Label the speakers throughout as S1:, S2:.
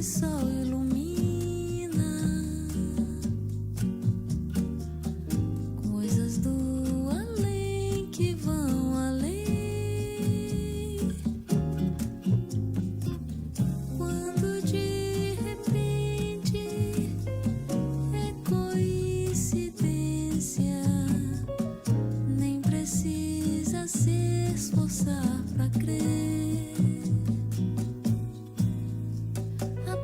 S1: sol ilumina coisas do além que vão além. Quando de repente é coincidência, nem precisa se esforçar pra crer. A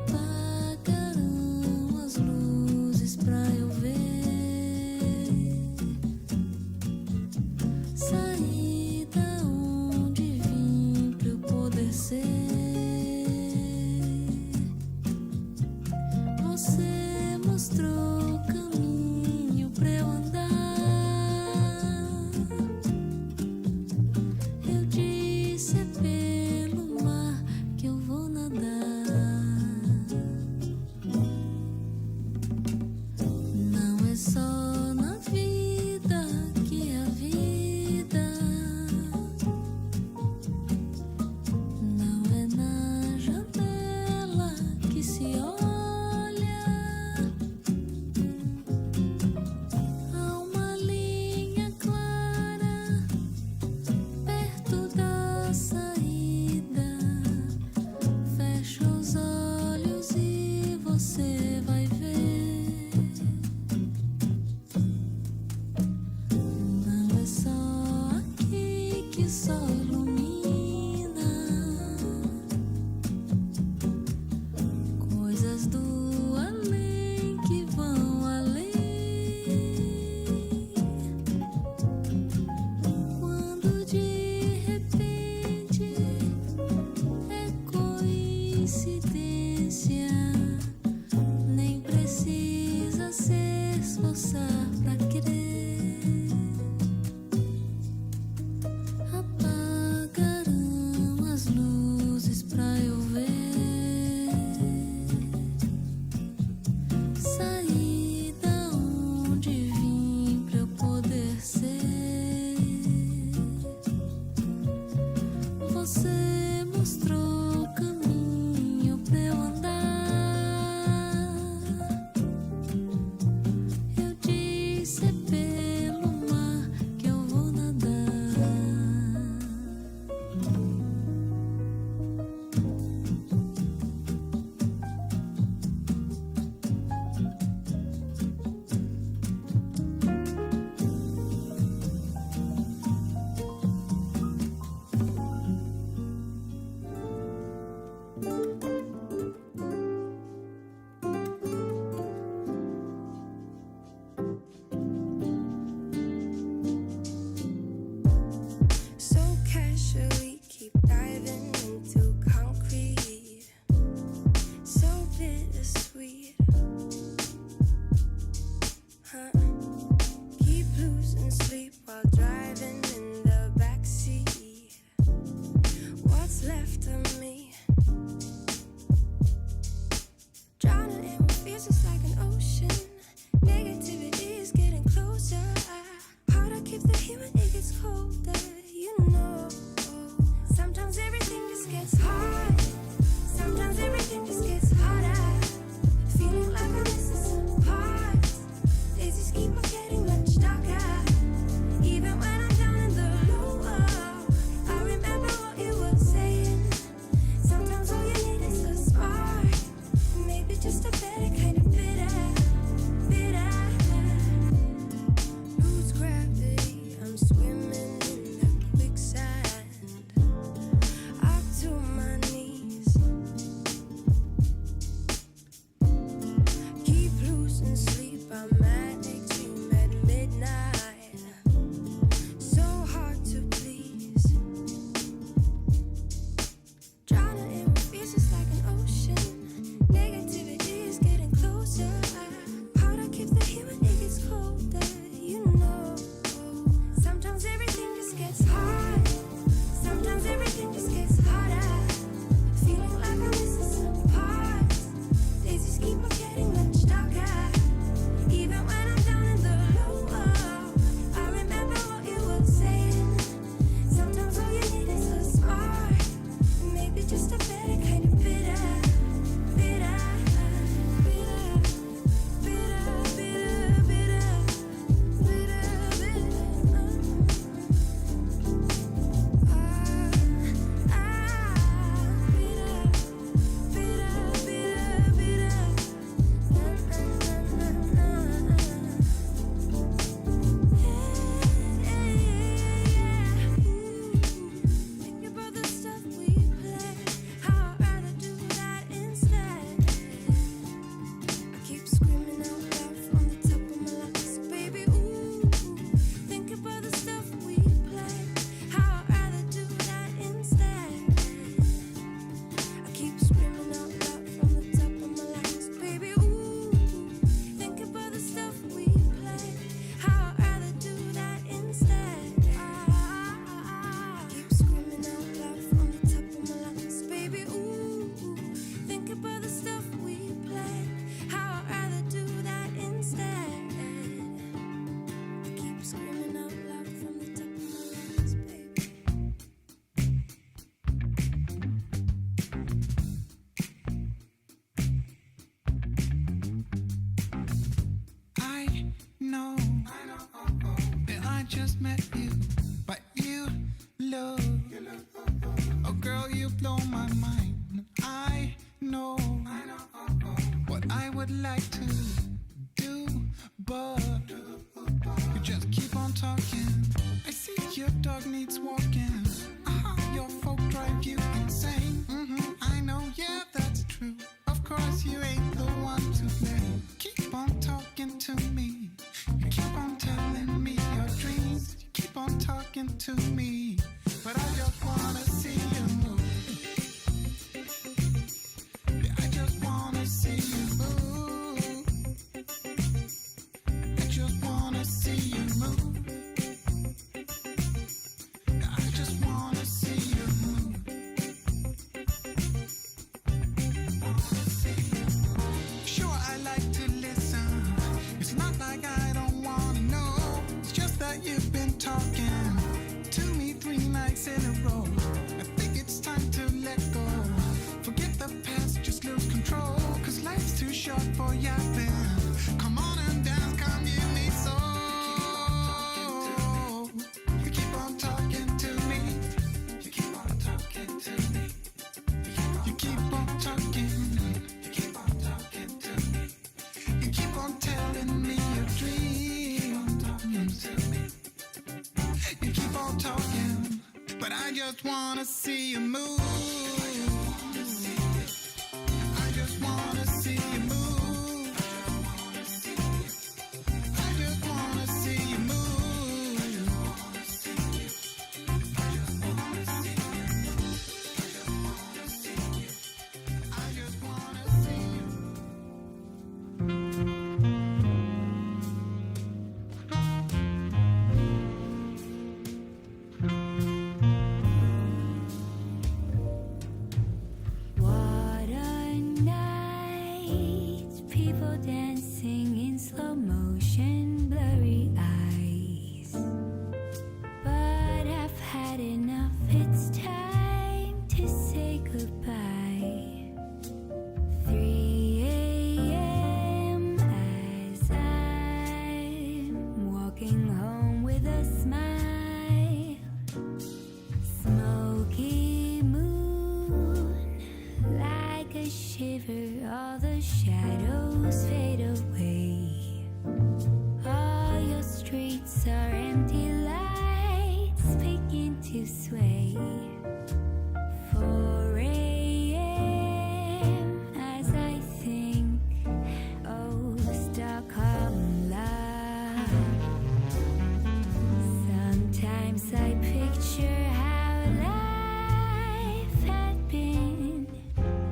S2: like to do, but you just keep on talking. I see your dog needs walking. Your folk drive you insane. I know, yeah, that's true. Of course, you ain't the one to blame. Keep on talking to me. You keep on telling me your dreams. You keep on talking to me. But I just wanna see you move. Yeah, I just wanna see you move. I just wanna see you move. Yeah, I just wanna see you move. Sure, I like to listen. It's not like I don't wanna know. It's just that you've been talking to me 3 nights in a row. I think it's time to let go. Forget the past, just lose control. Cause life's too short for yapping. Come on and dance, come give me soul. You keep on talking to me. You keep on talking to me. You keep on talking. You keep on talking to me. You keep on telling me your dreams. You keep on talking, but I just wanna see you move. I just wanna see you move. I just wanna see you move. I just wanna see you.
S1: What a night, people dancing in slow motion, blurry eyes. But I've had enough, it's time to say goodbye. 3 a.m. as I'm walking home with a smile. Smoky moon, like a shiver, all the shadows fade away. All your streets are empty, lights begin to sway. 4 a.m. as I think, oh, Stockholm love. Sometimes I picture how life had been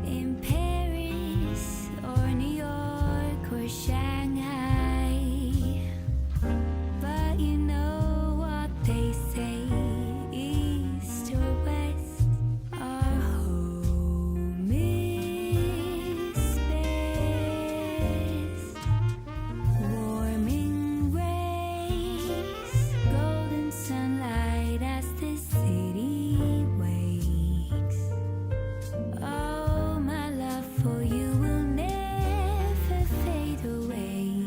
S1: in Paris or New York or Shanghai. But you know what they say, east or west, our home is best. Warming rays, golden sunlight as the city wakes. Oh, my love for you will never fade away.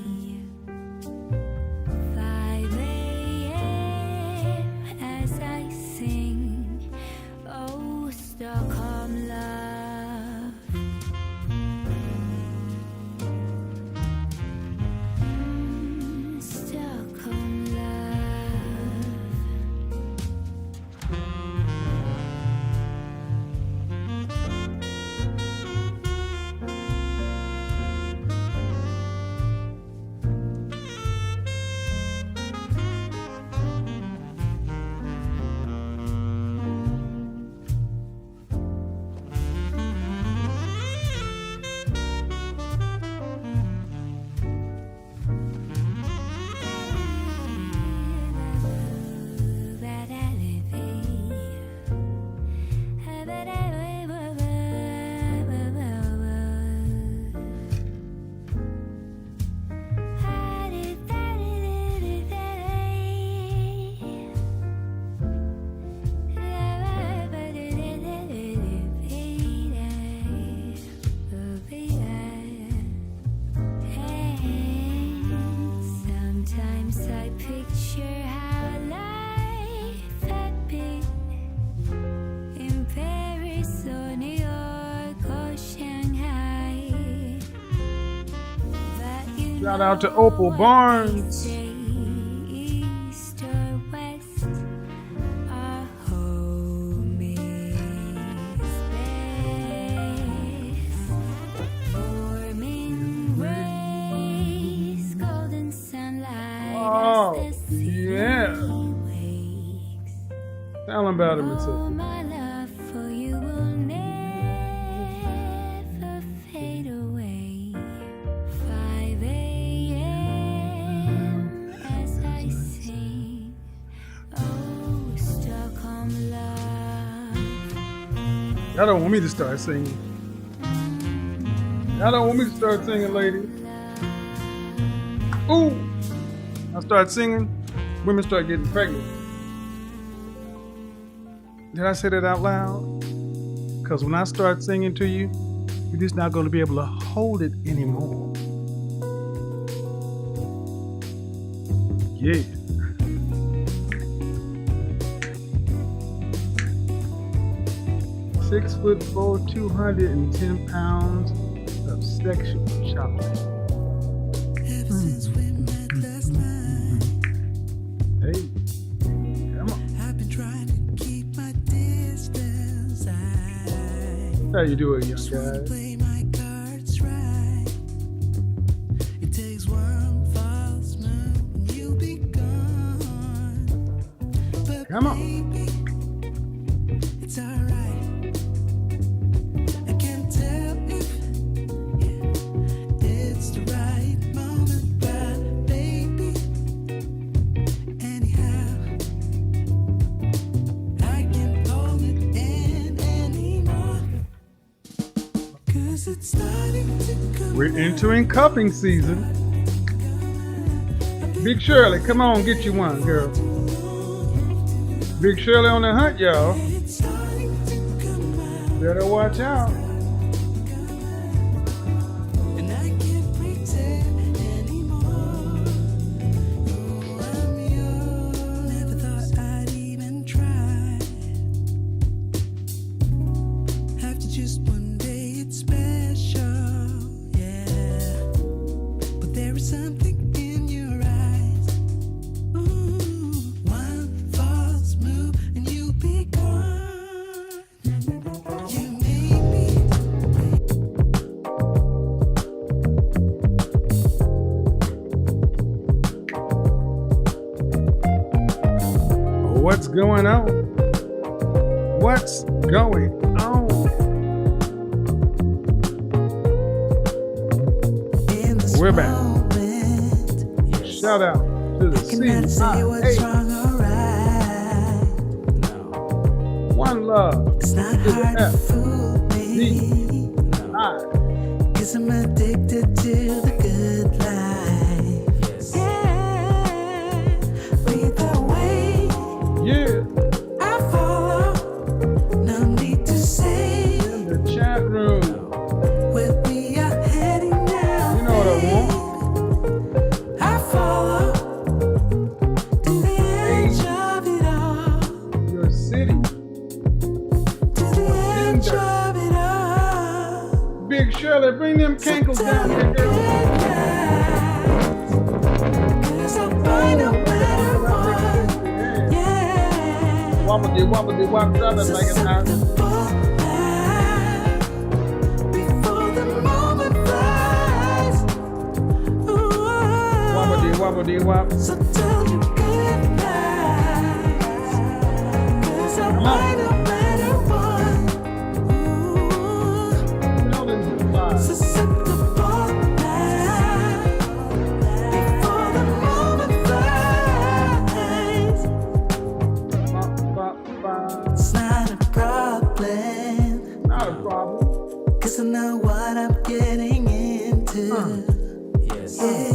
S1: 5 a.m. as I sing, oh, Stockholm love. Stockholm love.
S3: Shout out to Opal Barnes.
S1: East or west, our home is best. Warming rays, golden sunlight
S3: Oh,
S1: as the sea
S3: yeah.
S1: wakes.
S3: Tell him about him,
S1: Oh,
S3: Mississippi.
S1: my love for you will never fade away. 5 a.m. as I sing. Oh, Stockholm love.
S3: Y'all don't want me to start singing. Y'all don't want me to start singing, ladies. Ooh! I start singing, women start getting pregnant. Did I say that out loud? Because when I start singing to you, you're just not going to be able to hold it anymore. Yeah. "6'4", 210 pounds of sexual chocolate.
S2: Ever since we met last night,
S3: Hey, come on.
S2: I've been trying to keep my distance.
S3: How you doing, young
S2: Just wanna
S3: guy?
S2: play my cards right. It takes one false move and you'll be gone. But
S3: Come on.
S2: baby, it's alright. I can't tell if it's the right moment, but baby, anyhow, I can't hold it in anymore. 'Cause it's starting to come.
S3: We're entering cuffing season. Big Shirley, come on, get you one, girl. Big Shirley on the hunt, y'all.
S2: It's starting to come out.
S3: Better watch out.
S2: And I can't pretend anymore. Oh, I'm yours. Never thought I'd even try. After just one day, it's special, yeah. But there is something in your eyes. Ooh, one false move and you'll be gone. You make me.
S3: What's going on? What's going on?
S2: In this
S3: We're back.
S2: moment,
S3: Shout out to the
S2: cannot say what's
S3: CIA.
S2: wrong or right.
S3: One love.
S2: It's not
S3: To the
S2: hard to
S3: F.
S2: fool me,
S3: I.
S2: 'cause I'm addicted to the good life. Yeah, lead the way,
S3: Yeah.
S2: I follow. No need to say
S3: In the chat room.
S2: where we are heading now.
S3: You know what I want.
S2: I follow to the edge of it all.
S3: Your city.
S2: To the edge of it all.
S3: Big Shirley, bring them cankles down here, girl.
S2: Cause I'll find a better one. Yeah.
S3: Wobble wop, drop it like it's hot.
S2: Before the moment flies. Ooh.
S3: Wobble wop.
S2: So tell you good night. Cause I'll
S3: Come on.
S2: find a better one. Ooh.
S3: Buildings inside.
S2: Susceptible night. Before the moment flies.
S3: Bop, bop, bop.
S2: It's not a problem.
S3: Not a problem.
S2: 'Cause I know what I'm getting into. Yeah.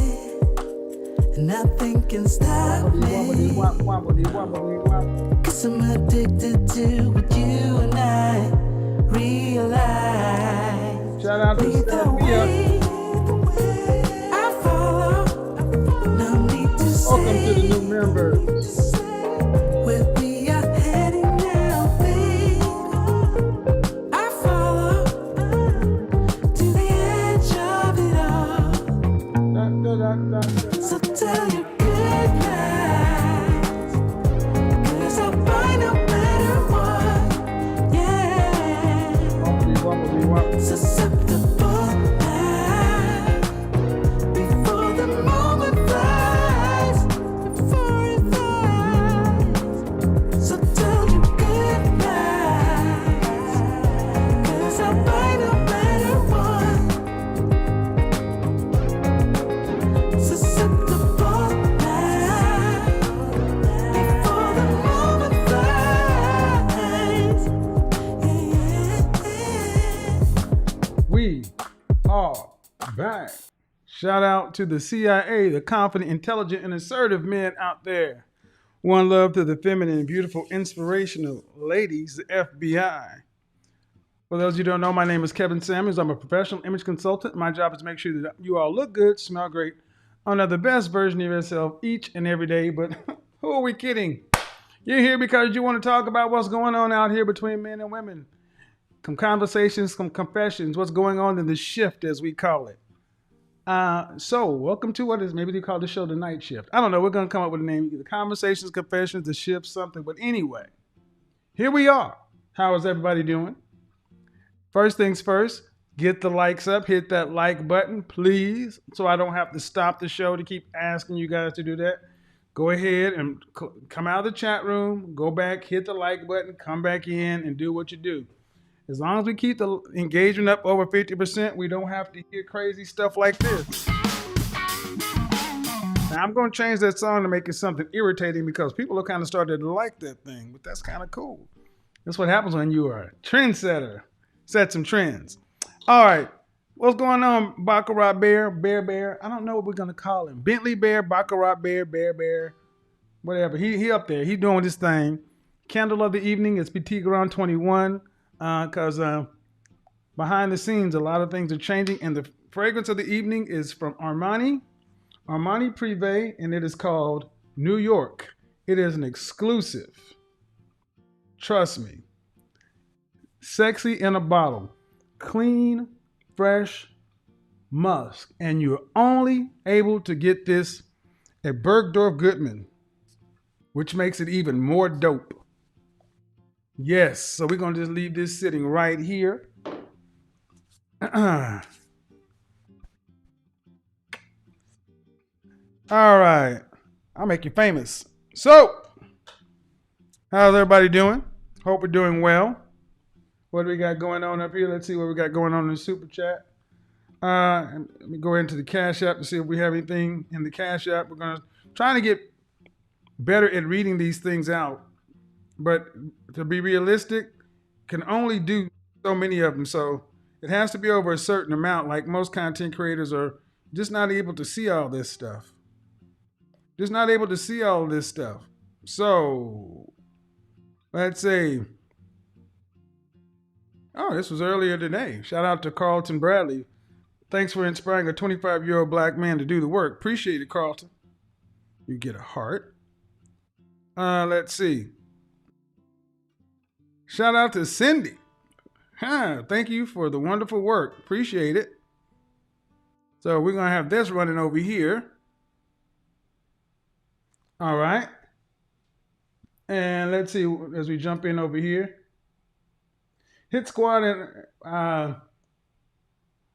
S2: And nothing can stop me.
S3: Wobbly wop.
S2: 'Cause I'm addicted to what you and I realize.
S3: Shout out to
S2: Lead the
S3: Sophia.
S2: way, I follow. No need to
S3: Welcome to the
S2: say
S3: new members.
S2: where we are heading now, babe. I follow to the edge of it all.
S3: Da, da, da, We are back. Shout out to the CIA, the confident, intelligent, and assertive men out there. One love to the feminine, beautiful, inspirational ladies, the FBI. For those of you who don't know, my name is Kevin Samuels. I'm a professional image consultant. My job is to make sure that you all look good, smell great, are the best version of yourself each and every day. But who are we kidding? You're here because you want to talk about what's going on out here between men and women. Some conversations, some confessions, what's going on in the shift, as we call it. So welcome to what is maybe they call the show the night shift. I don't know. We're going to come up with a name. The conversations, confessions, the shift, something. But anyway, here we are. How is everybody doing? First things first, get the likes up. Hit that like button, please, so I don't have to stop the show to keep asking you guys to do that. Go ahead and come out of the chat room, go back, hit the like button, come back in and do what you do. As long as we keep the engagement up over 50%, we don't have to hear crazy stuff like this. Now, I'm going to change that song to make it something irritating because people are kind of starting to like that thing, but that's kind of cool. That's what happens when you are a trendsetter. Set some trends. All right. What's going on, Baccarat Bear? I don't know what we're going to call him. Bentley Bear, Baccarat Bear, whatever. He up there. He doing this thing. Candle of the evening is Petit Grand 21 because behind the scenes, a lot of things are changing. And the fragrance of the evening is from Armani Privé, and it is called New York. It is an exclusive. Trust me. Sexy in a bottle. Clean, fresh musk. And you're only able to get this at Bergdorf Goodman, which makes it even more dope. Yes, so we're going to just leave this sitting right here. All right. I'll make you famous. So, how's everybody doing? Hope we're doing well. What do we got going on up here? Let's see what we got going on in the super chat. Let me go into the Cash App to see if we have anything in the Cash App. We're going to try to get better at reading these things out. But to be realistic, can only do so many of them. So it has to be over a certain amount. Like most content creators are just not able to see all this stuff. So let's see. Oh, this was earlier today. Shout out to Carlton Bradley. Thanks for inspiring a 25-year-old black man to do the work. Appreciate it, Carlton. You get a heart. Let's see. Shout out to Cindy. Thank you for the wonderful work. Appreciate it. So we're going to have this running over here. All right. And let's see as we jump in over here. Hit Squad and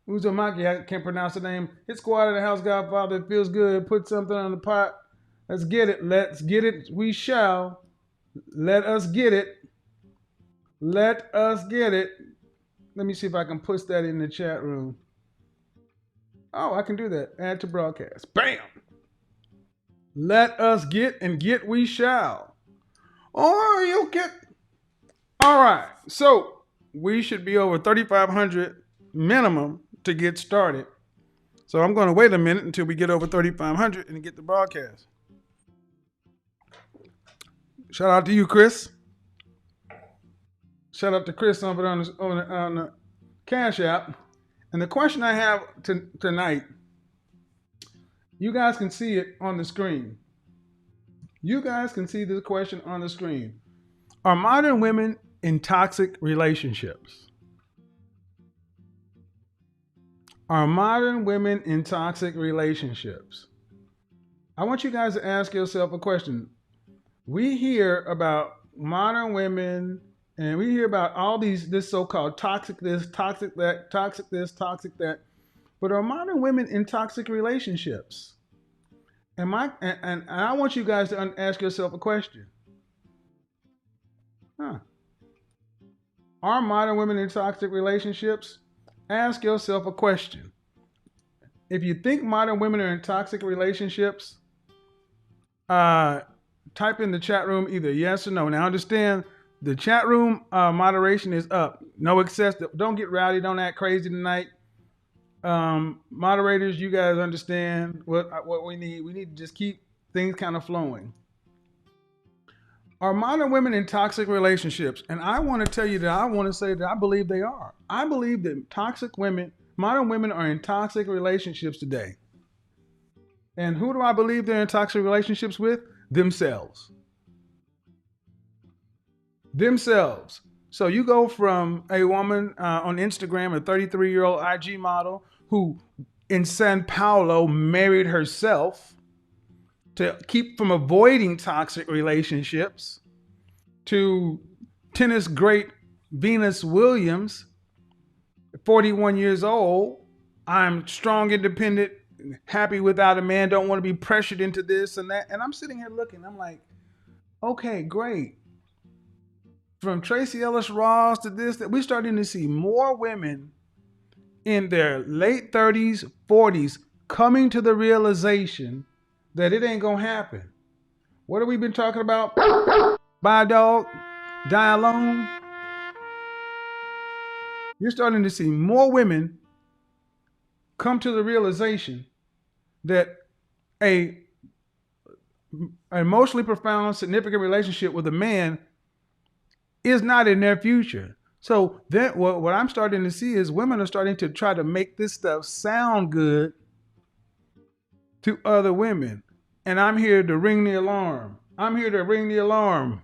S3: Uzumaki, I can't pronounce the name. Hit Squad and the House Godfather. It feels good. Put something on the pot. Let's get it. Let's get it. We shall. Let us get it. Let us get it. Let me see if I can push that in the chat room. Oh, I can do that. Add to broadcast. Bam. Let us get and get we shall. Or you'll get. All right. So we should be over 3,500 minimum to get started. So I'm going to wait a minute until we get over 3,500 and get the broadcast. Shout out to you, Chris. Shout out to Chris on the Cash App. And the question I have tonight, you guys can see it on the screen. You guys can see this question on the screen. Are modern women in toxic relationships? Are modern women in toxic relationships? I want you guys to ask yourself a question. We hear about modern women and we hear about all this so-called toxic this, toxic that, toxic this, toxic that. But are modern women in toxic relationships? And I want you guys to ask yourself a question. Are modern women in toxic relationships? Ask yourself a question. If you think modern women are in toxic relationships, type in the chat room either yes or no. Now understand the chat room moderation is up. No excess. Don't get rowdy. Don't act crazy tonight. Moderators, you guys understand what we need. We need to just keep things kind of flowing. Are modern women in toxic relationships? And I want to tell you that I want to say that I believe they are. I believe that modern women are in toxic relationships today. And who do I believe they're in toxic relationships with? Themselves. Themselves. So you go from a woman on Instagram, a 33-year-old IG model who in Sao Paulo married herself to keep from avoiding toxic relationships, to tennis great Venus Williams, 41 years old. I'm strong, independent, happy without a man, don't want to be pressured into this and that. And I'm sitting here looking, I'm like, okay, great. From Tracy Ellis Ross to this, that we're starting to see more women in their late 30s, 40s coming to the realization that it ain't gonna happen. What have we been talking about? Buy a dog, die alone. You're starting to see more women come to the realization that a emotionally profound, significant relationship with a man is not in their future. So that what I'm starting to see is women are starting to try to make this stuff sound good to other women. And I'm here to ring the alarm. I'm here to ring the alarm.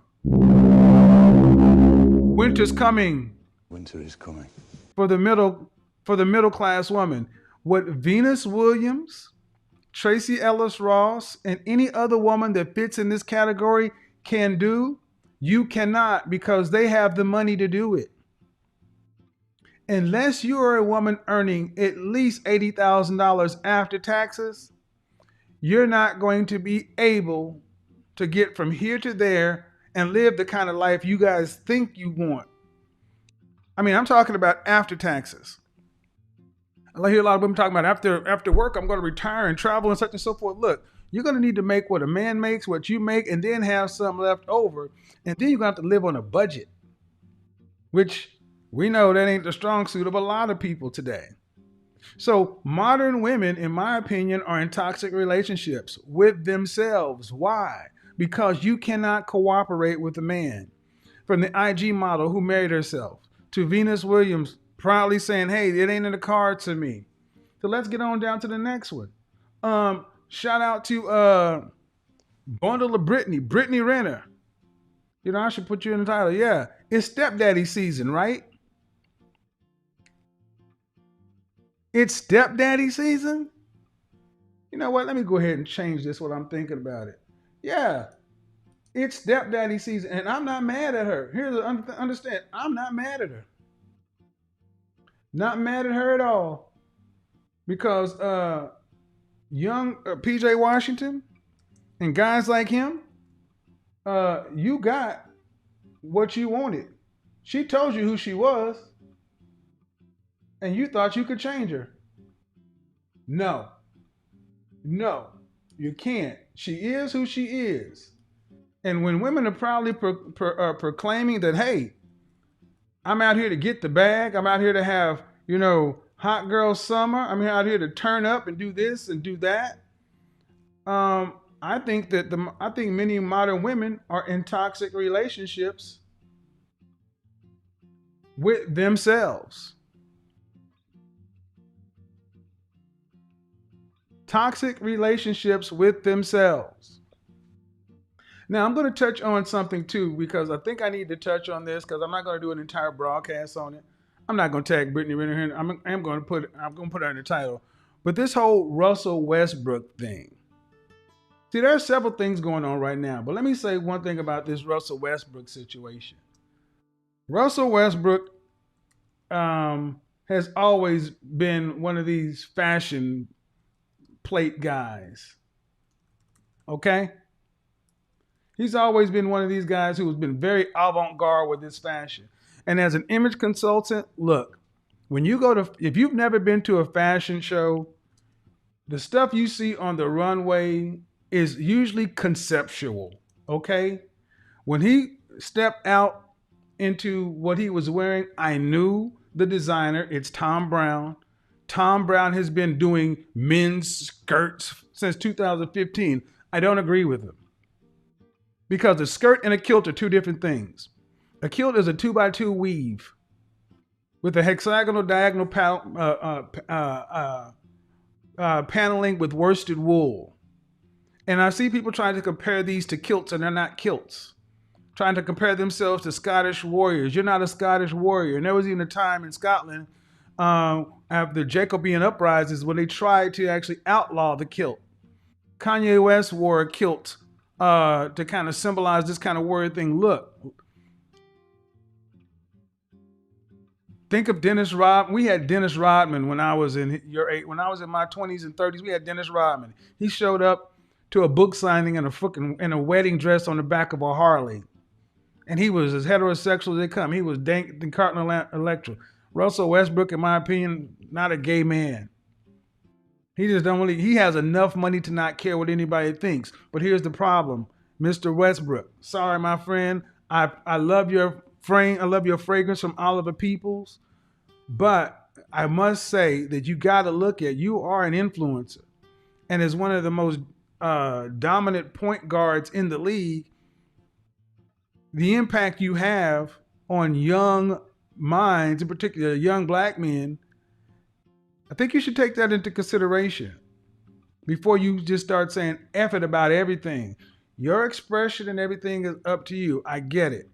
S3: Winter's coming.
S4: Winter is coming.
S3: For the middle class woman. What Venus Williams, Tracy Ellis Ross, and any other woman that fits in this category can do, you cannot, because they have the money to do it. Unless you are a woman earning at least $80,000 after taxes, you're not going to be able to get from here to there and live the kind of life you guys think you want. I mean, I'm talking about after taxes. I hear a lot of women talking about after work, I'm going to retire and travel and such and so forth. Look, you're going to need to make what a man makes, what you make, and then have some left over. And then you're going to have to live on a budget, which we know that ain't the strong suit of a lot of people today. So modern women, in my opinion, are in toxic relationships with themselves. Why? Because you cannot cooperate with a man. From the IG model who married herself to Venus Williams proudly saying, hey, it ain't in the cards to me. So let's get on down to the next one. Shout out to Bundle of Brittany Renner. You know, I should put you in the title. Yeah, it's stepdaddy season, right? It's stepdaddy season? You know what? Let me go ahead and change this while I'm thinking about it. Yeah, it's stepdaddy season, and I'm not mad at her. Here's the understand. I'm not mad at her. Not mad at her at all. Because young PJ Washington and guys like him, you got what you wanted. She told you who she was, and you thought you could change her. No, you can't. She is who she is. And when women are proudly proclaiming that, hey, I'm out here to get the bag, I'm out here to have, hot girl summer, I'm out here to turn up and do this and do that. I think many modern women are in toxic relationships with themselves. Toxic relationships with themselves. Now, I'm going to touch on something too, because I think I need to touch on this, because I'm not going to do an entire broadcast on it. I'm not going to tag Brittany Renner here. I'm going to put her in the title. But this whole Russell Westbrook thing. See, there are several things going on right now. But let me say one thing about this Russell Westbrook situation. Russell Westbrook has always been one of these fashion plate guys. Okay? He's always been one of these guys who has been very avant-garde with his fashion. And as an image consultant, look, if you've never been to a fashion show, the stuff you see on the runway is usually conceptual, okay? When he stepped out into what he was wearing, I knew the designer, it's Tom Brown. Tom Brown has been doing men's skirts since 2015. I don't agree with him. Because a skirt and a kilt are two different things. A kilt is a 2x2 weave with a hexagonal diagonal paneling with worsted wool. And I see people trying to compare these to kilts, and they're not kilts. Trying to compare themselves to Scottish warriors. You're not a Scottish warrior. And there was even a time in Scotland after Jacobean uprisings when they tried to actually outlaw the kilt. Kanye West wore a kilt to kind of symbolize this kind of warrior thing. Look, think of Dennis Rodman. We had Dennis Rodman when I was in when I was in my 20s and 30s. We had Dennis Rodman. He showed up to a book signing in a wedding dress on the back of a Harley. And he was as heterosexual as they come. He was Dank than Cardinal Electra. Russell Westbrook, in my opinion, not a gay man. He just don't really, he has enough money to not care what anybody thinks. But here's the problem, Mr. Westbrook. Sorry, my friend. I love your frame. I love your fragrance from Oliver Peoples. But I must say that you got to look at, you are an influencer. And as one of the most dominant point guards in the league, the impact you have on young minds, in particular young black men, I think you should take that into consideration before you just start saying F it about everything. Your expression and everything is up to you. I get it.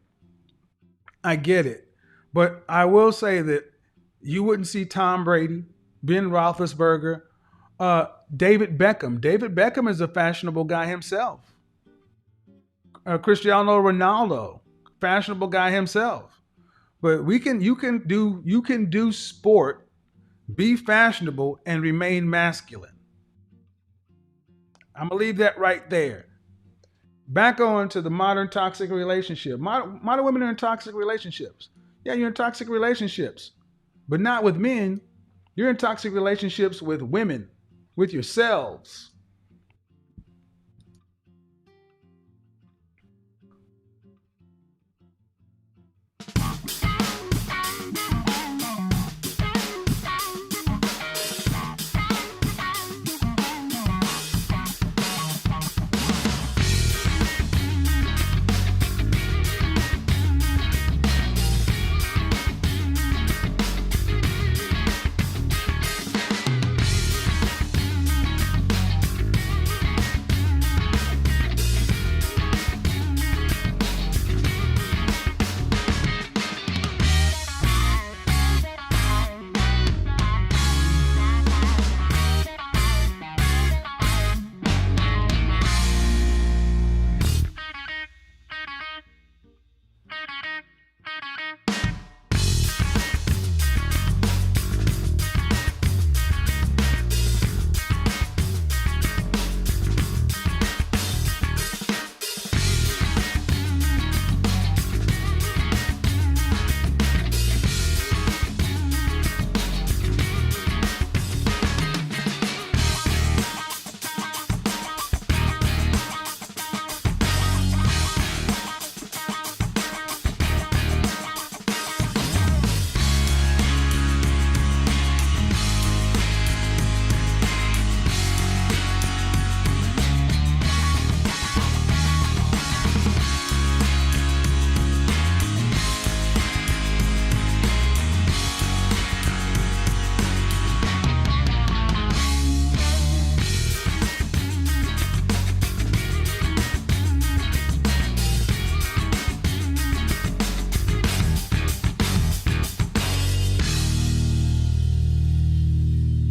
S3: But I will say that you wouldn't see Tom Brady, Ben Roethlisberger, David Beckham. David Beckham is a fashionable guy himself. Cristiano Ronaldo, fashionable guy himself. But you can do sport, be fashionable, and remain masculine. I'm gonna leave that right there. Back on to the modern toxic relationship. Modern women are in toxic relationships. Yeah, you're in toxic relationships, but not with men. You're in toxic relationships with women, with yourselves.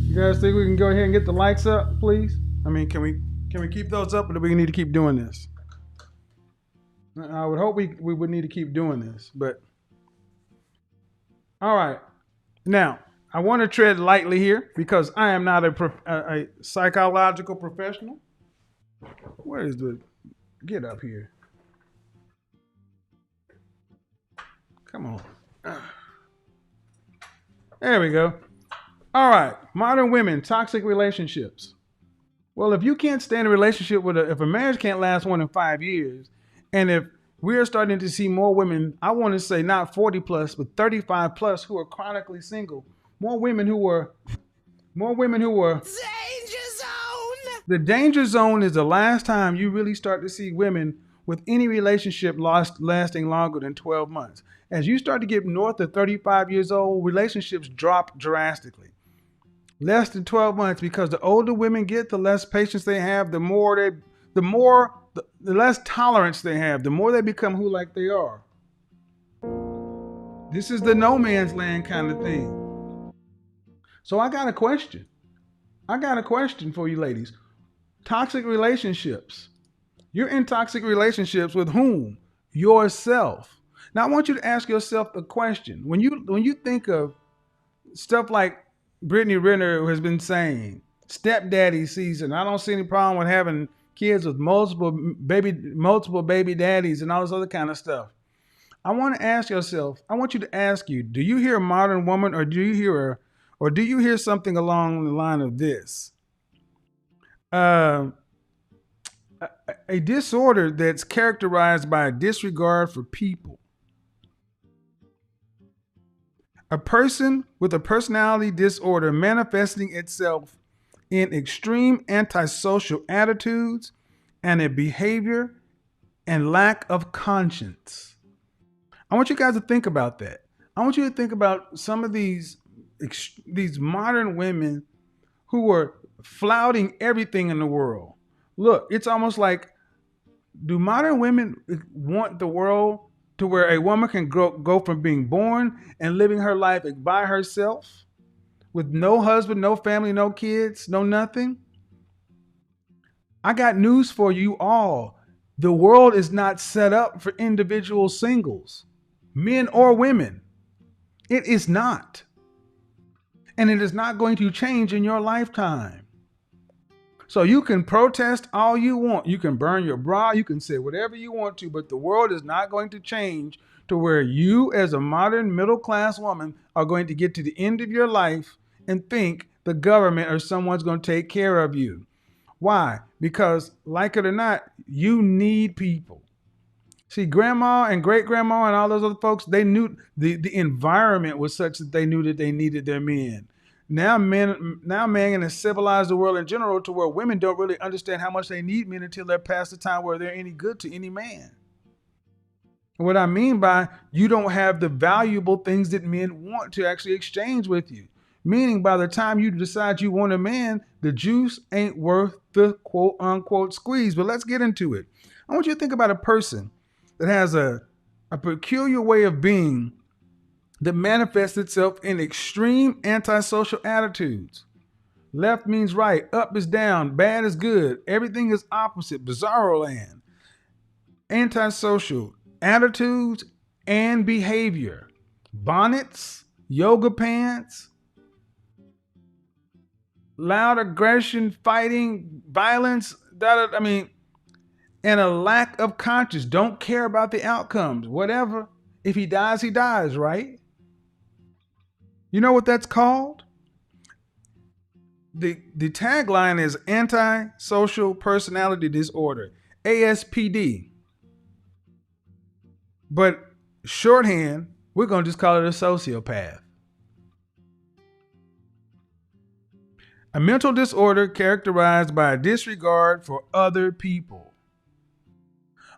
S3: You guys think we can go ahead and get the likes up, please? I mean, can we keep those up, or do we need to keep doing this? I would hope we would need to keep doing this, but all right. Now, I want to tread lightly here because I am not a psychological professional. Where is the get up here? Come on. There we go. All right, modern women, toxic relationships. Well, if you can't stand a relationship if a marriage can't last more than 5 years, and if we're starting to see more women, I want to say not 40 plus, but 35 plus who are chronically single, more women who are More women who were.
S2: Danger zone!
S3: The danger zone is the last time you really start to see women with any relationship lasting longer than 12 months. As you start to get north of 35 years old, relationships drop drastically. Less than 12 months, because the older women get, the less patience they have, the less tolerance they have, the more they become who like they are. This is the no man's land kind of thing. So I got a question. I got a question for you ladies. Toxic relationships. You're in toxic relationships with whom? Yourself. Now I want you to ask yourself a question. When you think of stuff like Brittany Renner has been saying, stepdaddy season, I don't see any problem with having kids with multiple baby daddies and all this other kind of stuff. I want to ask yourself, I want you to ask you, do you hear a modern woman, or do you hear something along the line of this? A disorder that's characterized by a disregard for people. A person with a personality disorder manifesting itself in extreme antisocial attitudes and a behavior and lack of conscience. I want you guys to think about that. I want you to think about some of these modern women who are flouting everything in the world. Look, it's almost like, do modern women want the world to where a woman can go from being born and living her life by herself with no husband, no family, no kids, no nothing? I got news for you all. The world is not set up for individual singles, men or women. It is not. And it is not going to change in your lifetime. So you can protest all you want. You can burn your bra. You can say whatever you want to, but the world is not going to change to where you, as a modern middle class woman, are going to get to the end of your life and think the government or someone's going to take care of you. Why? Because, like it or not, you need people. See, grandma and great grandma and all those other folks, they knew the environment was such that they knew that they needed their men. Now man has civilized the world in general to where women don't really understand how much they need men until they're past the time where they're any good to any man. What I mean by, you don't have the valuable things that men want to actually exchange with you. Meaning, by the time you decide you want a man, the juice ain't worth the quote unquote squeeze. But let's get into it. I want you to think about a person that has a peculiar way of being that manifests itself in extreme antisocial attitudes. Left means right, up is down, bad is good, everything is opposite, bizarro land. Antisocial attitudes and behavior. Bonnets, yoga pants, loud aggression, fighting, violence, and a lack of conscience. Don't care about the outcomes. Whatever. If he dies, he dies, right? You know what that's called? The tagline is antisocial personality disorder, ASPD. But shorthand, we're going to just call it a sociopath. A mental disorder characterized by a disregard for other people.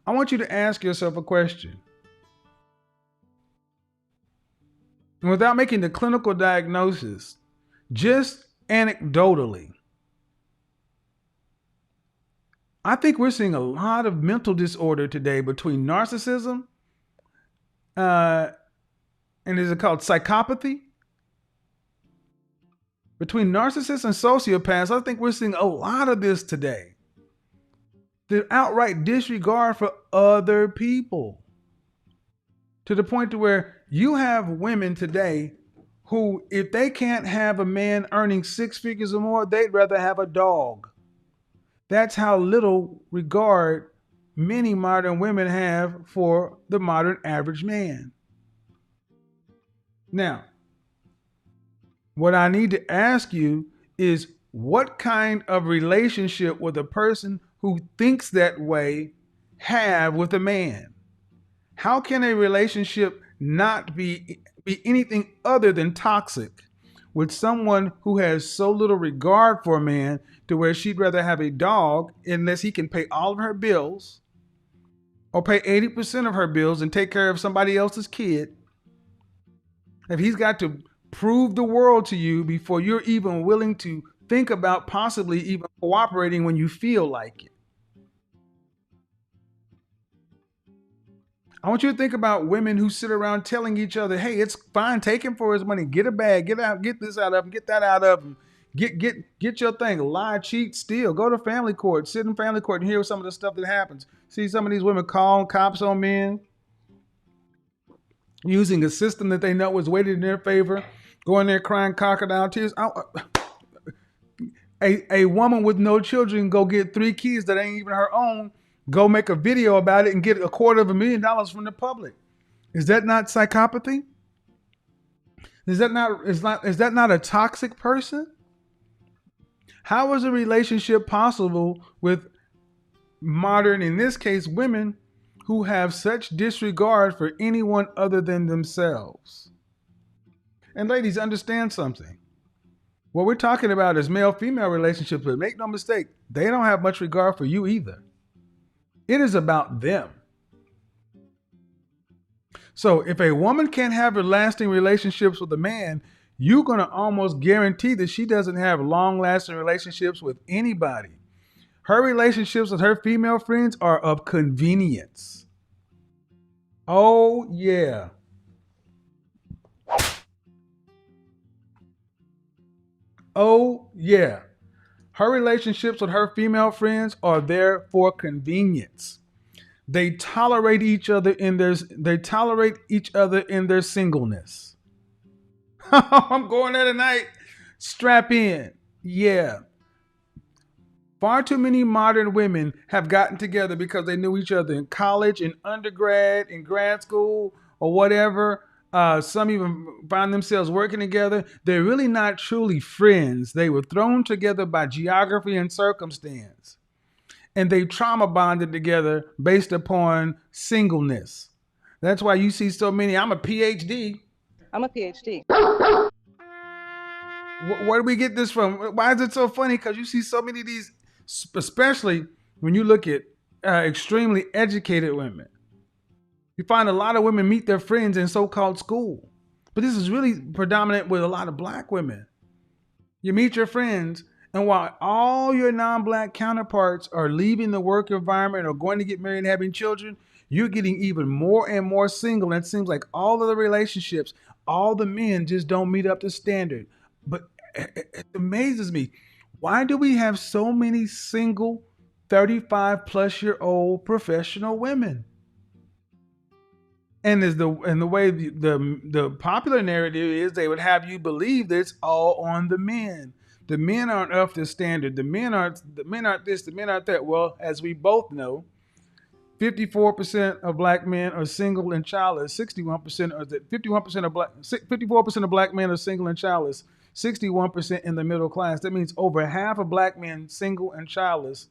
S3: I want you to ask yourself a question. And without making the clinical diagnosis, just anecdotally, I think we're seeing a lot of mental disorder today between narcissism and is it called psychopathy? Between narcissists and sociopaths, I think we're seeing a lot of this today. The outright disregard for other people. To the point to where you have women today who, if they can't have a man earning 6 figures or more, they'd rather have a dog. That's how little regard many modern women have for the modern average man. Now, what I need to ask you is, what kind of relationship would a person who thinks that way have with a man? How can a relationship not be anything other than toxic with someone who has so little regard for a man to where she'd rather have a dog unless he can pay all of her bills or pay 80% of her bills and take care of somebody else's kid. If he's got to prove the world to you before you're even willing to think about possibly even cooperating when you feel like it. I want you to think about women who sit around telling each other, hey, it's fine, take him for his money, get a bag, get this out of him, get that out of him, get your thing, lie, cheat, steal, go to family court, sit in family court and hear some of the stuff that happens. See some of these women call cops on men, using a system that they know is weighted in their favor, going there crying crocodile tears. A woman with no children go get 3 kids that ain't even her own, go make a video about it and get $250,000 from the public. Is that not psychopathy? Is that not a toxic person? How is a relationship possible with modern, in this case, women who have such disregard for anyone other than themselves? And ladies, understand something. What we're talking about is male-female relationships, but make no mistake, they don't have much regard for you either. It is about them. So if a woman can't have lasting relationships with a man, you're going to almost guarantee that she doesn't have long-lasting relationships with anybody. Her relationships with her female friends are of convenience. Oh, yeah. Oh, yeah. Her relationships with her female friends are there for convenience. They tolerate each other in their singleness. I'm going there tonight. Strap in. Yeah. Far too many modern women have gotten together because they knew each other in college, in undergrad, in grad school, or whatever. Some even find themselves working together. They're really not truly friends. They were thrown together by geography and circumstance. And they trauma bonded together based upon singleness. That's why you see so many. I'm a PhD.
S4: I'm a PhD.
S3: Where do we get this from? Why is it so funny? Because you see so many of these, especially when you look at extremely educated women. You find a lot of women meet their friends in so-called school. But this is really predominant with a lot of black women. You meet your friends, and while all your non-black counterparts are leaving the work environment or going to get married and having children, you're getting even more and more single. And it seems like all of the relationships, all the men just don't meet up to standard. But it amazes me. Why do we have so many single 35-plus-year-old professional women? And the way the popular narrative is, they would have you believe that it's all on the men. The men aren't up to standard. The men aren't this. The men aren't that. Well, as we both know, 54% of black men are single and childless. 54% of black men are single and childless. 61% in the middle class. That means over half of black men single and childless,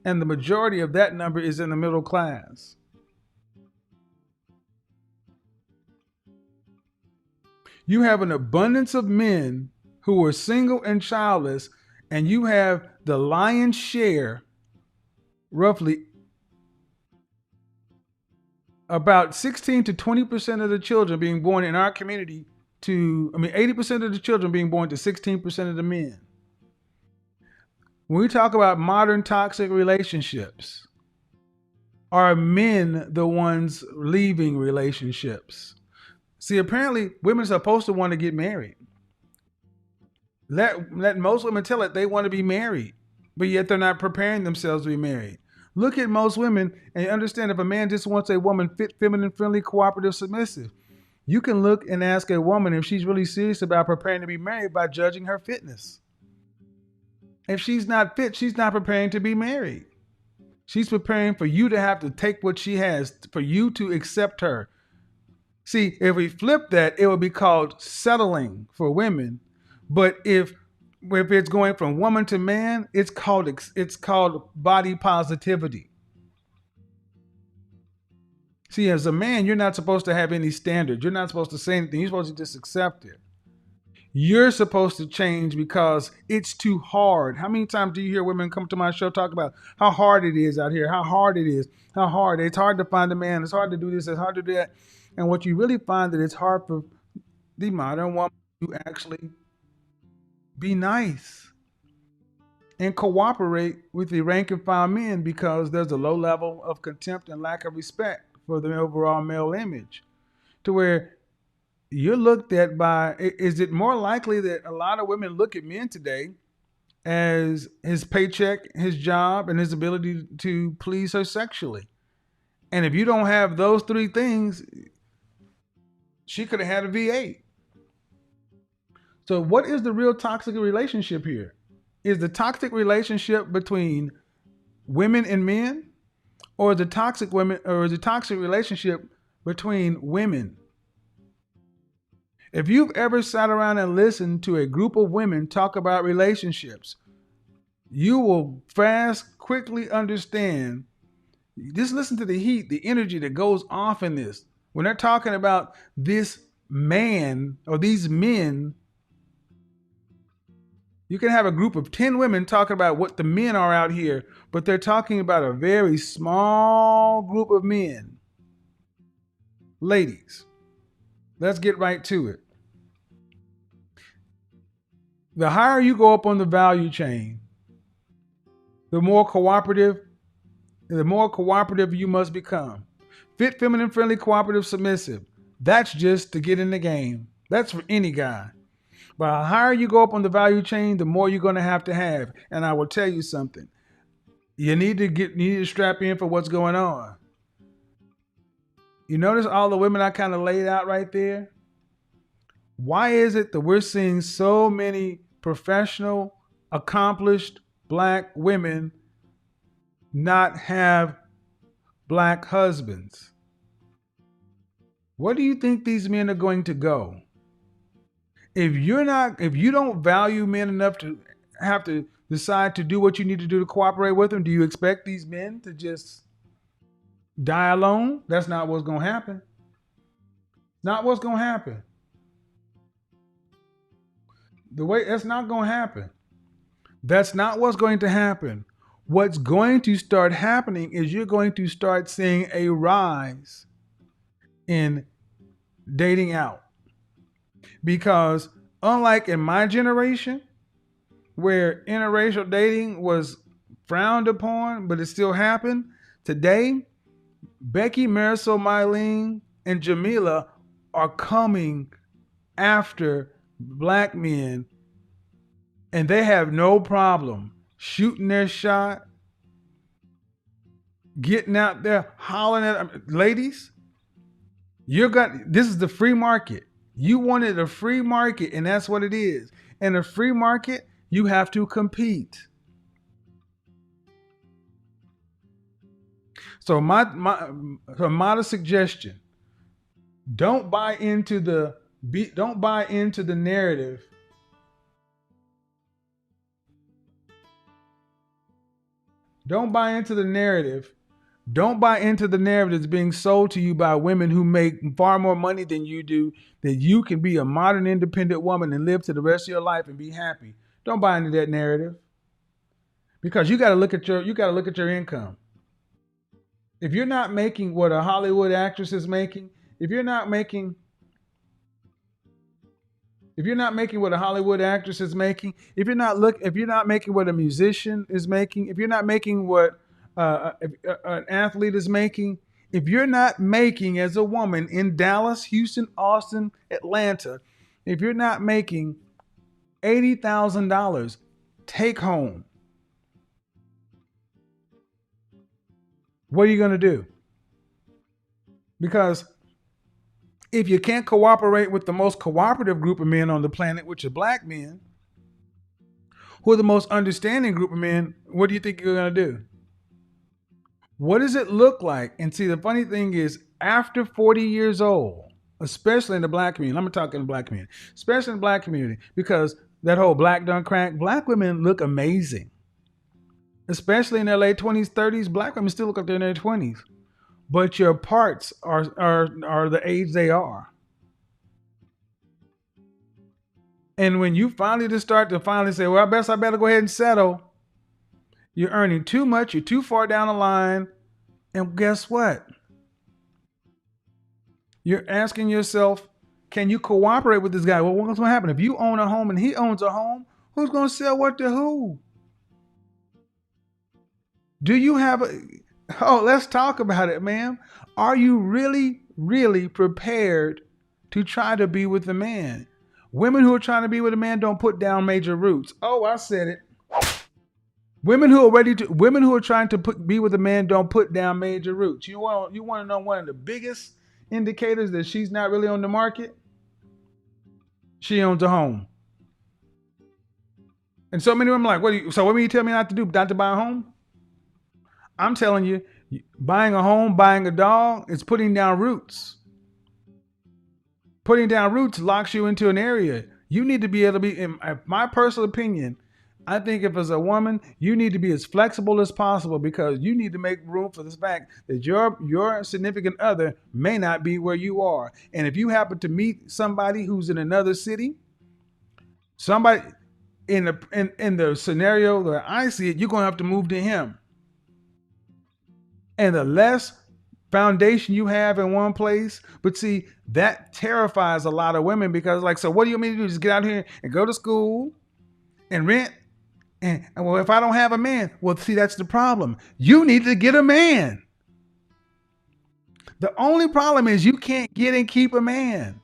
S3: and the majority of that number is in the middle class. You have an abundance of men who are single and childless, and you have the lion's share, roughly about 16 to 20% of the children being born in our community 80% of the children being born to 16% of the men. When we talk about modern toxic relationships, are men the ones leaving relationships? See, apparently women are supposed to want to get married. Let most women tell it they want to be married, but yet they're not preparing themselves to be married. Look at most women and understand if a man just wants a woman fit, feminine, friendly, cooperative, submissive. You can look and ask a woman if she's really serious about preparing to be married by judging her fitness. If she's not fit, she's not preparing to be married. She's preparing for you to have to take what she has, for you to accept her. See, if we flip that, it would be called settling for women. But if it's going from woman to man, it's called body positivity. See, as a man, you're not supposed to have any standards. You're not supposed to say anything. You're supposed to just accept it. You're supposed to change because it's too hard. How many times do you hear women come to my show talk about how hard it is out here, how hard it is, how hard it's hard to find a man, it's hard to do this, it's hard to do that. And what you really find that it's hard for the modern woman to actually be nice and cooperate with the rank and file men because there's a low level of contempt and lack of respect for the overall male image. To where you're looked at by, is it more likely that a lot of women look at men today as his paycheck, his job, and his ability to please her sexually? And if you don't have those three things, she could have had a V8. So what is the real toxic relationship here? Is the toxic relationship between women and men, or is the toxic relationship between women? If you've ever sat around and listened to a group of women talk about relationships, you will quickly understand. Just listen to the heat, the energy that goes off in this. When they're talking about this man or these men, you can have a group of 10 women talking about what the men are out here, but they're talking about a very small group of men. Ladies, let's get right to it. The higher you go up on the value chain, the more cooperative you must become. Fit, feminine, friendly, cooperative, submissive. That's just to get in the game. That's for any guy. But the higher you go up on the value chain, the more you're going to have. And I will tell you something. You need to strap in for what's going on. You notice all the women I kind of laid out right there? Why is it that we're seeing so many professional, accomplished black women not have black husbands? Where do you think these men are going to go? If you don't value men enough to have to decide to do what you need to do to cooperate with them, do you expect these men to just die alone? That's not what's going to happen. Not what's going to happen. That's not going to happen. That's not what's going to happen. What's going to start happening is you're going to start seeing a rise in dating out. Because unlike in my generation, where interracial dating was frowned upon, but it still happened, today, Becky, Marisol, Mylene, and Jamila are coming after black men, and they have no problem shooting their shot, getting out there, hollering at them. Ladies, this is the free market. You wanted a free market, and that's what it is. In a free market, you have to compete. So my modest suggestion: don't buy into the narrative. Don't buy into the narrative. Don't buy into the narrative that's being sold to you by women who make far more money than you do, that you can be a modern independent woman and live to the rest of your life and be happy. Don't buy into that narrative. Because you got to look at your income. If you're not making what a Hollywood actress is making, if you're not making what a Hollywood actress is making, if you're not making what a musician is making, if you're not making what an athlete is making, if you're not making as a woman in Dallas, Houston, Austin, Atlanta, if you're not making $80,000 take home, what are you going to do? Because if you can't cooperate with the most cooperative group of men on the planet, which are black men, who are the most understanding group of men, what do you think you're going to do? What does it look like? And see, the funny thing is, after 40 years old, especially in the black community, I'm talking the black community, especially in the black community, because that whole black don't crack, black women look amazing. Especially in their late 20s, 30s, black women still look like they're in their 20s. But your parts are the age they are. And when you finally just start to finally say, well, I better go ahead and settle, you're earning too much, you're too far down the line. And guess what? You're asking yourself, can you cooperate with this guy? Well, what's going to happen? If you own a home and he owns a home, who's going to sell what to who? Do you have a. Oh, let's talk about it, ma'am. Are you really, really prepared to try to be with a man? Women who are trying to be with a man don't put down major roots. Oh, I said it. Women who are trying to be with a man don't put down major roots. You want to know one of the biggest indicators that she's not really on the market? She owns a home. And so many women are like, what do you tell me not to do? Not to buy a home? I'm telling you, buying a home, buying a dog, is putting down roots. Putting down roots locks you into an area. You need to be able to be, in my personal opinion, I think if as a woman, you need to be as flexible as possible because you need to make room for this fact that your significant other may not be where you are. And if you happen to meet somebody who's in another city, somebody in the scenario that I see it, you're going to have to move to him. And the less foundation you have in one place, but see, that terrifies a lot of women because so what do you want me to do? Just get out here and go to school and rent? And well, if I don't have a man, well, see, that's the problem. You need to get a man. The only problem is you can't get and keep a man.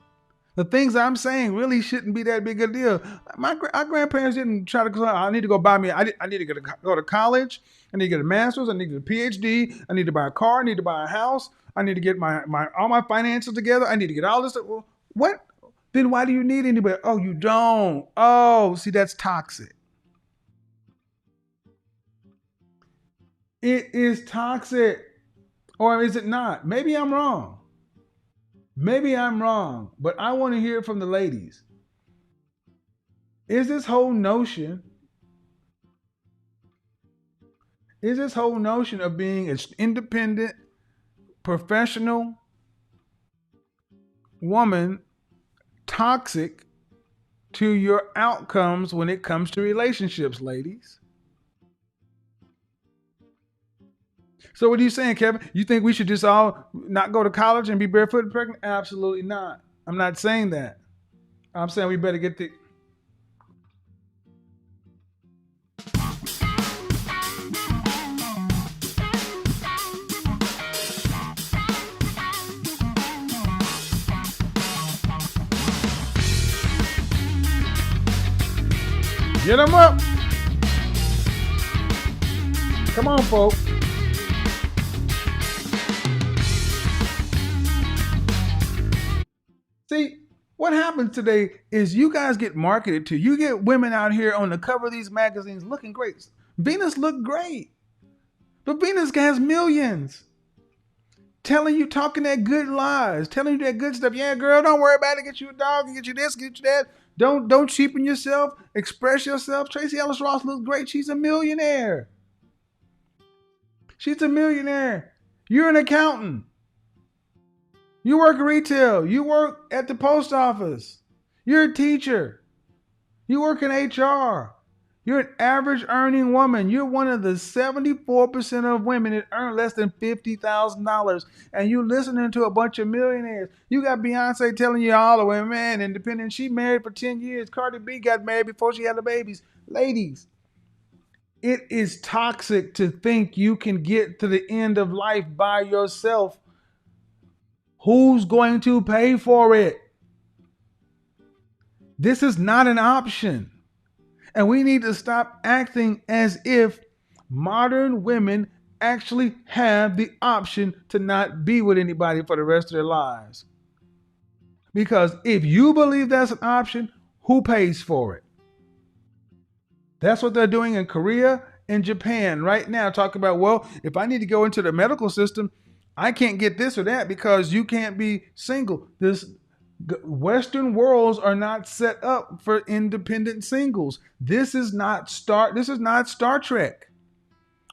S3: The things I'm saying really shouldn't be that big a deal. Our grandparents didn't try to. I need to go buy me. I need to go to college. I need to get a master's. I need to get a PhD. I need to buy a car. I need to buy a house. I need to get all my finances together. I need to get all this. Well, what? Then why do you need anybody? Oh, you don't. Oh, see, that's toxic. It is toxic. Or is it not? Maybe I'm wrong. Maybe I'm wrong, but I want to hear from the ladies. Is this whole notion of being an independent, professional woman toxic to your outcomes when it comes to relationships, ladies? So what are you saying, Kevin? You think we should just all not go to college and be barefoot and pregnant? Absolutely not. I'm not saying that. I'm saying we better get the. Get them up. Come on, folks. See, what happens today is you guys get marketed to. You get women out here on the cover of these magazines looking great. Venus looked great. But Venus has millions. Telling you, talking that good lies. Telling you that good stuff. Yeah, girl, don't worry about it. Get you a dog, get you this, get you that. Don't cheapen yourself. Express yourself. Tracy Ellis Ross looks great. She's a millionaire. She's a millionaire. You're an accountant. You work retail. You work at the post office. You're a teacher. You work in HR. You're an average earning woman. You're one of the 74% of women that earn less than $50,000. And you listening to a bunch of millionaires. You got Beyonce telling you all the way, man, independent. She married for 10 years. Cardi B got married before she had the babies. Ladies, it is toxic to think you can get to the end of life by yourself. Who's going to pay for it? This is not an option. And we need to stop acting as if modern women actually have the option to not be with anybody for the rest of their lives. Because if you believe that's an option, who pays for it? That's what they're doing in Korea and Japan right now. Talk about, well, if I need to go into the medical system, I can't get this or that because you can't be single. Western worlds are not set up for independent singles. This is not Star Trek.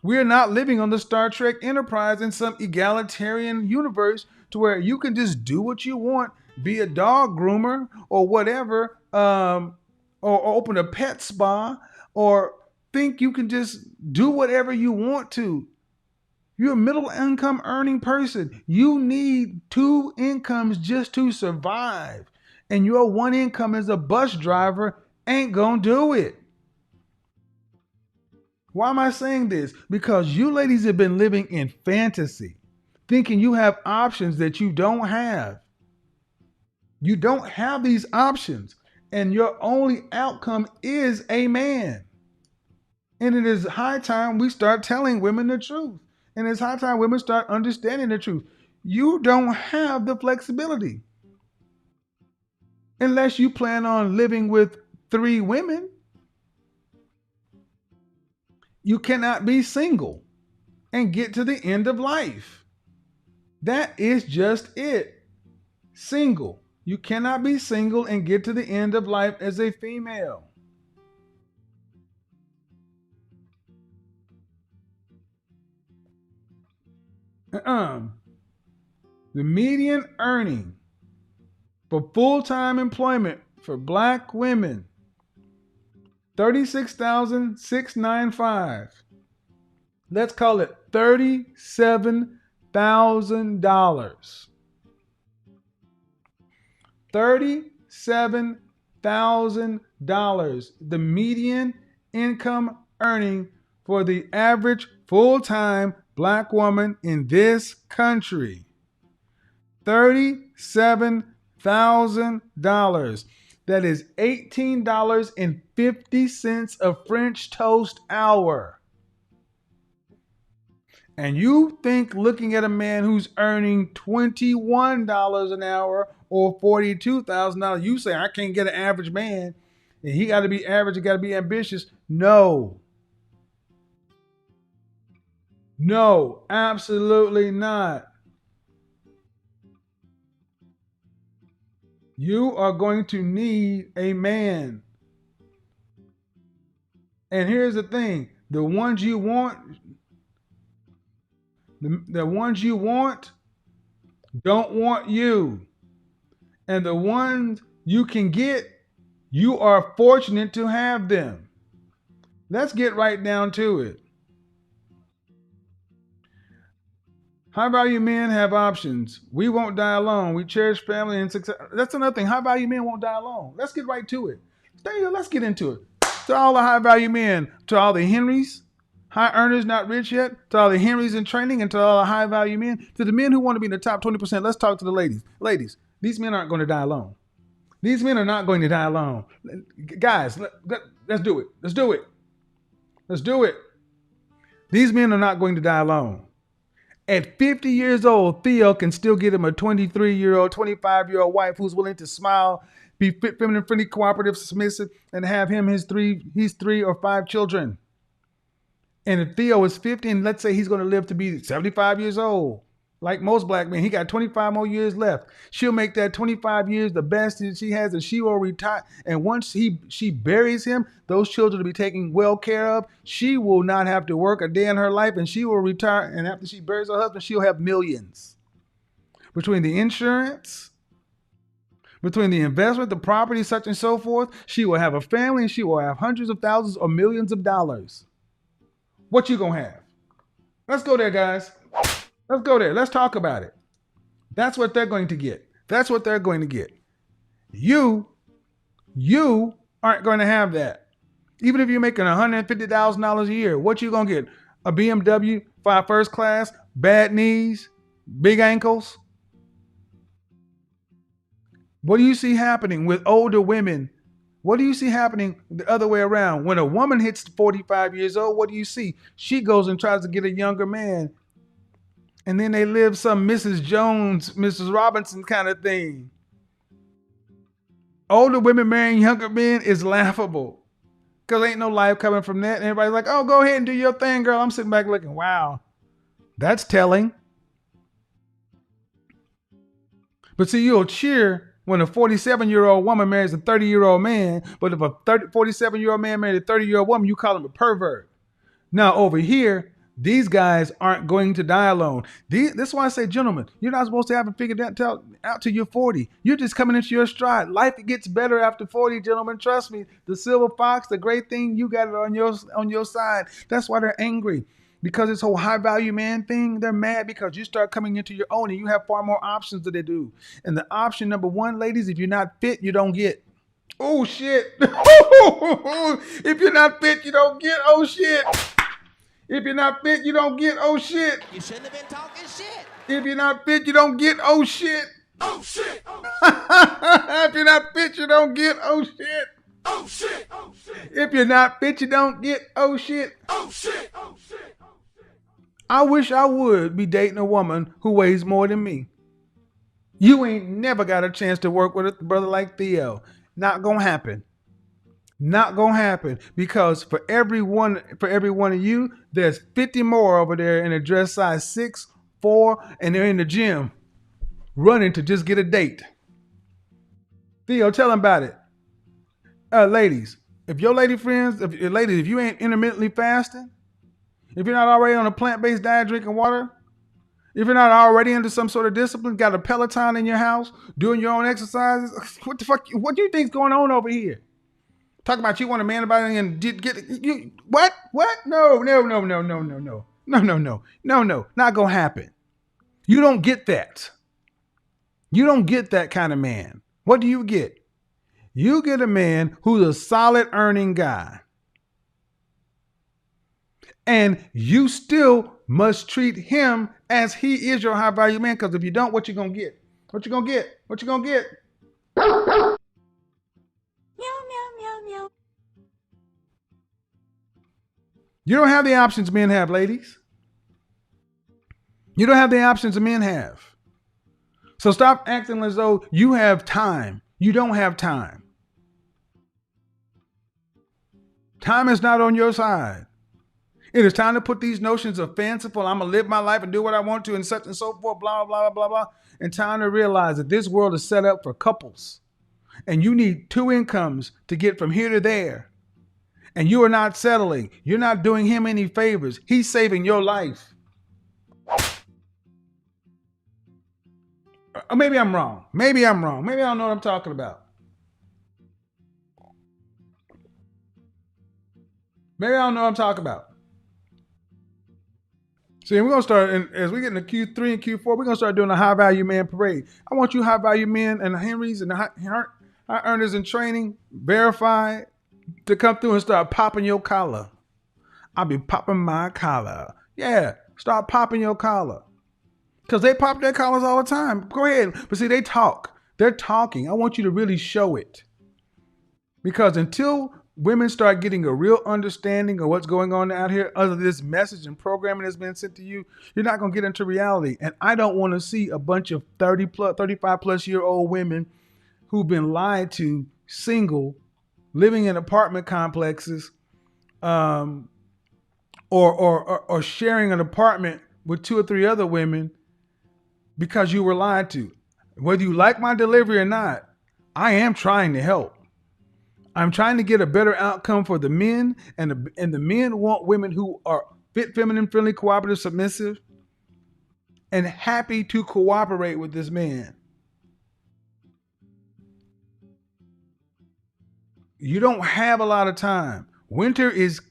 S3: We are not living on the Star Trek Enterprise in some egalitarian universe to where you can just do what you want, be a dog groomer or whatever, or open a pet spa or think you can just do whatever you want to. You're a middle income earning person. You need two incomes just to survive. And your one income as a bus driver ain't gonna do it. Why am I saying this? Because you ladies have been living in fantasy, thinking you have options that you don't have. You don't have these options, and your only outcome is a man. And it is high time we start telling women the truth. And it's high time women start understanding the truth. You don't have the flexibility unless you plan on living with 3 women. You cannot be single and get to the end of life. That is just it. Single. You cannot be single and get to the end of life as a female. The median earning for full-time employment for black women, $36,695. Let's call it $37,000. $37,000. The median income earning for the average full-time black woman in this country. $37,000. That is $18.50 a French toast hour. And you think looking at a man who's earning $21 an hour or $42,000, you say, I can't get an average man. And he got to be average, he got to be ambitious. No. No, absolutely not. You are going to need a man. And here's the thing, the ones you want don't want you. And the ones you can get, you are fortunate to have them. Let's get right down to it. High value men have options. We won't die alone. We cherish family and success. That's another thing. High value men won't die alone. Let's get right to it. Let's get into it. To all the high value men, to all the Henrys, high earners not rich yet, to all the Henrys in training, and to all the high value men, to the men who want to be in the top 20%, let's talk to the ladies. Ladies, these men aren't going to die alone. These men are not going to die alone. Guys, let's do it. Let's do it. Let's do it. These men are not going to die alone. At 50 years old, Theo can still get him a 23-year-old, 25-year-old wife who's willing to smile, be feminine, friendly, cooperative, submissive, and have him his 3 or 5 children. And if Theo is 50, and let's say he's going to live to be 75 years old, like most black men, he got 25 more years left. She'll make that 25 years the best that she has, and she will retire. And once she buries him, those children will be taken well care of. She will not have to work a day in her life, and she will retire. And after she buries her husband, she'll have millions. Between the insurance, between the investment, the property, such and so forth, she will have a family, and she will have hundreds of thousands or millions of dollars. What you gonna have? Let's go there, guys. Let's go there. Let's talk about it. That's what they're going to get. That's what they're going to get. You aren't going to have that. Even if you're making $150,000 a year, what you going to get? A BMW, first class, bad knees, big ankles? What do you see happening with older women? What do you see happening the other way around? When a woman hits 45 years old, what do you see? She goes and tries to get a younger man. And then they live some Mrs. Jones, Mrs. Robinson kind of thing. Older women marrying younger men is laughable. Because ain't no life coming from that. And everybody's like, oh, go ahead and do your thing, girl. I'm sitting back looking, wow, that's telling. But see, you'll cheer when a 47-year-old woman marries a 30-year-old man. But if a 47-year-old man married a 30-year-old woman, you call him a pervert. Now, over here, These guys aren't going to die alone. That's why I say, gentlemen, you're not supposed to have it figured out till you're 40. You're just coming into your stride. Life gets better after 40, gentlemen. Trust me. The silver fox, the great thing, you got it on your side. That's why they're angry. Because this whole high value man thing, they're mad because you start coming into your own and you have far more options than they do. And the option number one, ladies, if you're not fit, you don't get. Oh shit. If you're not fit, you don't get. Oh shit. If you're not fit, you don't get. Oh shit.
S4: You shouldn't have been talking shit.
S3: If you're not fit, you don't get. Oh shit.
S2: Oh shit!
S3: If you're not fit, you don't get. Oh shit.
S2: Oh shit! Oh shit!
S3: If you're not fit, you don't get. Oh shit.
S2: Oh shit! Oh shit!
S3: I wish I would be dating a woman who weighs more than me. You ain't never got a chance to work with a brother like Theo. Not gonna happen. Not gonna happen, because for every one of you, there's 50 more over there in a dress size 6, 4, and they're in the gym running to just get a date. Theo, tell them about it. Ladies, if your lady friends, if you ain't intermittently fasting, if you're not already on a plant-based diet, drinking water, if you're not already into some sort of discipline, got a Peloton in your house, doing your own exercises, what the fuck? What do you think's going on over here? Talk about you want a man about it and get you what? What? No. Not gonna happen. You don't get that. You don't get that kind of man. What do you get? You get a man who's a solid earning guy. And you still must treat him as he is your high value man, because if you don't, what you gonna get? What you gonna get? What you gonna get? You don't have the options men have, ladies. You don't have the options men have. So stop acting as though you have time. You don't have time. Time is not on your side. It is time to put these notions of fanciful, I'm going to live my life and do what I want to and such and so forth, blah, blah, blah, blah, blah. And time to realize that this world is set up for couples. And you need 2 incomes to get from here to there. And you are not settling. You're not doing him any favors. He's saving your life. Or maybe I'm wrong. Maybe I don't know what I'm talking about. Maybe I don't know what I'm talking about. See, we're going to start, and as we get into Q3 and Q4, we're going to start doing a high value man parade. I want you high value men and the Henrys and the high earners in training, verified, to come through and start popping your collar. I'll be popping my collar. Yeah, start popping your collar. Because they pop their collars all the time. Go ahead. But see, they talk. They're talking. I want you to really show it. Because until women start getting a real understanding of what's going on out here, other than this message and programming that's been sent to you, you're not going to get into reality. And I don't want to see a bunch of 35 plus year old women who've been lied to, single, living in apartment complexes, or sharing an apartment with 2 or 3 other women because you were lied to. Whether you like my delivery or not, I am trying to help. I'm trying to get a better outcome for the men, and the men want women who are fit, feminine, friendly, cooperative, submissive, and happy to cooperate with this man. You don't have a lot of time. Winter is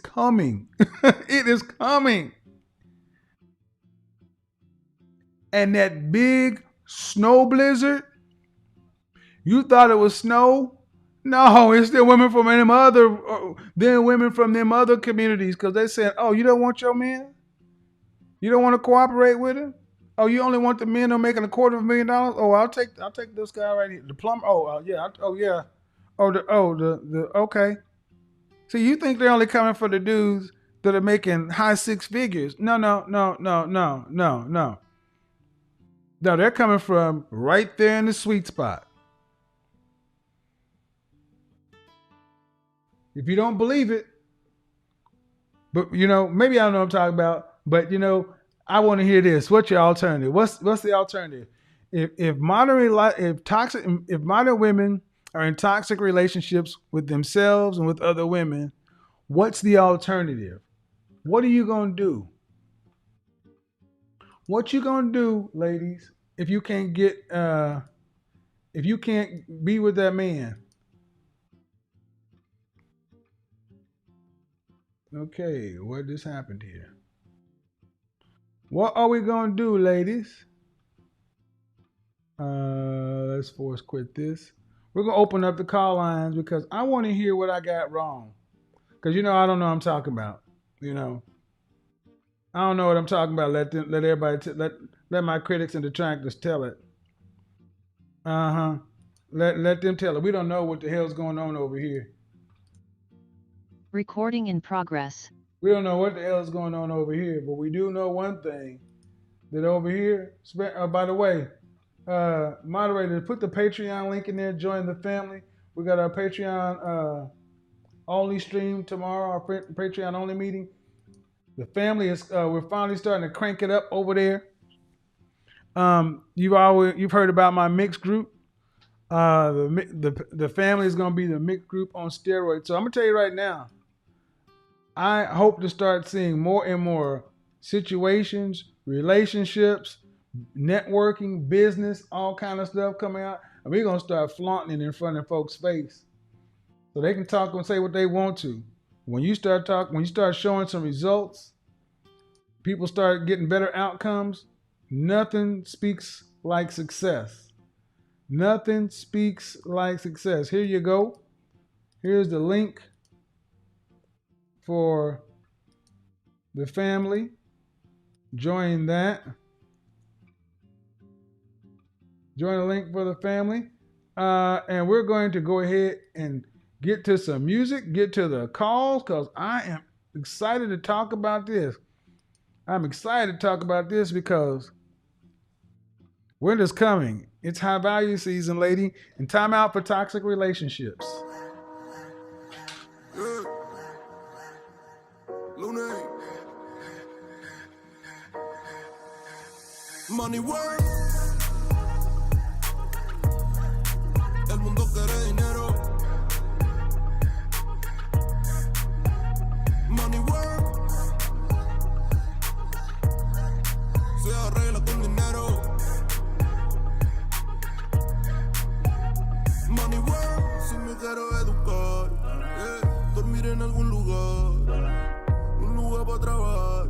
S3: coming. It is coming. And that big snow blizzard, you thought it was snow? No, it's the women from them other communities, because they said, "Oh, you don't want your man? You don't want to cooperate with him? Oh, you only want the men who are making $250,000? Oh, I'll take this guy right here, the plumber. Okay. See, you think they're only coming for the dudes that are making high 6 figures? No. No, they're coming from right there in the sweet spot. If you don't believe it, but maybe I don't know what I'm talking about, but I want to hear this. What's your alternative? What's the alternative? If modern women are in toxic relationships with themselves and with other women, What's the alternative? What are you going to do? What you going to do, ladies, if you can't be with that man? Okay, what just happened here? What are we going to do, ladies? Let's force quit this. We're going to open up the call lines because I want to hear what I got wrong. Because, I don't know what I'm talking about. I don't know what I'm talking about. Let everybody, let my critics and detractors tell it. Let them tell it. We don't know what the hell's going on over here.
S4: Recording in progress.
S3: We don't know what the hell is going on over here, but we do know one thing. That over here, by the way, moderator, put the Patreon link in there. Join the family. We got our Patreon only stream tomorrow. Our Patreon only meeting. The family is. We're finally starting to crank it up over there. You've heard about my mixed group. The family is going to be the mixed group on steroids. So I'm gonna tell you right now. I hope to start seeing more and more situations, relationships, networking, business, all kind of stuff coming out. And we're going to start flaunting it in front of folks' face. So they can talk and say what they want to. When you start showing some results, people start getting better outcomes, nothing speaks like success. Nothing speaks like success. Here you go. Here's the link for the family. Join that. Join the link for the family. And we're going to go ahead and get to some music, get to the calls, because I am excited to talk about this. I'm excited to talk about this because winter's coming. It's high value season, lady, and time out for toxic relationships.
S2: Money work. El mundo quiere dinero. Money work. Se arregla con dinero. Money work. Si me quiero educar, dormir en algún lugar, un lugar para trabajar,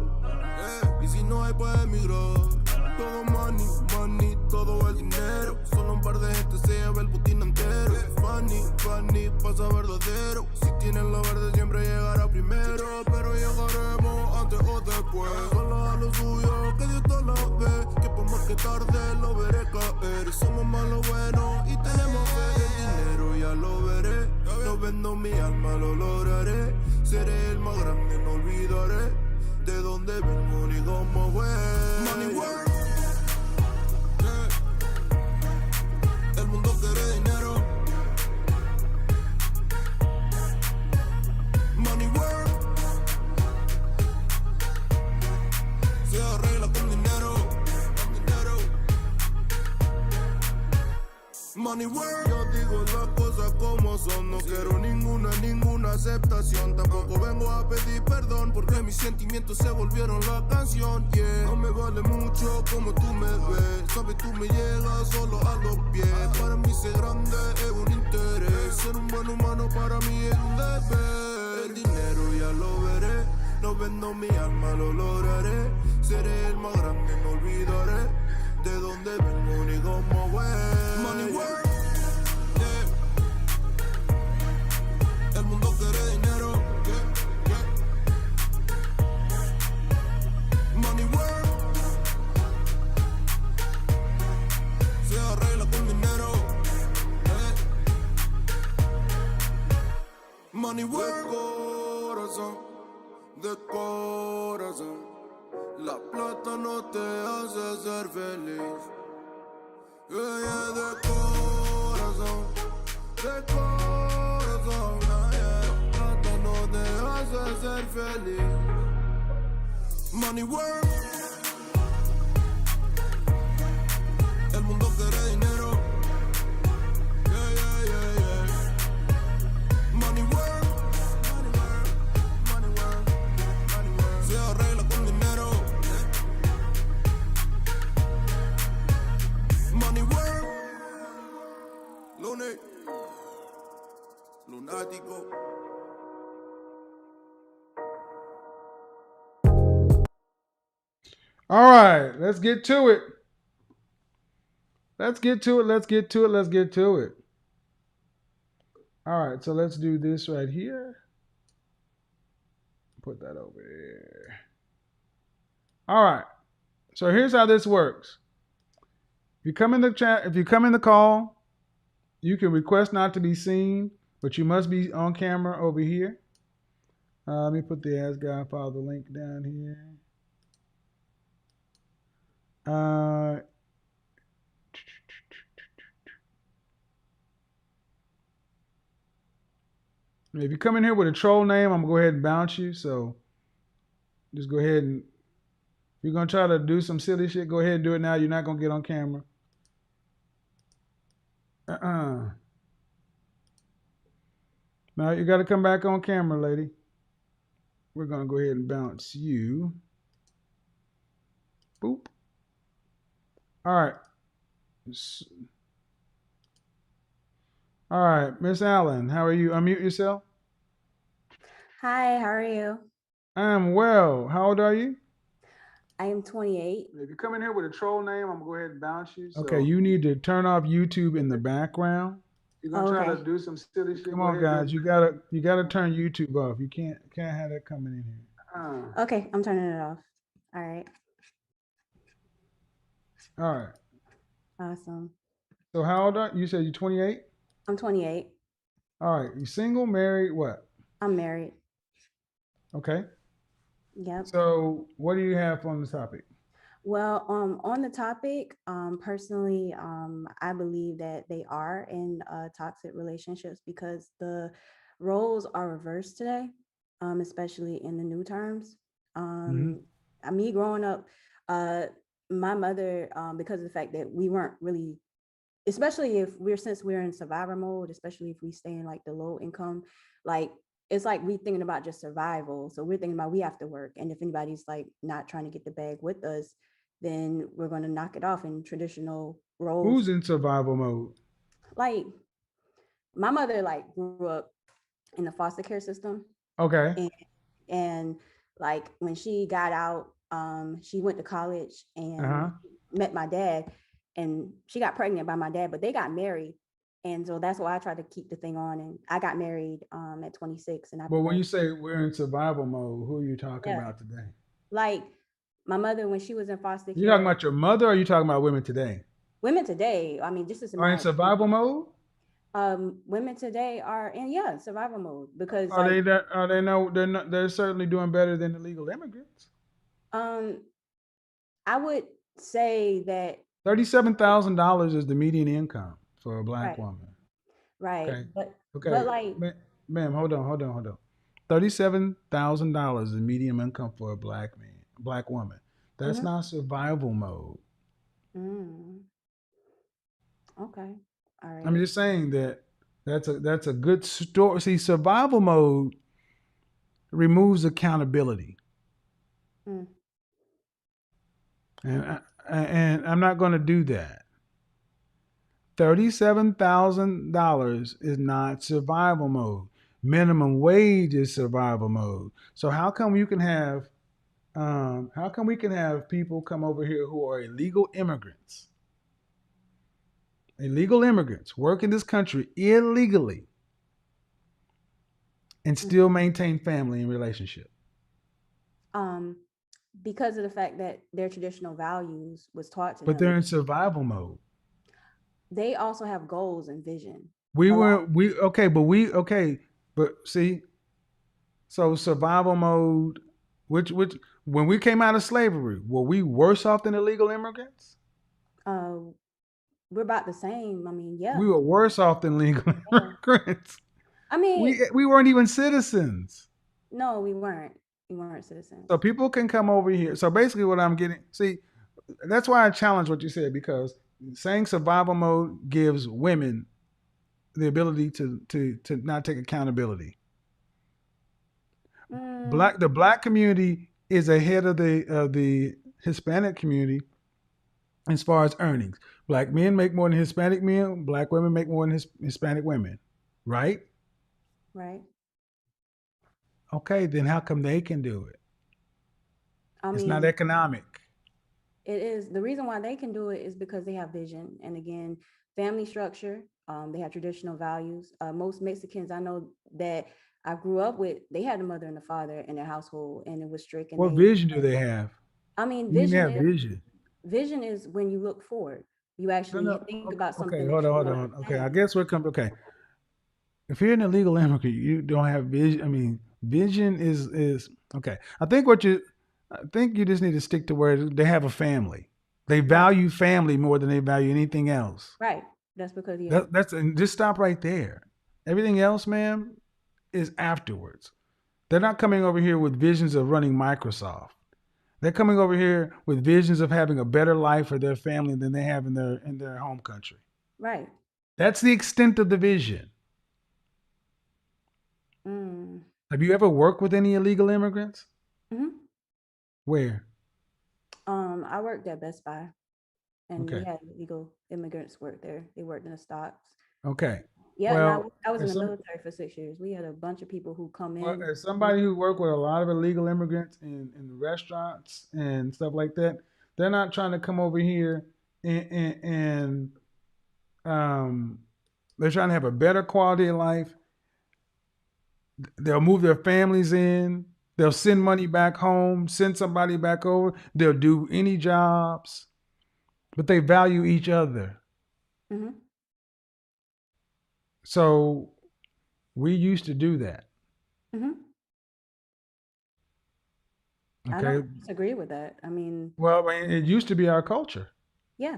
S2: y si no hay para emigrar. Todo money, money, todo el dinero. Solo un par de gente se lleva el botín entero. Funny, funny, pasa verdadero. Si tienen lo verde siempre llegará primero. Pero llegaremos antes o después. Solo a lo suyo, que Dios te lo ve. Que por más que tarde lo veré caer. Somos más lo bueno y tenemos fe. El dinero ya lo veré. No vendo mi alma, lo lograré. Seré el más grande, no olvidaré de dónde vengo ni cómo fue. Money work. El mundo quiere dinero. Money work. Se arregla con dinero. Money work. Yo digo las cosas como son. No quiero ninguna aceptación. Tampoco vengo a pedir perdón porque mis sentimientos se volvieron la canción. Yeah. No me vale mucho como tú me ves. Sabes, tú me llegas solo a los pies. Para mí ser grande es un interés. Ser un buen humano para mí es un deber. El dinero ya lo veré. No vendo mi alma, lo lograré. Seré el más grande, no olvidaré de dónde vengo ni cómo voy. Money work. Yeah. El mundo quiere dinero. Yeah, yeah. Money work. Se arregla con dinero. Yeah. Money work. De corazón. La plata no te hace ser feliz. Yeah, yeah, de corazón. Yeah. La plata no te hace ser feliz. Money work. El mundo quiere dinero. Yeah, yeah, yeah, yeah. Money work.
S3: All right, let's get to it. Let's get to it. Let's get to it. Let's get to it. All right, so let's do this right here. Put that over there. All right. So here's how this works. If you come in the chat, if you come in the call, you can request not to be seen, but you must be on camera over here. Let me put the Ask Godfather link down here. If you come in here with a troll name, I'm gonna go ahead and bounce you. So just go ahead and if you're gonna try to do some silly shit, go ahead and do it now. You're not gonna get on camera. Now you got to come back on camera, lady. We're gonna go ahead and bounce you. Boop. All right. All right, Miss Allen, how are you? Unmute yourself.
S4: Hi, how are you?
S3: I'm well. How old are you?
S4: I am 28.
S3: If you come in here with a troll name, I'm gonna go ahead and bounce you. Okay, you need to turn off YouTube in the background. You're gonna try to do some silly shit. Come on, guys. You gotta turn YouTube off. You can't have that coming in here.
S4: Okay, I'm turning it off. All right.
S3: All right.
S4: Awesome.
S3: So how old are you? You said you're 28?
S4: I'm 28.
S3: All right. You single, married, what?
S4: I'm married.
S3: Okay.
S4: Yep.
S3: So what do you have on the topic?
S4: Well, on the topic, personally, I believe that they are in toxic relationships because the roles are reversed today, especially in the new terms. Me growing up, my mother, because of the fact that we weren't really, especially since we're in survivor mode, especially if we stay in like the low income, like it's like we thinking about just survival. So we're thinking about we have to work. And if anybody's like not trying to get the bag with us, then we're going to knock it off in traditional roles.
S3: Who's in survival mode?
S4: Like my mother like grew up in the foster care system.
S3: Okay.
S4: And like when she got out, she went to college and met my dad, and she got pregnant by my dad, but they got married. And so that's why I tried to keep the thing on. And I got married at 26.
S3: But when you say we're in survival mode, who are you talking about today?
S4: Like my mother, when she was in foster care.
S3: You talking about your mother, or are you talking about women today?
S4: Women today. I mean, just as
S3: are in survival mode.
S4: Women today are in survival mode because
S3: they're certainly doing better than illegal immigrants.
S4: I would say that
S3: $37,000 is the median income for a black woman.
S4: Right.
S3: Okay.
S4: But like,
S3: ma'am, hold on. $37,000 is the median income for a black woman. That's not survival mode.
S4: Okay. All right.
S3: I'm just saying that's a good story. See, survival mode removes accountability. And I'm not going to do that. $37,000 is not survival mode. Minimum wage is survival mode. So how come we can have people come over here who are illegal immigrants? Illegal immigrants work in this country illegally and still maintain family and relationship.
S4: Because of the fact that their traditional values was taught to them.
S3: But they're in survival mode.
S4: They also have goals and vision.
S3: But see, so survival mode, which when we came out of slavery, were we worse off than illegal immigrants?
S4: We're about the same. I mean, yeah.
S3: We were worse off than legal immigrants.
S4: I mean,
S3: we weren't even citizens.
S4: No, we weren't. We weren't citizens.
S3: So people can come over here. So basically what I'm getting, see, that's why I challenge what you said, because saying survival mode gives women the ability to not take accountability. The black community is ahead of the Hispanic community as far as earnings. Black men make more than Hispanic men. Black women make more than Hispanic women, right?
S4: Right.
S3: Okay, then how come they can do it?
S4: I
S3: It's not
S4: mean,
S3: economic.
S4: it is the reason why they can do it is because they have vision. And again, family structure, they have traditional values. Most Mexicans I know that I grew up with, they had a mother and a father in their household, and it was strict. And
S3: What
S4: they,
S3: vision do they have?
S4: I mean,
S3: You mean they have vision?
S4: vision is when you look forward. You
S3: No,
S4: actually
S3: no.
S4: think about
S3: Okay,
S4: something that
S3: hold on,
S4: you
S3: hold
S4: want
S3: on.
S4: to
S3: Okay, I
S4: plan.
S3: guess what comes. Okay, if you're an illegal immigrant, you don't have vision. I mean, vision is okay. I think you just need to stick to where they have a family. They
S4: Right,
S3: value family more than they value anything else.
S4: right. That's because
S3: That's and just stop right there. Everything else, ma'am, is afterwards. They're not coming over here with visions of running Microsoft. They're coming over here with visions of having a better life for their family than they have in their home country.
S4: right.
S3: That's the extent of the vision.
S4: Mm.
S3: Have you ever worked with any illegal immigrants?
S4: Hmm.
S3: Where?
S4: I worked at Best Buy, and we
S3: Okay.
S4: had illegal immigrants work there. They worked in the stocks.
S3: Okay.
S4: Yeah, and
S3: Well,
S4: I was in
S3: as
S4: the
S3: some
S4: military for 6 years. We had a bunch of people who come
S3: well,
S4: in.
S3: as somebody who worked with a lot of illegal immigrants in the restaurants and stuff like that, they're not trying to come over here and um, they're trying to have a better quality of life. They'll move their families in. They'll send money back home, send somebody back over. They'll do any jobs, but they value each other.
S4: Hmm.
S3: So we used to do that.
S4: Hmm. I don't
S3: Okay.
S4: disagree with that. I mean,
S3: Well, I mean, it used to be our culture.
S4: yeah,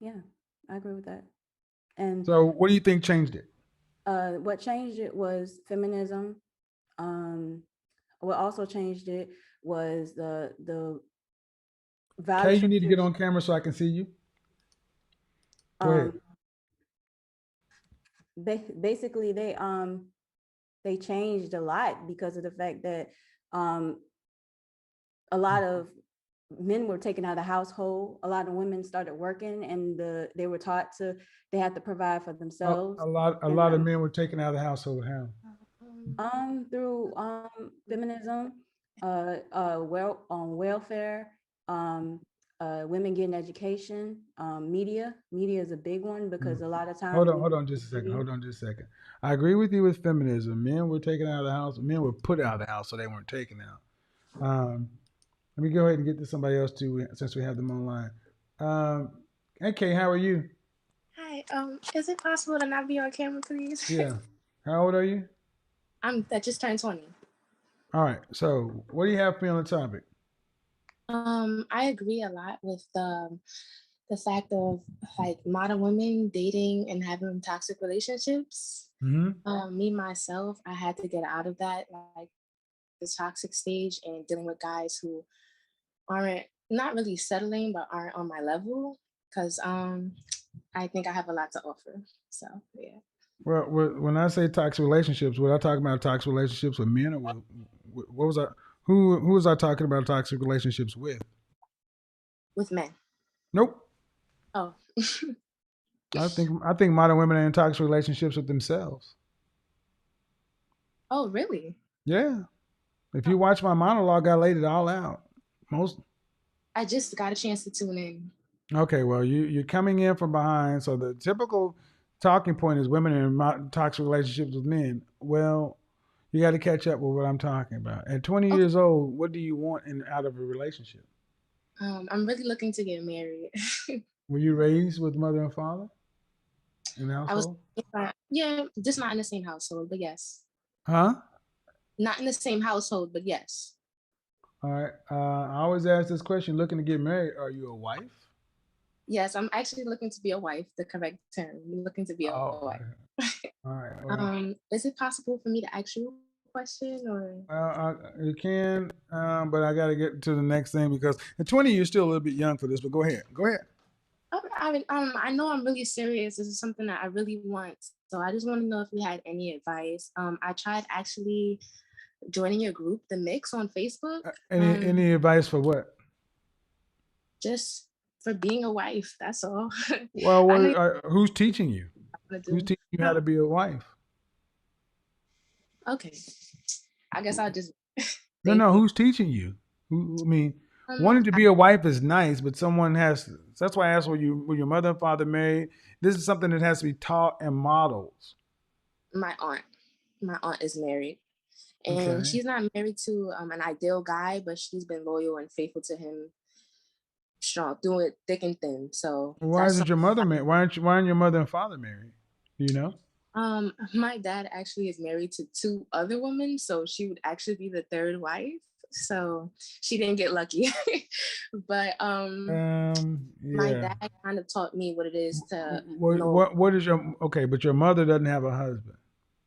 S4: yeah, I agree with that. And
S3: So what do you think changed it?
S4: what changed it was feminism. Um, what also changed it was the value
S3: Kay, you need to get
S4: structures.
S3: on camera so I can see you. Go
S4: Um,
S3: ahead.
S4: basically, they changed a lot because of the fact that um, a lot of men were taken out of the household. A lot of women started working, and they were taught to they had to provide for themselves.
S3: A
S4: And
S3: lot of men were taken out of the household. How?
S4: through feminism, welfare, um, women getting education, media is a big one because
S3: Mm.
S4: a lot of times when
S3: Hold on just a second.
S4: media,
S3: Hold on just a second. I agree with you with feminism. Men were taken out of the house. Men were put out of the house, so they weren't taken out. Let me go ahead and get to somebody else too, since we have them online. Um, hey, Kay, how are you?
S5: Hi, is it possible to not be on camera, please?
S3: Yeah. How old are you?
S5: I just turned 20.
S3: All right. So, what do you have for me on the topic?
S5: I agree a lot with the fact of like modern women dating and having toxic relationships.
S3: Hmm.
S5: Me myself, I had to get out of that, like the toxic stage and dealing with guys who aren't not really settling but aren't on my level because I think I have a lot to offer. So yeah.
S3: Well, when I say toxic relationships, what I talking about toxic relationships with men or what was I? Who was I talking about toxic relationships with?
S5: With men.
S3: Nope.
S5: Oh.
S3: I think modern women are in toxic relationships with themselves.
S5: Oh, really?
S3: Yeah. If you watch my monologue, I laid it all out. Most
S5: I just got a chance to tune in.
S3: Okay. Well, you're coming in from behind. So the typical talking point is women are in toxic relationships with men. Well, you got to catch up with what I'm talking about. At 20
S5: Okay.
S3: years old, what do you want out of a relationship?
S5: I'm really looking to get married.
S3: Were you raised with mother and father in the
S5: I was,
S3: household?
S5: yeah, just not in the same household, but yes.
S3: Huh?
S5: Not in the same household, but yes.
S3: All right. I always ask this question: looking to get married, are you a wife?
S5: Yes, I'm actually looking to be a wife, the correct term. I'm looking to be a
S3: Oh,
S5: wife.
S3: all right. Well,
S5: Is it possible for me to ask you a question or?
S3: you can, but I got to get to the next thing because at 20 you're still a little bit young for this. But go ahead. Go ahead.
S5: I know I'm really serious. This is something that I really want. So I just want to know if you had any advice. I tried actually joining your group, The Mix on Facebook.
S3: Any advice for what?
S5: Just for being a wife. That's all.
S3: Well,
S5: I know you
S3: who's teaching you?
S5: want to
S3: Who's
S5: do.
S3: teaching you how to be a wife?
S5: Okay. I guess I'll just
S3: No,
S5: thank
S3: no.
S5: you.
S3: Who's teaching you? I mean,
S5: Um,
S3: wanting to be a wife is nice, but someone has. That's why I asked, were your mother and father married? This is something that has to be taught and modeled.
S5: my aunt. My aunt is married, and
S3: Okay.
S5: she's not married to an ideal guy, but she's been loyal and faithful to him, strong through it, thick and thin. So
S3: Why
S5: that's
S3: isn't your mother married? Why aren't your mother and father married? Do you know?
S5: my dad actually is married to two other women, so she would actually be the third wife. So she didn't get lucky. But my
S3: Yeah.
S5: dad kind of taught me what it is to
S3: What
S5: know.
S3: what is your okay? But your mother doesn't have a husband.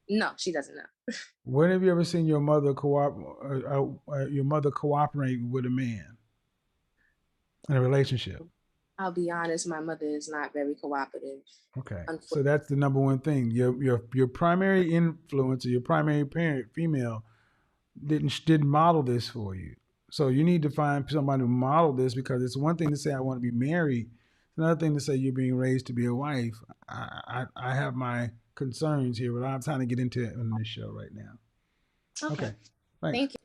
S5: No, she doesn't know.
S3: When have you ever seen your mother cooperate with a man in a relationship?
S5: I'll be honest, my mother is not very cooperative.
S3: Okay, so
S5: Unfortunately.
S3: that's the number one thing. Your primary influence or your primary parent, female, didn't model this for you. So you need to find somebody who model this, because it's one thing to say I want to be married. It's another thing to say you're being raised to be a wife. I have my concerns here, but I'm trying to get into it on this show right now.
S5: Okay.
S3: Okay, thanks.
S5: Thank you.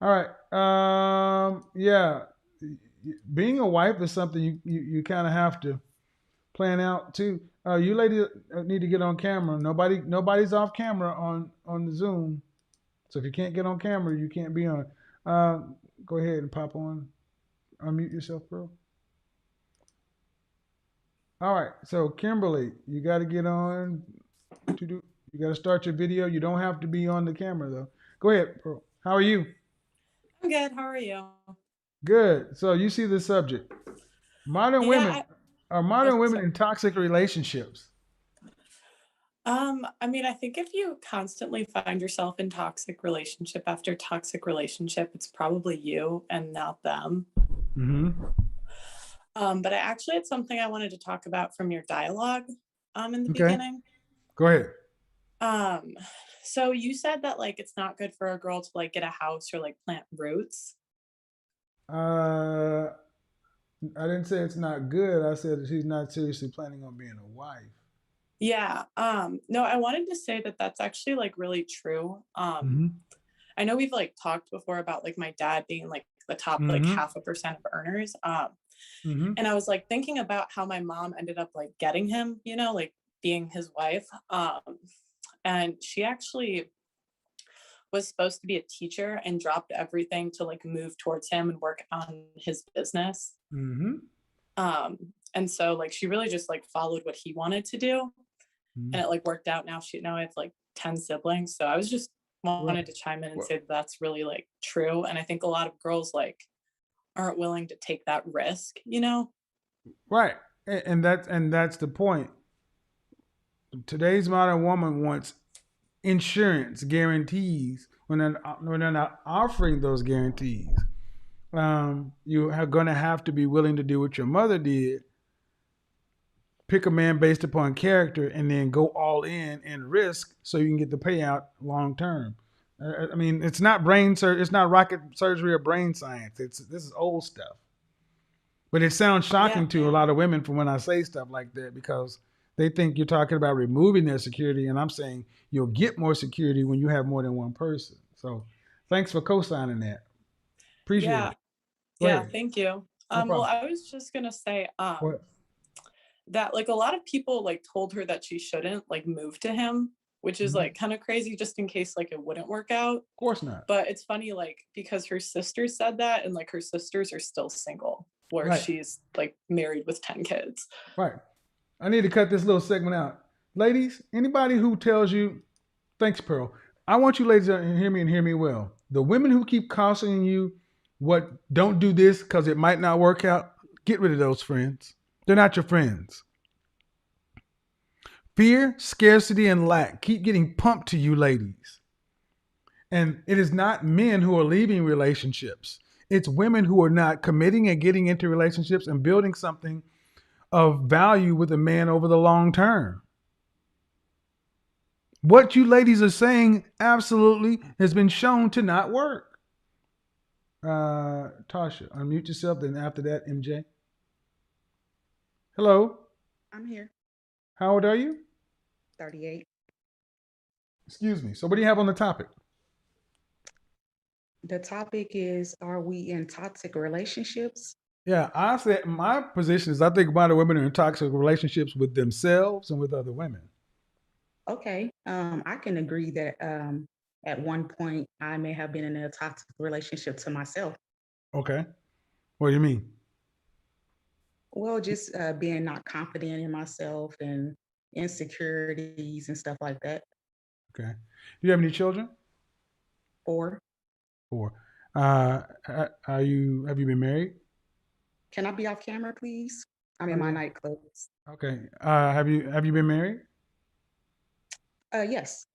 S3: All right. Yeah, being a wife is something you kind of have to plan out too. You ladies need to get on camera. Nobody's off camera on the Zoom. So if you can't get on camera, you can't be on. Uh, Go ahead and pop on. Unmute yourself, bro. All right. So Kimberly, you got to get on to do. You got to start your video. You don't have to be on the camera though. Go ahead, bro. How are you?
S6: I'm good. How are you?
S3: Good. So you see the subject. Modern
S6: Yeah,
S3: women are
S6: oh,
S3: modern women
S6: sorry.
S3: in toxic relationships.
S6: I mean, I think if you constantly find yourself in toxic relationship after toxic relationship, it's probably you and not them.
S3: Mm-hmm.
S6: But I actually had something I wanted to talk about from your dialogue, in the
S3: Okay.
S6: beginning.
S3: Go ahead.
S6: So you said that like it's not good for a girl to like get a house or like plant roots.
S3: I didn't say it's not good. I said that she's not seriously planning on being a wife.
S6: Yeah. No, I wanted to say that that's actually like really true.
S3: Mm-hmm.
S6: I know we've like talked before about like my dad being like the top like
S3: Mm-hmm.
S6: 0.5% of earners.
S3: Mm-hmm.
S6: And I was like thinking about how my mom ended up like getting him, like being his wife. And she actually was supposed to be a teacher and dropped everything to like move towards him and work on his business.
S3: Mm-hmm.
S6: And so like she really just like followed what he wanted to do,
S3: Mm-hmm.
S6: and it like worked out. Now I have like 10 siblings. So I was just
S3: Right.
S6: wanted to chime in and say that that's really like true. And I think a lot of girls like aren't willing to take that risk.
S3: Right. And that's the point. Today's modern woman wants insurance guarantees when they're not offering those guarantees. You are going to have to be willing to do what your mother did, pick a man based upon character, and then go all in and risk so you can get the payout long term. I mean, it's not it's not rocket surgery or brain science. This is old stuff. But it sounds
S6: Yeah.
S3: shocking to a lot of women from when I say stuff like that, because they think you're talking about removing their security, and I'm saying you'll get more security when you have more than one person. So, thanks for co-signing that. Appreciate
S6: Yeah.
S3: it. Go
S6: Yeah.
S3: ahead.
S6: Thank you.
S3: No
S6: Well,
S3: problem.
S6: I was just going to say,
S3: What?
S6: that like a lot of people like told her that she shouldn't like move to him, which is
S3: Mm-hmm.
S6: like kind of crazy just in case like it wouldn't work out.
S3: Of course not.
S6: But it's funny like because her sisters said that, and like her sisters are still single where
S3: Right.
S6: she's like married with 10 kids.
S3: Right. I need to cut this little segment out. Ladies, anybody who tells you, thanks, Pearl. I want you ladies to hear me and hear me well. The women who keep cautioning you, don't do this because it might not work out, get rid of those friends. They're not your friends. Fear, scarcity, and lack keep getting pumped to you ladies. And it is not men who are leaving relationships. It's women who are not committing and getting into relationships and building something of value with a man over the long term. What you ladies are saying absolutely has been shown to not work. Tasha, unmute yourself. Then after that, MJ. Hello.
S7: I'm here.
S3: How old are you?
S7: 38.
S3: Excuse me. So what do you have on the topic?
S7: The topic is, are we in toxic relationships?
S3: Yeah, I said my position is I think a lot of women are in toxic relationships with themselves and with other women.
S7: Okay, I can agree that at one point I may have been in a toxic relationship to myself.
S3: Okay. What do you mean?
S7: Well, just being not confident in myself and insecurities and stuff like that.
S3: Okay. Do you have any children?
S7: Or
S3: Or are you have you been married?
S7: can I be off camera, please? I'm
S3: Oh
S7: in my
S3: yeah.
S7: nightclothes.
S3: Okay. Have you been married?
S7: Yes.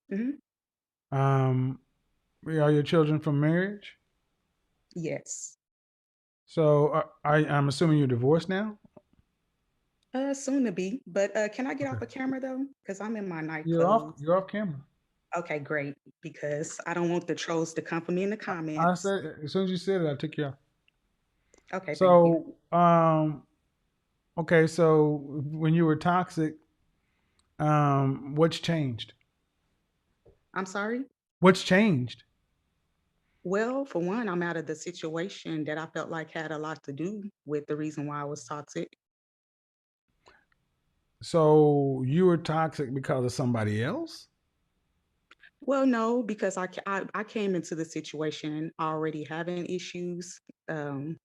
S3: Um, are your children from marriage?
S7: Yes.
S3: So I'm assuming you're divorced now.
S7: Soon to be, but can I get off
S3: Okay.
S7: a camera though? Because I'm in my night
S3: You're off.
S7: clothes.
S3: You're off camera.
S7: Okay, great. Because I don't want the trolls to come for me in the
S3: I
S7: comments.
S3: said as soon as you said it, I took you off.
S7: Okay, thank you.
S3: So okay. So when you were toxic, what's changed?
S7: I'm sorry.
S3: What's changed?
S7: Well, for one, I'm out of the situation that I felt like had a lot to do with the reason why I was toxic.
S3: So you were toxic because of somebody else?
S7: Well, no, because I came into the situation already having issues. Um,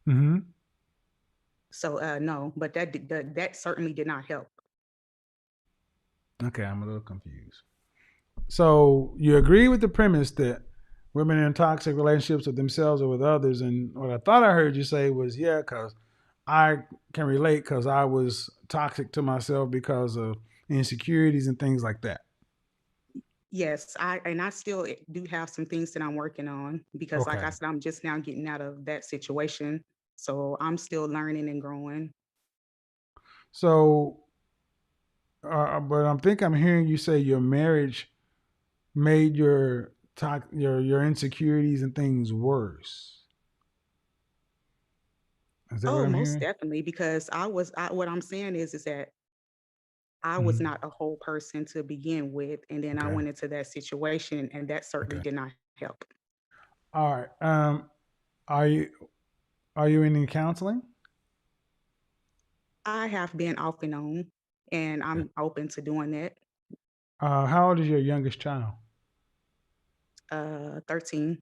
S3: Mm-hmm.
S7: so no, but that certainly did not help.
S3: Okay, I'm a little confused. So you agree with the premise that women are in toxic relationships with themselves or with others, and what I thought I heard you say was, yeah, because I can relate because I was toxic to myself because of insecurities and things like that.
S7: Yes, I still do have some things that I'm working on because, like I
S3: Okay.
S7: said, I'm just now getting out of that situation. So I'm still learning and growing.
S3: So, but I'm hearing you say your marriage made your insecurities and things worse. Is that what
S7: Oh,
S3: I'm
S7: most
S3: hearing?
S7: definitely, because what I'm saying is that I was
S3: Hmm.
S7: not a whole person to begin with, and then I
S3: Okay.
S7: went into that situation, and that certainly
S3: Okay.
S7: did not help.
S3: All right. Are you are you in any counseling?
S7: I have been off and on, and
S3: Okay.
S7: I'm open to doing that.
S3: How old is your youngest child?
S7: 13.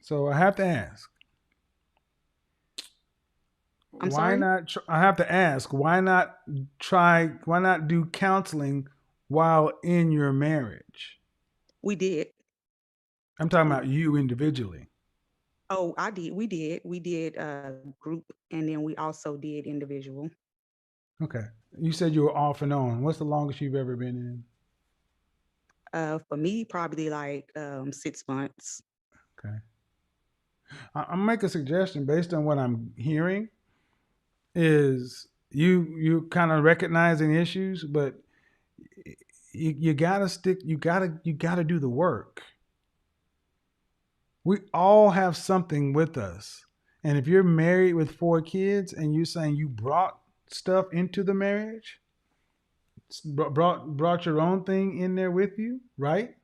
S3: So I have to ask,
S7: I'm
S3: why
S7: sorry.
S3: not? I have to ask, why not try? Why not do counseling while in your marriage?
S7: We did.
S3: I'm talking
S7: We
S3: about you individually.
S7: Oh, I did. We did group, and then we also did individual.
S3: Okay. You said you were off and on. What's the longest you've ever been in?
S7: For me, probably like 6 months.
S3: Okay. I'm make a suggestion based on what I'm hearing. Is you kind of recognizing issues, but you gotta stick. You gotta do the work. We all have something with us. And if you're married with 4 kids and you're saying you brought stuff into the marriage, brought your own thing in there with you, right?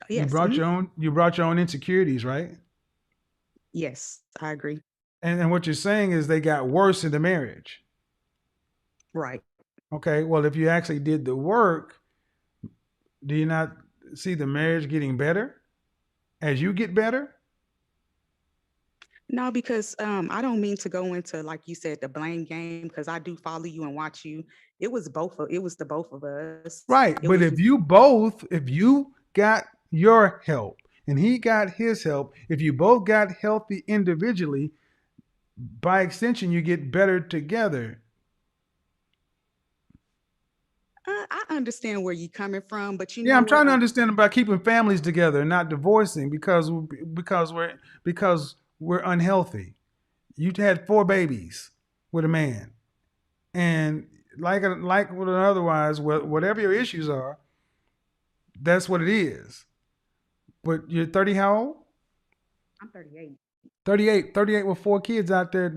S3: You
S7: Yes.
S3: brought your own insecurities, right?
S7: Yes, I agree.
S3: And what you're saying is they got worse in the marriage.
S7: Right.
S3: Okay, well, if you actually did the work, do you not see the marriage getting better as you get better?
S7: No, because I don't mean to go into, like you said, the blame game, because I do follow you and watch you. It was the both of us.
S3: Right.
S7: It
S3: But
S7: was
S3: if you got your help and he got his help, if you both got healthy individually, by extension, you get better together.
S7: I understand where you're coming from, but you
S3: Yeah,
S7: know
S3: I'm
S7: what?
S3: trying to understand about keeping families together and not divorcing because we're unhealthy. You had 4 babies with a man, and like with otherwise, whatever your issues are, that's what it is. But you're 30, how old?
S7: I'm 38.
S3: 38 with 4 kids out there.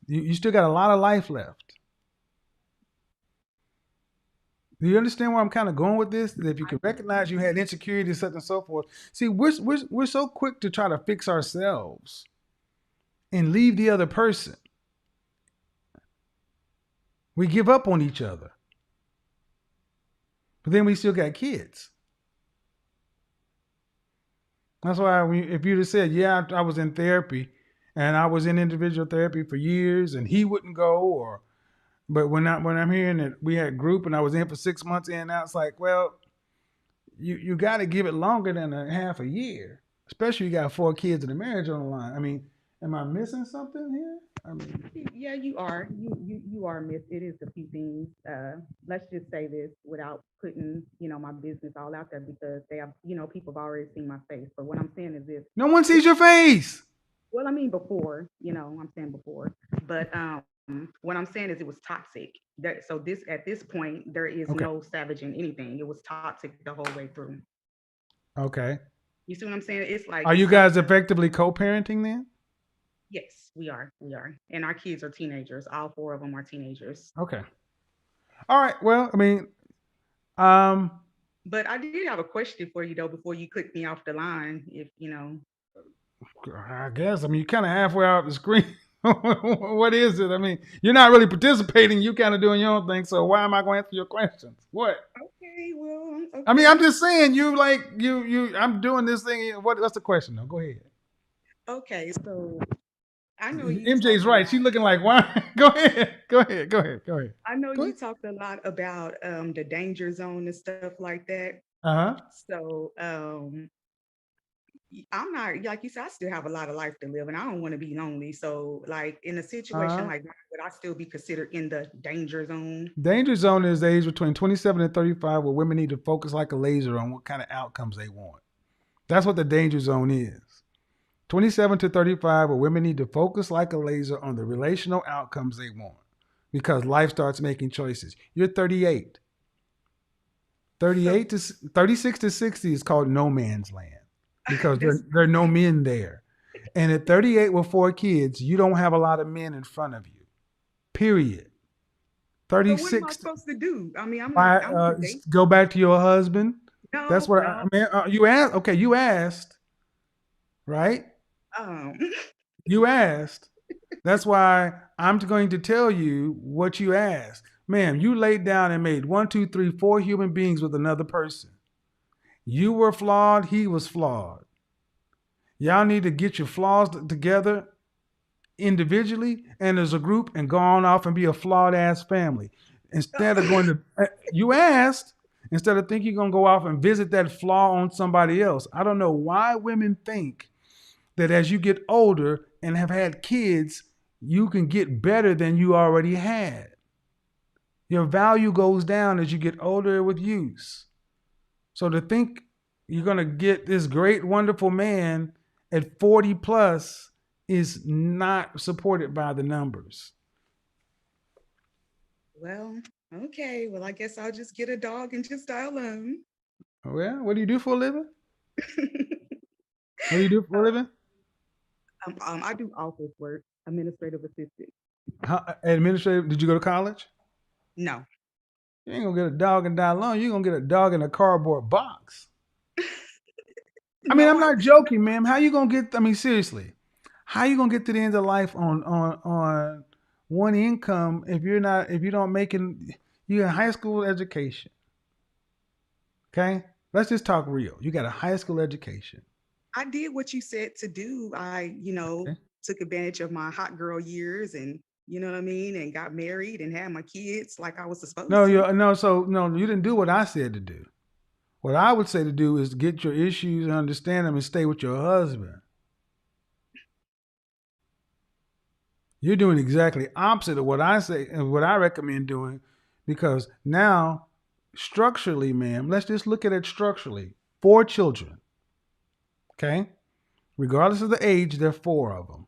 S3: You still got a lot of life left. Do you understand where I'm kind of going with this? That if you can recognize you had insecurity, such and so forth. See, we're so quick to try to fix ourselves and leave the other person. We give up on each other, but then we still got kids. That's why if you'd have said, "Yeah, I was in therapy, and I was in individual therapy for years," and he wouldn't go, or but when I'm hearing that we had group and I was in for 6 months in and out, it's like, well, you got to give it longer than a half a year, especially you got 4 kids in a marriage on the line. I mean, am I missing something here? I mean,
S7: Yeah, you are. You are miss. It is a few things. Let's just say this without putting, my business all out there because they have, people have already seen my face. But what I'm saying is this.
S3: no one sees your face.
S7: Well, I mean before, I'm saying before. But what I'm saying is it was toxic. So this at this point there is
S3: Okay.
S7: no savaging anything. It was toxic the whole way through.
S3: Okay.
S7: You see what I'm saying? It's like
S3: Are you
S7: it's
S3: guys effectively co-parenting then?
S7: yes, we are. We are. And our kids are teenagers. All 4 of them are teenagers.
S3: Okay. All right. Well, I mean, um,
S7: But I did have a question for you though before you click me off the line. If
S3: I guess. I mean, you're kind of halfway out the screen. What is it? I mean, you're not really participating. You kind of doing your own thing. So why am I going to answer your questions? What?
S7: okay, well, okay.
S3: I mean, I'm just saying. You like you. I'm doing this thing. What's the question? Though? Go ahead.
S7: Okay, so I know you talk
S3: MJ's
S7: a
S3: right.
S7: lot.
S3: She's looking like why? Go ahead. Go ahead. Go ahead. Go ahead.
S7: I know
S3: Go
S7: you
S3: ahead.
S7: talked a lot about the danger zone and stuff like that.
S3: Uh huh.
S7: So I'm not like you said, I still have a lot of life to live and I don't want to be lonely. So like in a situation
S3: Uh-huh.
S7: like mine, would I still be considered in the danger zone?
S3: Danger zone is the age between 27 and 35 where women need to focus like a laser on what kind of outcomes they want. That's what the danger zone is. 27 to 35 where women need to focus like a laser on the relational outcomes they want because life starts making choices. You're 38. 38 to 36 to 60 is called no man's land because there are no men there. And at 38 with 4 kids, you don't have a lot of men in front of you. Period.
S7: So what am I
S3: 36.
S7: supposed to do? I mean, I'm not. I'm not dating.
S3: Go back to your husband. That's
S7: No,
S3: what
S7: no.
S3: I mean. You asked. Okay, you asked, right?
S7: Um,
S3: You asked. That's why I'm going to tell you what you asked. Ma'am, you laid down and made 1, 2, 3, 4 human beings with another person. You were flawed. He was flawed. Y'all need to get your flaws together individually and as a group and go on off and be a flawed ass family. Instead of going to, you asked, instead of thinking you're going to go off and visit that flaw on somebody else. I don't know why women think that as you get older and have had kids, you can get better than you already had. Your value goes down as you get older with use. So to think you're going to get this great, wonderful man at 40 plus is not supported by the numbers.
S7: well, okay. Well, I guess I'll just get a dog and just die alone.
S3: Well, what do you do for a living? What do you do for a living?
S7: I do office work, administrative assistant.
S3: Administrative, did you go to college?
S7: No.
S3: You ain't gonna get a dog and die alone. You're gonna get a dog in a cardboard box. I mean,
S7: No,
S3: I'm not joking, ma'am. How you gonna get? I mean, seriously, how you gonna get to the end of life on one income if you don't making you got a high school education? Okay, let's just talk real. You got a high school education.
S7: I did what you said to do. I,
S3: Okay?
S7: took advantage of my hot girl years and you know what I mean, and got married and had my kids like I was
S3: No,
S7: supposed to.
S3: you no. So no, you didn't do what I said to do. What I would say to do is get your issues and understand them and stay with your husband. You're doing exactly opposite of what I say and what I recommend doing because now structurally, ma'am, let's just look at it structurally. 4 children, okay? Regardless of the age, there are 4 of them.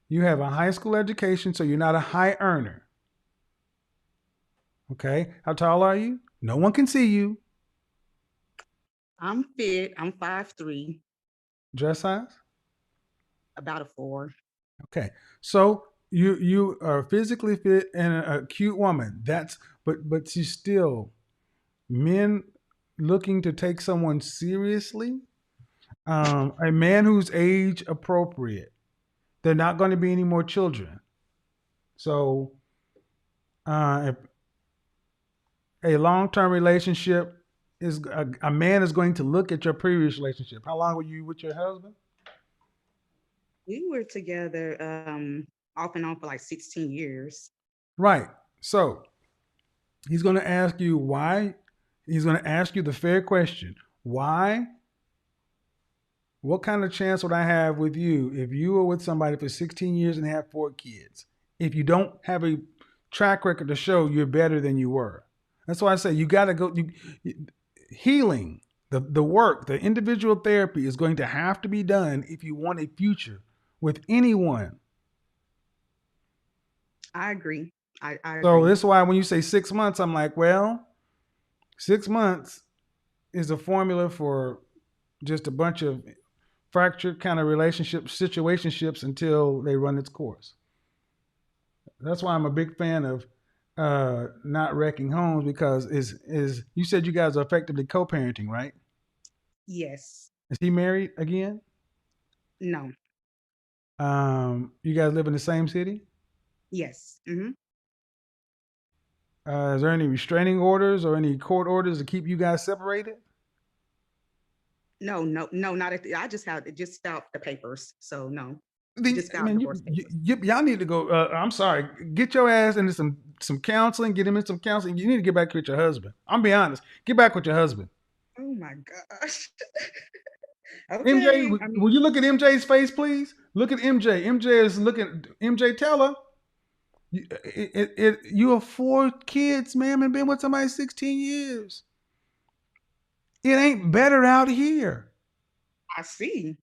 S3: You have a high school education, so you're not a high earner. Okay? How tall are you? No one can see you.
S7: I'm fit. I'm 5'3",
S3: Dress size?
S7: about a 4.
S3: Okay. So you are physically fit and a cute woman. But she's still men looking to take someone seriously. A man who's age appropriate. They're not going to be any more children. So, if a long term relationship is a man is going to look at your previous relationship. How long were you with your husband?
S7: We were together off and on for like 16 years.
S3: Right. So he's going to ask you why. He's going to ask you the fair question: why? What kind of chance would I have with you if you were with somebody for 16 years and have 4 kids? If you don't have a track record to show you're better than you were. That's why I say you got to go. Healing, the work, the individual therapy is going to have to be done if you want a future with anyone.
S7: I agree. I
S3: So
S7: agree.
S3: this is why when you say 6 months, I'm like, well, 6 months is a formula for just a bunch of fractured kind of relationships, situationships until they run its course. That's why I'm a big fan of not wrecking homes because is you said you guys are effectively co-parenting, right?
S7: Yes.
S3: Is he married again?
S7: No.
S3: You guys live in the same city?
S7: Yes.
S3: Is there any restraining orders or any court orders to keep you guys separated?
S7: No, not at the, I just filed the papers. So no,
S3: Then
S7: just
S3: I
S7: filed
S3: mean,
S7: divorce papers.
S3: y'all need to go. I'm sorry, get your ass into some counseling. Get him in some counseling. You need to get back with your husband. I'm be honest. Get back with your husband.
S7: Oh my gosh.
S3: MJ,
S7: Okay. I mean,
S3: will you look at MJ's face, please? Look at MJ. MJ is looking. MJ, tell her. You have 4 kids, ma'am, and been with somebody 16 years. It ain't better out here.
S7: I see.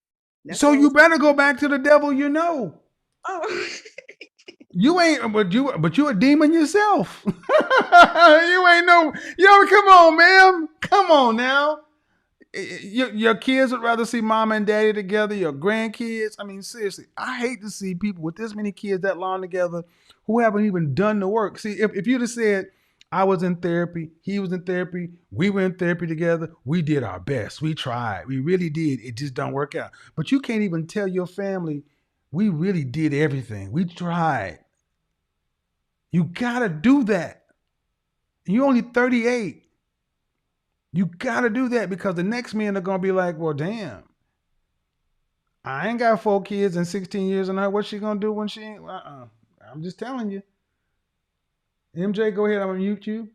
S7: That's
S3: So
S7: what I
S3: you
S7: was.
S3: better go back to the devil you know.
S7: Oh.
S3: You ain't, but you a demon yourself. You ain't no, yo, come on, ma'am. Come on now. Your kids would rather see mama and daddy together, your grandkids. I mean, seriously, I hate to see people with this many kids that long together who haven't even done the work. See, if you'd have said, I was in therapy, he was in therapy, we were in therapy together, we did our best. We tried. We really did. It just don't work out. But you can't even tell your family, we really did everything. We tried. You gotta do that. You're only 38. You gotta do that because the next men are gonna be like, well, damn, I ain't got 4 kids and 16 years in her. What's she gonna do when she ain't? I'm just telling you. MJ, go ahead. I'm gonna mute you.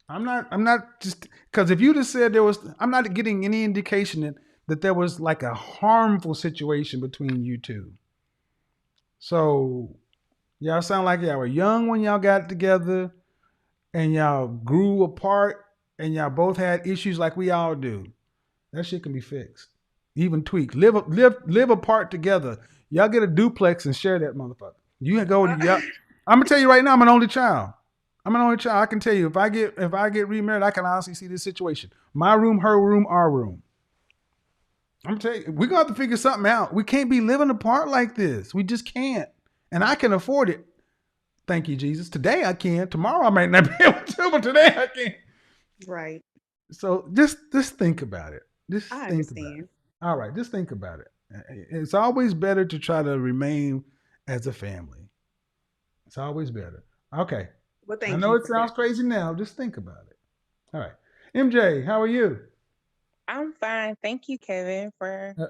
S3: I'm not just because if you just said there was, I'm not getting any indication that there was like a harmful situation between you two. So y'all sound like y'all were young when y'all got together and y'all grew apart and y'all both had issues like we all do. That shit can be fixed, even tweaked. Live apart together. Y'all get a duplex and share that motherfucker. You go. Yeah, I'm gonna tell you right now. I'm an only child. I'm an only child. I can tell you if I get remarried, I can honestly see this situation. My room, her room, our room. I'm gonna tell you, we're gonna have to figure something out. We can't be living apart like this. We just can't. And I can afford it. Thank you, Jesus. Today I can. Tomorrow I might not be able to, but today I can.
S7: Right.
S3: So just think about it. Just
S7: I
S3: think about it.
S7: understand.
S3: All right, just think about it. It's always better to try to remain as a family. It's always better. Okay.
S7: Well,
S3: I
S7: thank
S3: know
S7: you
S3: it
S7: for that.
S3: sounds crazy now. Just think about it. All right. MJ, how are you?
S8: I'm fine. Thank you, Kevin, for
S3: Uh,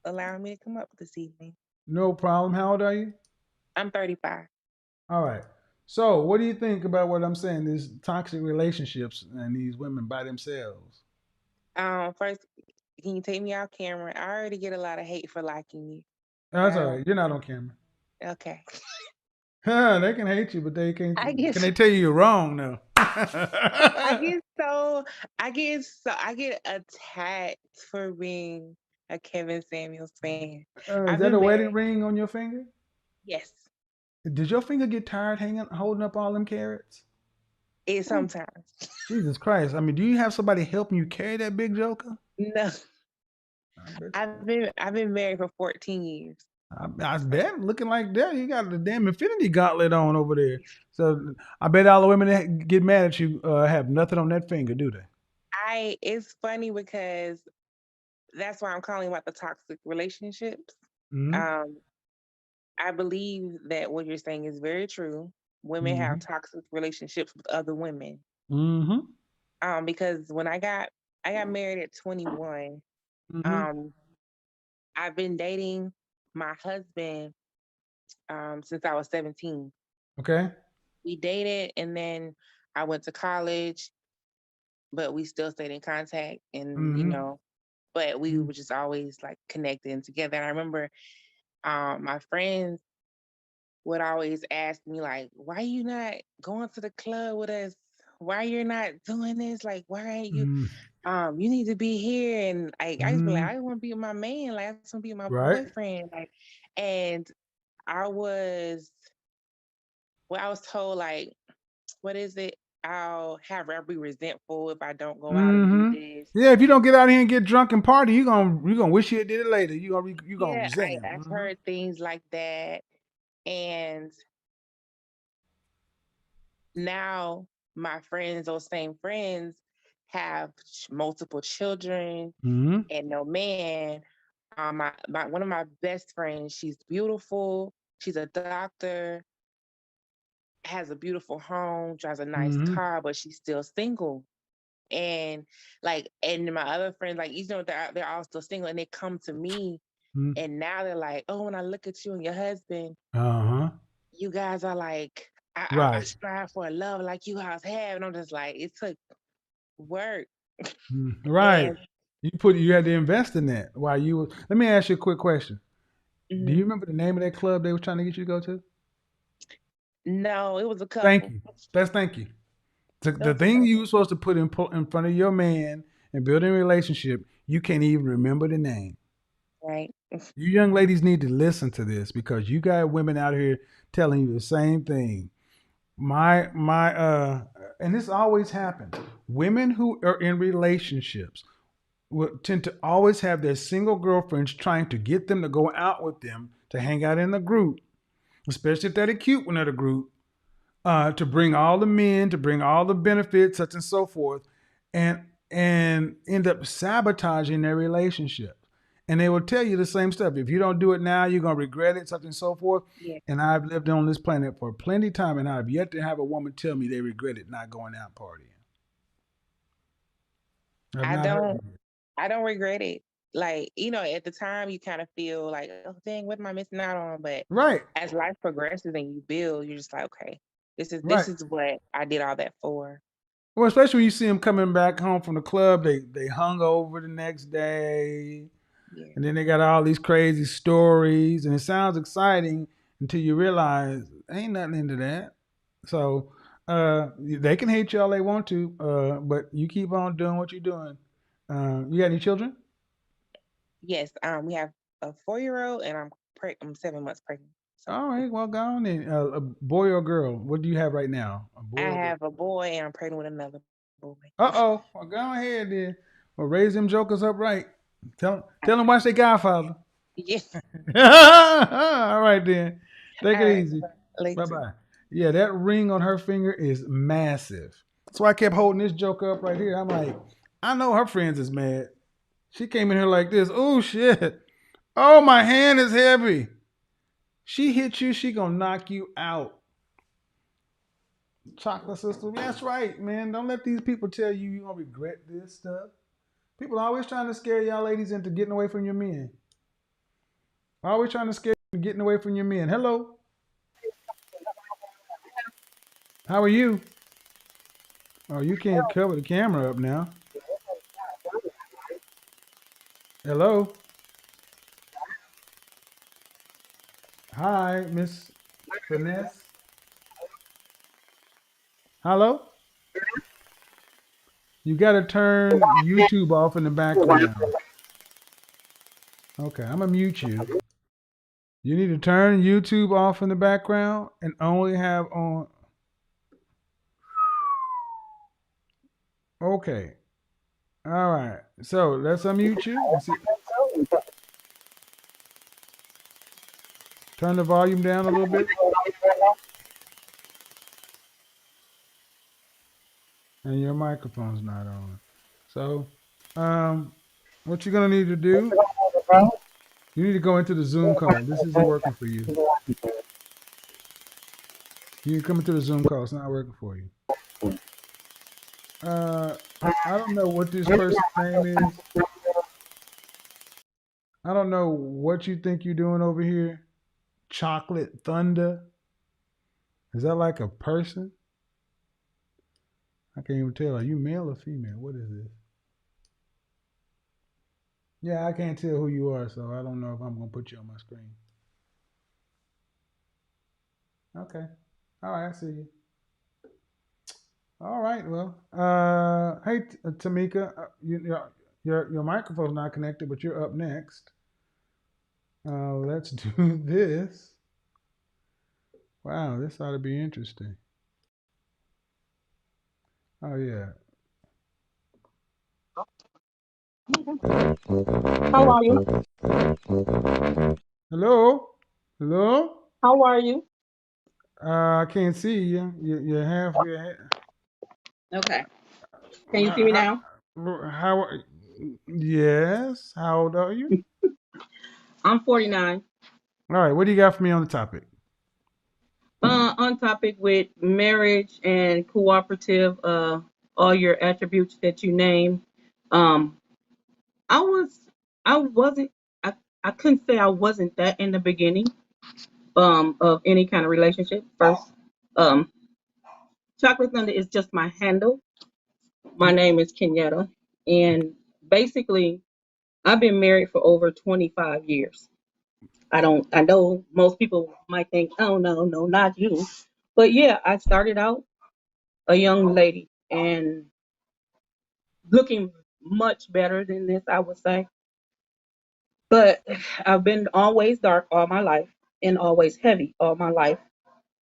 S8: allowing me to come up this evening.
S3: no problem. How old are you?
S8: I'm 35.
S3: All right. So, what do you think about what I'm saying? These toxic relationships and these women by themselves.
S8: First, can you take me off camera? I already get a lot of hate for liking you.
S3: That's all right. You're not on camera.
S8: Okay.
S3: They can hate you, but they can't.
S8: I get
S3: Can they tell you you're wrong now?
S8: I get so I get attacked for being a Kevin Samuels fan.
S3: Is
S8: I've
S3: that a
S8: been
S3: wedding
S8: married.
S3: ring on your finger?
S8: Yes.
S3: Did your finger get tired holding up all them carrots?
S8: It
S3: Ooh,
S8: sometimes.
S3: Jesus Christ. I mean, do you have somebody helping you carry that big joker?
S8: No.
S3: I bet you
S8: I've been married for 14 years.
S3: I bet looking like that, you got the damn Infinity Gauntlet on over there. So I bet all the women that get mad at you have nothing on that finger, do they?
S8: It's funny because that's why I'm calling about the toxic relationships.
S3: Mm-hmm.
S8: Um, I believe that what you're saying is very true. Women have
S3: Mm-hmm.
S8: toxic relationships with other women.
S3: Mm-hmm.
S8: Because when I got married at 21.
S3: Mm-hmm.
S8: Um, I've been dating my husband since I was 17.
S3: Okay.
S8: We dated and then I went to college, but we still stayed in contact and
S3: Mm-hmm.
S8: but we were just always like connected and together. And I remember my friends would always ask me like, why you not going to the club with us? Why you're not doing this? Like, why ain't you
S3: Mm-hmm.
S8: you need to be here? And I just be like,
S3: Mm-hmm.
S8: I just want to be with my man, like I just want to be with my
S3: Right.
S8: boyfriend. Like, and I was I was told like, what is it? I'll be resentful if I don't go out and do
S3: Mm-hmm.
S8: this.
S3: Yeah, if you don't get out here and get drunk and party, you gonna wish you had did it later. You gonna
S8: Yeah,
S3: resent him.
S8: I've
S3: Mm-hmm.
S8: heard things like that. And now my friends, those same friends, have multiple children
S3: Mm-hmm.
S8: and no man. One of my best friends, she's beautiful. She's a doctor, has a beautiful home, drives a nice
S3: Mm-hmm.
S8: car, but she's still single. And and my other friends, like they're all still single, and they come to me,
S3: Mm-hmm.
S8: and now they're like, oh, when I look at you and your husband,
S3: Uh-huh.
S8: you guys are like, I
S3: Right.
S8: strive for a love like you guys have, and I'm just like, it took work,
S3: Right.
S8: and
S3: You had to invest in that while you were. Let me ask you a quick question. Do you
S8: mhm.
S3: remember the name of that club they were trying to get you to go to?
S8: No, it was a
S3: Thank
S8: couple.
S3: you. That's thank you. The,
S8: It
S3: the
S8: was a
S3: thing you
S8: couple,
S3: were supposed to put in front of your man and building a relationship, you can't even remember the name.
S8: right?
S3: You young ladies need to listen to this because you got women out here telling you the same thing. My and this always happens. Women who are in relationships will tend to always have their single girlfriends trying to get them to go out with them to hang out in the group, especially if they're the cute one of the group, to bring all the men, to bring all the benefits, such and so forth, and end up sabotaging their relationship. And they will tell you the same stuff. If you don't do it now, you're gonna regret it, such and so forth.
S8: Yeah,
S3: And I've lived on this planet for plenty of time, and I've yet to have a woman tell me they regretted not going out partying. I've
S8: I
S3: not heard
S8: don't,
S3: it.
S8: I don't regret it. Like at the time, you kind of feel like, oh dang, what am I missing out on? But
S3: Right,
S8: as life progresses and you build, you're just like, okay, this
S3: right.
S8: is what I did all that for.
S3: Well, especially when you see them coming back home from the club, they hung over the next day,
S8: Yeah,
S3: and then they got all these crazy stories, and it sounds exciting until you realize ain't nothing into that. So they can hate you all they want to, but you keep on doing what you're doing. You got any children?
S8: yes. We have a 4-year-old, and I'm 7 months pregnant. So
S3: All right, well, go on then. A boy or girl? What do you have right now? A boy
S8: I
S3: or girl?
S8: have a boy, and I'm pregnant with another boy.
S3: Uh-oh. Well, go ahead then. Well, raise them jokers up right. Tell them watch their Godfather.
S8: Yes.
S3: All right then. Take
S8: All
S3: it
S8: right.
S3: easy. Bye
S8: Later.
S3: bye. Yeah, that ring on her finger is massive. So I kept holding this joke up right here. I'm like, I know her friends is mad. She came in here like this. Oh shit. Oh, my hand is heavy. She hit you, she gonna knock you out. Chocolate sister. That's right, man. Don't let these people tell you you're gonna regret this stuff. People are always trying to scare y'all ladies into getting away from your men. Always trying to scare you into getting away from your men. Hello. How are you? Oh, you can't cover the camera up now. Hello. Hi, Miss Finesse. Hello. You got to turn YouTube off in the background. Okay, I'm gonna mute you. You need to turn YouTube off in the background and only have on. Okay. All right. So let's unmute you and see. Turn the volume down a little bit, and your microphone's not on. So, um, what you're gonna need to do, you need to go into the Zoom call. This isn't working for you. You need to come into the Zoom call. It's not working for you. Uh, I don't know what this person's name is. I don't know what you think you're doing over here. Chocolate Thunder. Is that like a person? I can't even tell. Are you male or female? What is this? Yeah, I can't tell who you are, so I don't know if I'm gonna put you on my screen. Okay. All right, I see you. All right. Well, hey, Tamika, your microphone's not connected, but you're up next. Let's do this. Wow, this ought to be interesting. Oh yeah.
S9: How are you?
S3: Hello. Hello.
S9: How are you?
S3: I can't see you. You're half.
S9: Okay. Can you see me now?
S3: How? Yes. How old are you?
S9: I'm 49.
S3: All right. What do you got for me on the topic?
S9: On topic with marriage and cooperative, all your attributes that you name. Um, I was, I wasn't, I couldn't say I wasn't that in the beginning, of any kind of relationship. First, um, Chocolate Thunder is just my handle. My name is Kenyatta, and basically, I've been married for over 25 years. I know most people might think, oh, no, no, not you. But yeah, I started out a young lady and looking much better than this, I would say. But I've been always dark all my life and always heavy all my life.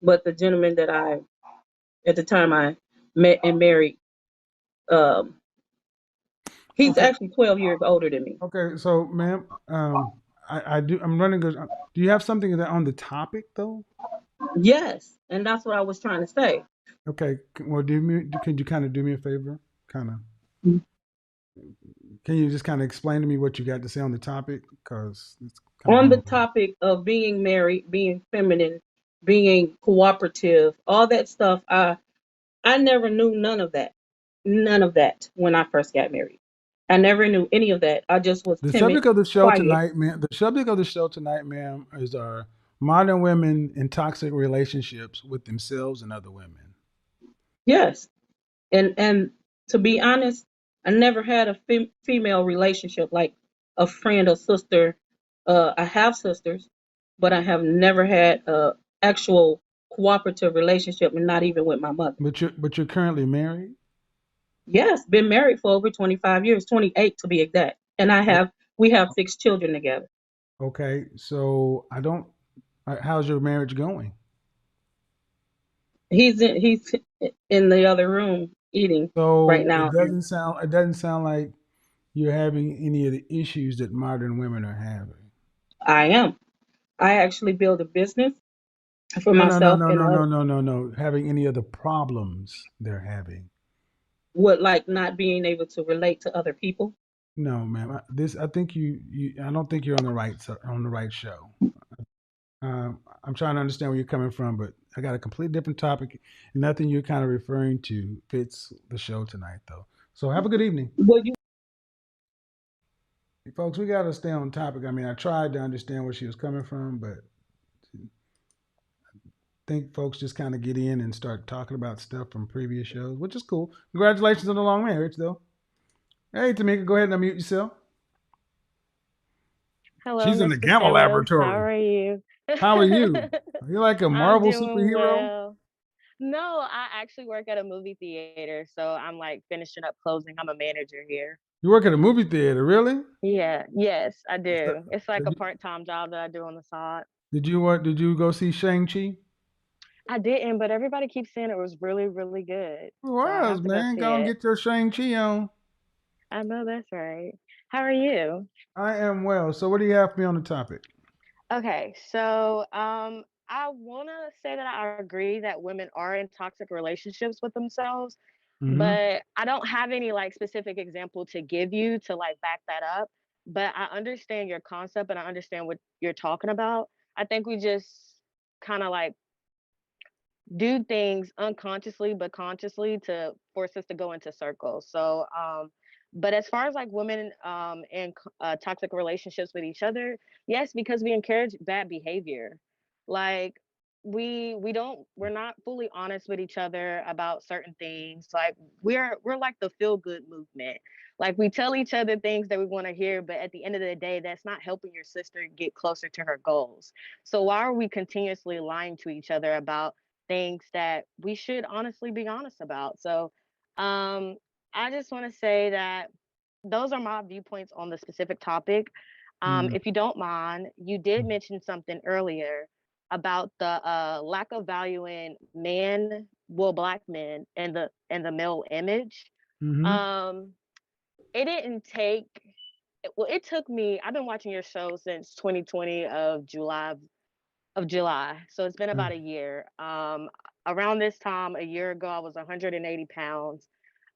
S9: But the gentleman that at the time I met and married, um, he's
S3: Okay.
S9: actually 12 years older than me.
S3: Okay. So, ma'am, I do. I'm running. Do you have something that on the topic though?
S9: Yes, and that's what I was trying to say.
S3: Okay. Well, could you kind of do me a favor? Kind of. Can you just kind of explain to me what you got to say on the topic? Because it's kind of
S9: On the
S3: going over.
S9: topic of being married, being feminine, being cooperative, all that stuff, I never knew none of that. None of that when I first got married. I never knew any of that. I just was
S3: The
S9: timid,
S3: subject of the show
S9: quiet.
S3: tonight, ma'am. The subject of the show tonight, ma'am, is our modern women in toxic relationships with themselves and other women.
S9: Yes. And to be honest, I never had a female relationship like a friend or sister. I have sisters, but I have never had a actual cooperative relationship, and not even with my mother.
S3: But you're currently married.
S9: Yes, been married for over 25 years, 28 to be exact. And
S3: O-
S9: we have 6 children together.
S3: Okay, so I don't. How's your marriage going?
S9: He's in the other room eating right
S3: So
S9: now. And
S3: it doesn't sound like you're having any of the issues that modern women are having.
S9: I am. I actually build a business for
S3: No, no, no,
S9: myself
S3: no,
S9: and
S3: no, no, no, no, no. Having any of the problems they're having.
S9: would like not being able to relate to other people.
S3: No, ma'am. I think I don't think you're on the right show. I'm trying to understand where you're coming from, but I got a completely different topic. Nothing you're kind of referring to fits the show tonight, though. So have a good evening,
S9: Would you
S3: folks. We got to stay on topic. I mean, I tried to understand where she was coming from, but I think folks just kind of get in and start talking about stuff from previous shows, which is cool. Congratulations on the long marriage, though. Hey, Tamika, go ahead and unmute yourself.
S10: Hello,
S3: She's in the
S10: Mr.
S3: Gamma
S10: Phillips. How
S3: Laboratory.
S10: are you?
S3: How are you? Are you like a
S10: I'm
S3: Marvel
S10: doing
S3: superhero?
S10: well. No, I actually work at a movie theater, so I'm like finishing up closing. I'm a manager here.
S3: You work at a movie theater, really?
S10: Yeah, yes, I
S3: So,
S10: do. It's
S3: so
S10: like a
S3: you,
S10: part-time job that I do on the side.
S3: did you what? Did you go see Shang Chi?
S10: I didn't, but everybody keeps saying it was really, really good.
S3: It
S10: So I
S3: was,
S10: have to go
S3: man.
S10: see
S3: Go and
S10: it.
S3: get your Shang Chi on.
S10: I know that's right. How are you?
S3: I am well. So what do you have for me on the topic?
S10: Okay, so I want to say that I agree that women are in toxic relationships with themselves,
S3: Mm-hmm.
S10: but I don't have any like specific example to give you to like back that up. But I understand your concept and I understand what you're talking about. I think we just kind of like do things unconsciously but consciously to force us to go into circles. So, but as far as like women in toxic relationships with each other, yes, because we encourage bad behavior. Like we're not fully honest with each other about certain things. Like we're like the feel good movement. Like we tell each other things that we want to hear, but at the end of the day, that's not helping your sister get closer to her goals. So why are we continuously lying to each other about things that we should honestly be honest about? So, um, I just want to say that those are my viewpoints on the specific topic.
S3: Mm-hmm.
S10: If you don't mind, you did mention something earlier about the lack of value in man, well, black men, and the male image.
S3: Mm-hmm.
S10: Um, it didn't take. Well, it took me. I've been watching your show since 2020 of July. So it's been about a year. Around this time, a year ago, I was 180 pounds.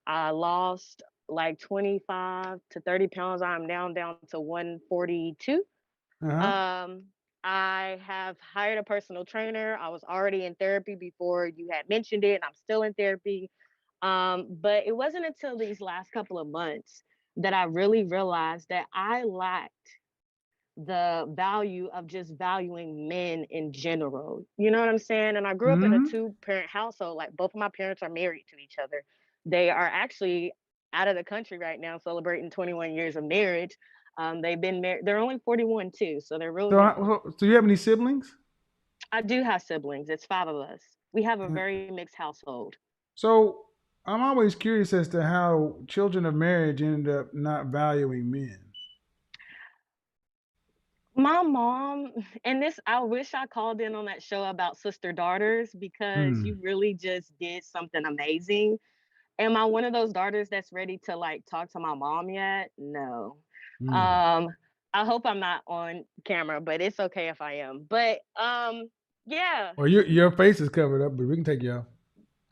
S10: I lost like 25 to 30 pounds. I'm down to 142.
S3: Uh-huh.
S10: Um, I have hired a personal trainer. I was already in therapy before you had mentioned it, and I'm still in therapy. But it wasn't until these last couple of months that I really realized that I lacked the value of just valuing men in general. You know what I'm saying? And I grew up in a
S3: Mm-hmm.
S10: two-parent household. Like both of my parents are married to each other. They are actually out of the country right now celebrating 21 years of marriage. They've been married. They're only 41 too, so they're real
S3: So,
S10: young.
S3: so you have any siblings?
S10: I do have siblings. It's five of us. We have a very mixed household.
S3: So I'm always curious as to how children of marriage end up not valuing men.
S10: My mom, and this, I wish I called in on that show about sister daughters because
S3: Hmm.
S10: you really just did something amazing. Am I one of those daughters that's ready to like talk to my mom yet? No.
S3: Hmm.
S10: Um, I hope I'm not on camera, but it's okay if I am. But yeah.
S3: Well, your face is covered up, but we can take you off.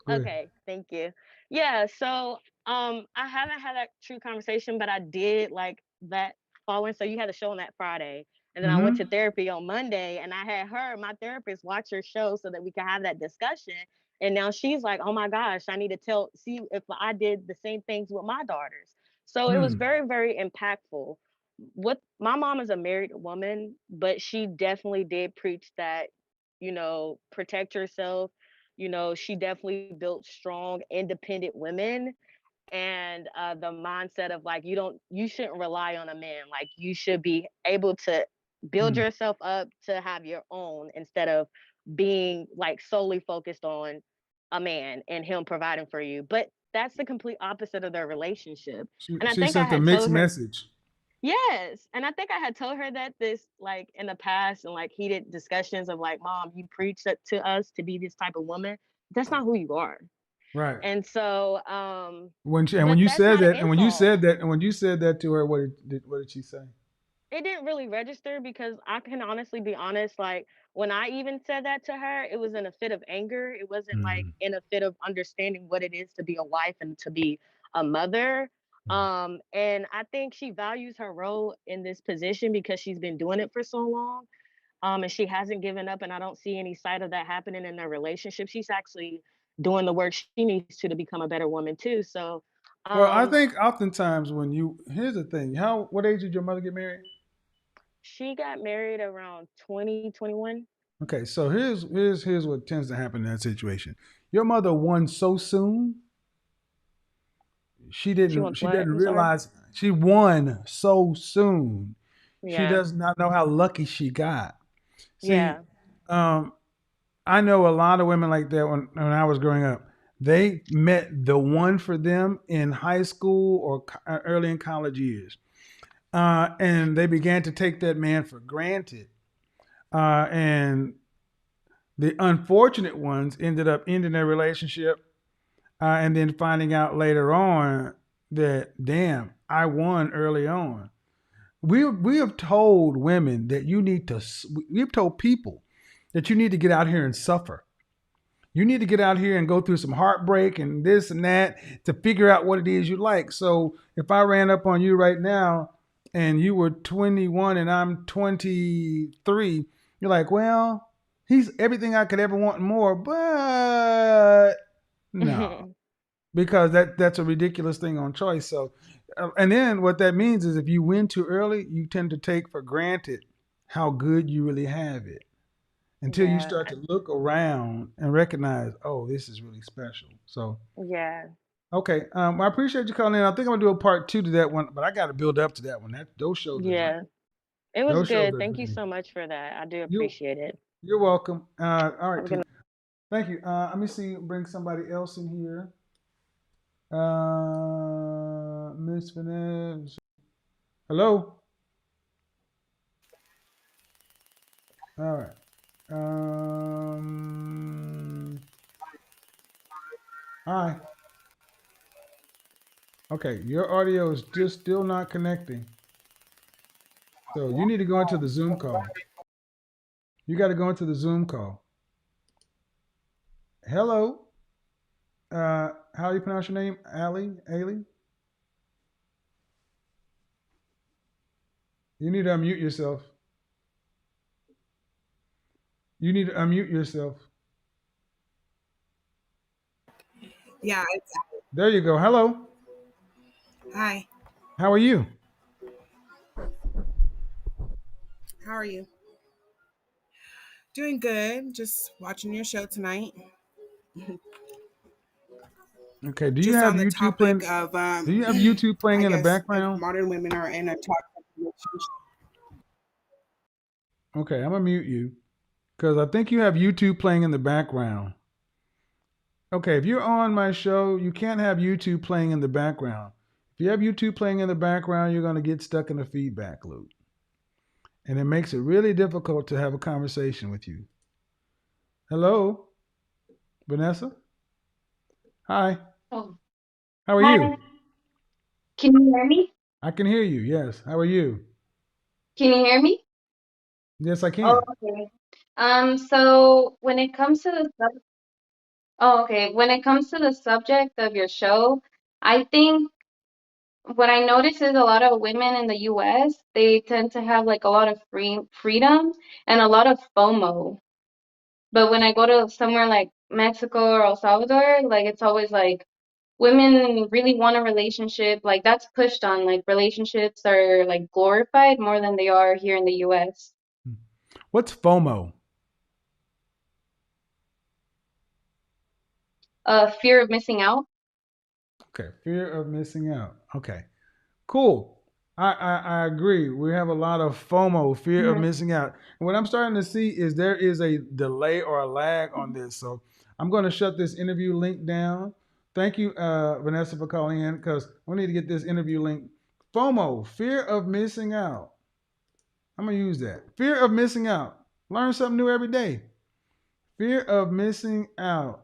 S3: Go ahead.
S10: Okay, thank you. Yeah, so I haven't had that true conversation, but I did like that following. So you had a show on that Friday, and then I went to
S3: Mm-hmm.
S10: therapy on Monday, and I had her, my therapist, watch your show so that we could have that discussion. And now she's like, "Oh my gosh, I need to see if I did the same things with my daughters." So it was
S3: Hmm.
S10: very, very impactful. What my mom is a married woman, but she definitely did preach that, protect yourself. She definitely built strong, independent women, and the mindset of like you shouldn't rely on a man. Like you should be able to build
S3: Hmm.
S10: yourself up to have your own instead of being like solely focused on a man and him providing for you. But that's the complete opposite of their relationship. And I
S3: She
S10: think I
S3: sent a
S10: had
S3: mixed
S10: told her.
S3: message.
S10: Yes, and I think I had told her that this like in the past and like heated discussions of like, "Mom, you preach that to us to be this type of woman. That's not who you are."
S3: Right.
S10: And so,
S3: When
S10: but
S3: you
S10: that's
S3: said
S10: not an
S3: that,
S10: insult.
S3: and when you said that to her, what did she say?
S10: It didn't really register because I can honestly be honest, like when I even said that to her, it was in a fit of anger. It wasn't like
S3: Hmm.
S10: in a fit of understanding what it is to be a wife and to be a mother. And I think she values her role in this position because she's been doing it for so long. And she hasn't given up, and I don't see any sight of that happening in their relationship. She's actually doing the work she needs to become a better woman too. So,
S3: Well, I
S10: um,
S3: think oftentimes here's the thing. What age did your mother get married?
S10: she got married around 2021.
S3: Okay, so here's what tends to happen in that situation. Your mother won so soon,
S10: She wants
S3: she
S10: what?
S3: didn't
S10: I'm sorry.
S3: realize she won so soon. She
S10: Yeah.
S3: does not know how lucky she got. See,
S10: Yeah.
S3: um, I know a lot of women like that when I was growing up. They met the one for them in high school or early in college years. And they began to take that man for granted. And the unfortunate ones ended up ending their relationship and then finding out later on that, damn, I won early on. We have told women that you need to. We've told people that you need to get out here and suffer. You need to get out here and go through some heartbreak and this and that to figure out what it is you like. So if I ran up on you right now and you were 21 and I'm 23, you're like, well, he's everything I could ever want and more, but no, because that's a ridiculous thing on choice. So, and then what that means is if you win too early, you tend to take for granted how good you really have it until you
S10: Yeah.
S3: start to look around and recognize, oh, this is really special. So,
S10: Yeah.
S3: okay, I appreciate you calling in. I think I'm gonna do a part two to that one, but I got to build up to that one. That those shows are
S10: Yeah. It was
S3: those shows
S10: good.
S3: are
S10: Thank you
S3: dreamy.
S10: so much for that. I do
S3: You
S10: appreciate it.
S3: you're welcome. All right,
S10: Have a
S3: T.
S10: good
S3: Thank you. Let me see. Bring somebody else in here. Miss Vanessa. Hello. All right. Hi. Okay, your audio is just still not connecting. So you need to go into the Zoom call. You got to go into the Zoom call. Hello. How do you pronounce your name? Ali? Ali? You need to unmute yourself. You need to unmute yourself.
S11: Yeah.
S3: There you go. Hello.
S11: Hi.
S3: How are you?
S11: How are you? Doing good. Just watching your show tonight.
S3: Okay. Do you
S11: Just
S3: have
S11: on the
S3: YouTube
S11: topic
S3: playing?
S11: of,
S3: Do you have YouTube playing
S11: I
S3: in the
S11: guess if
S3: background?
S11: modern women are in a toxic relationship.
S3: Okay, I'm gonna mute you because I think you have YouTube playing in the background. Okay, if you're on my show, you can't have YouTube playing in the background. If you have YouTube playing in the background, you're gonna get stuck in a feedback loop, and it makes it really difficult to have a conversation with you. Hello, Vanessa. Hi.
S12: Oh,
S3: How are you?
S12: hi. Can you hear me?
S3: I can hear you. Yes. How are you?
S12: Can you hear me?
S3: Yes, I
S12: Oh,
S3: can.
S12: okay. So when it comes to okay, when it comes to the subject of your show, I think what I notice is a lot of women in the US, they tend to have like a lot of freedom and a lot of FOMO. But when I go to somewhere like Mexico or El Salvador, like it's always like women really want a relationship. Like that's pushed on. Like relationships are like glorified more than they are here in the US.
S3: What's FOMO?
S12: Fear of missing out.
S3: Okay, fear of missing out. Okay, cool. I agree. We have a lot of FOMO, fear of
S12: Mhm.
S3: missing out. And what I'm starting to see is there is a delay or a lag on this. So I'm going to shut this interview link down. Thank you, Vanessa, for calling in because we need to get this interview link. FOMO, fear of missing out. I'm going to use that. Fear of missing out. Learn something new every day. Fear of missing out.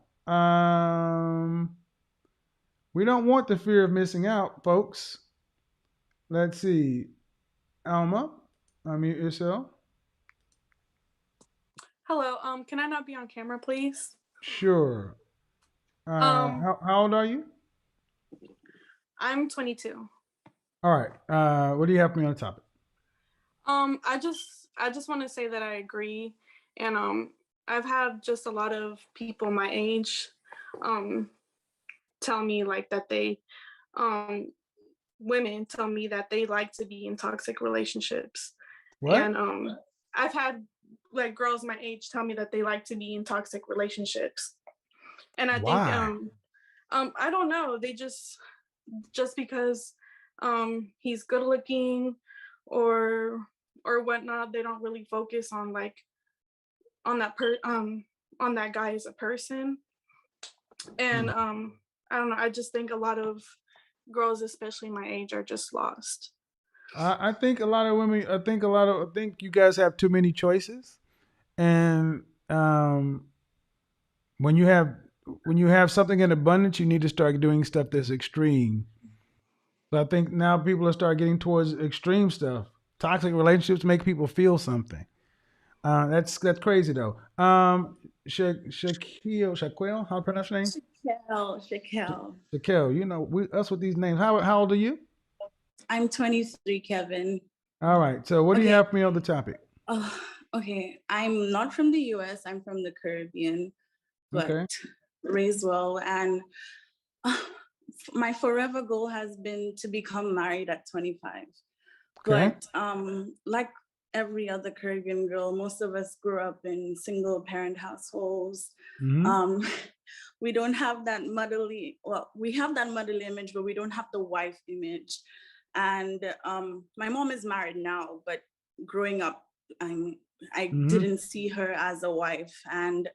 S3: We don't want the fear of missing out, folks. Let's see. Alma, unmute yourself.
S6: Hello. Can I not be on camera, please?
S3: Sure.
S6: Um,
S3: How old are you?
S6: I'm 22.
S3: All right. What do you have for me on the topic?
S6: I just want to say that I agree, and I've had just a lot of people my age, um, tell me like that they, um, women tell me that they like to be in toxic relationships, and
S3: What?
S6: I've had like girls my age tell me that they like to be in toxic relationships, and I think
S3: Why?
S6: I don't know, they just because he's good looking or whatnot, they don't really focus on like on on that guy as a person. And
S3: Hmm.
S6: I don't know, I just think a lot of girls, especially my age, are just lost.
S3: I think a lot of women. I think you guys have too many choices, and when you have when you have something in abundance, you need to start doing stuff that's extreme. So I think now people are start getting towards extreme stuff. toxic relationships make people feel something. That's crazy though. Shaquille, how to pronounce your name?
S13: Shaquille.
S3: Shaquille. Us with these names. How old are you?
S13: I'm 23, Kevin.
S3: All right. So what do you
S13: Okay.
S3: have for me on the topic?
S13: Oh, okay. I'm not from the US. I'm from the Caribbean, but
S3: Okay.
S13: raised well. And uh, my forever goal has been to become married at 25.
S3: Okay.
S13: But like every other Caribbean girl, most of us grew up in single parent households.
S3: Hmm.
S13: Um, we don't have that motherly, well, we have that motherly image, but we don't have the wife image. And my mom is married now, but growing up, I
S3: Hmm.
S13: didn't see her as a wife. And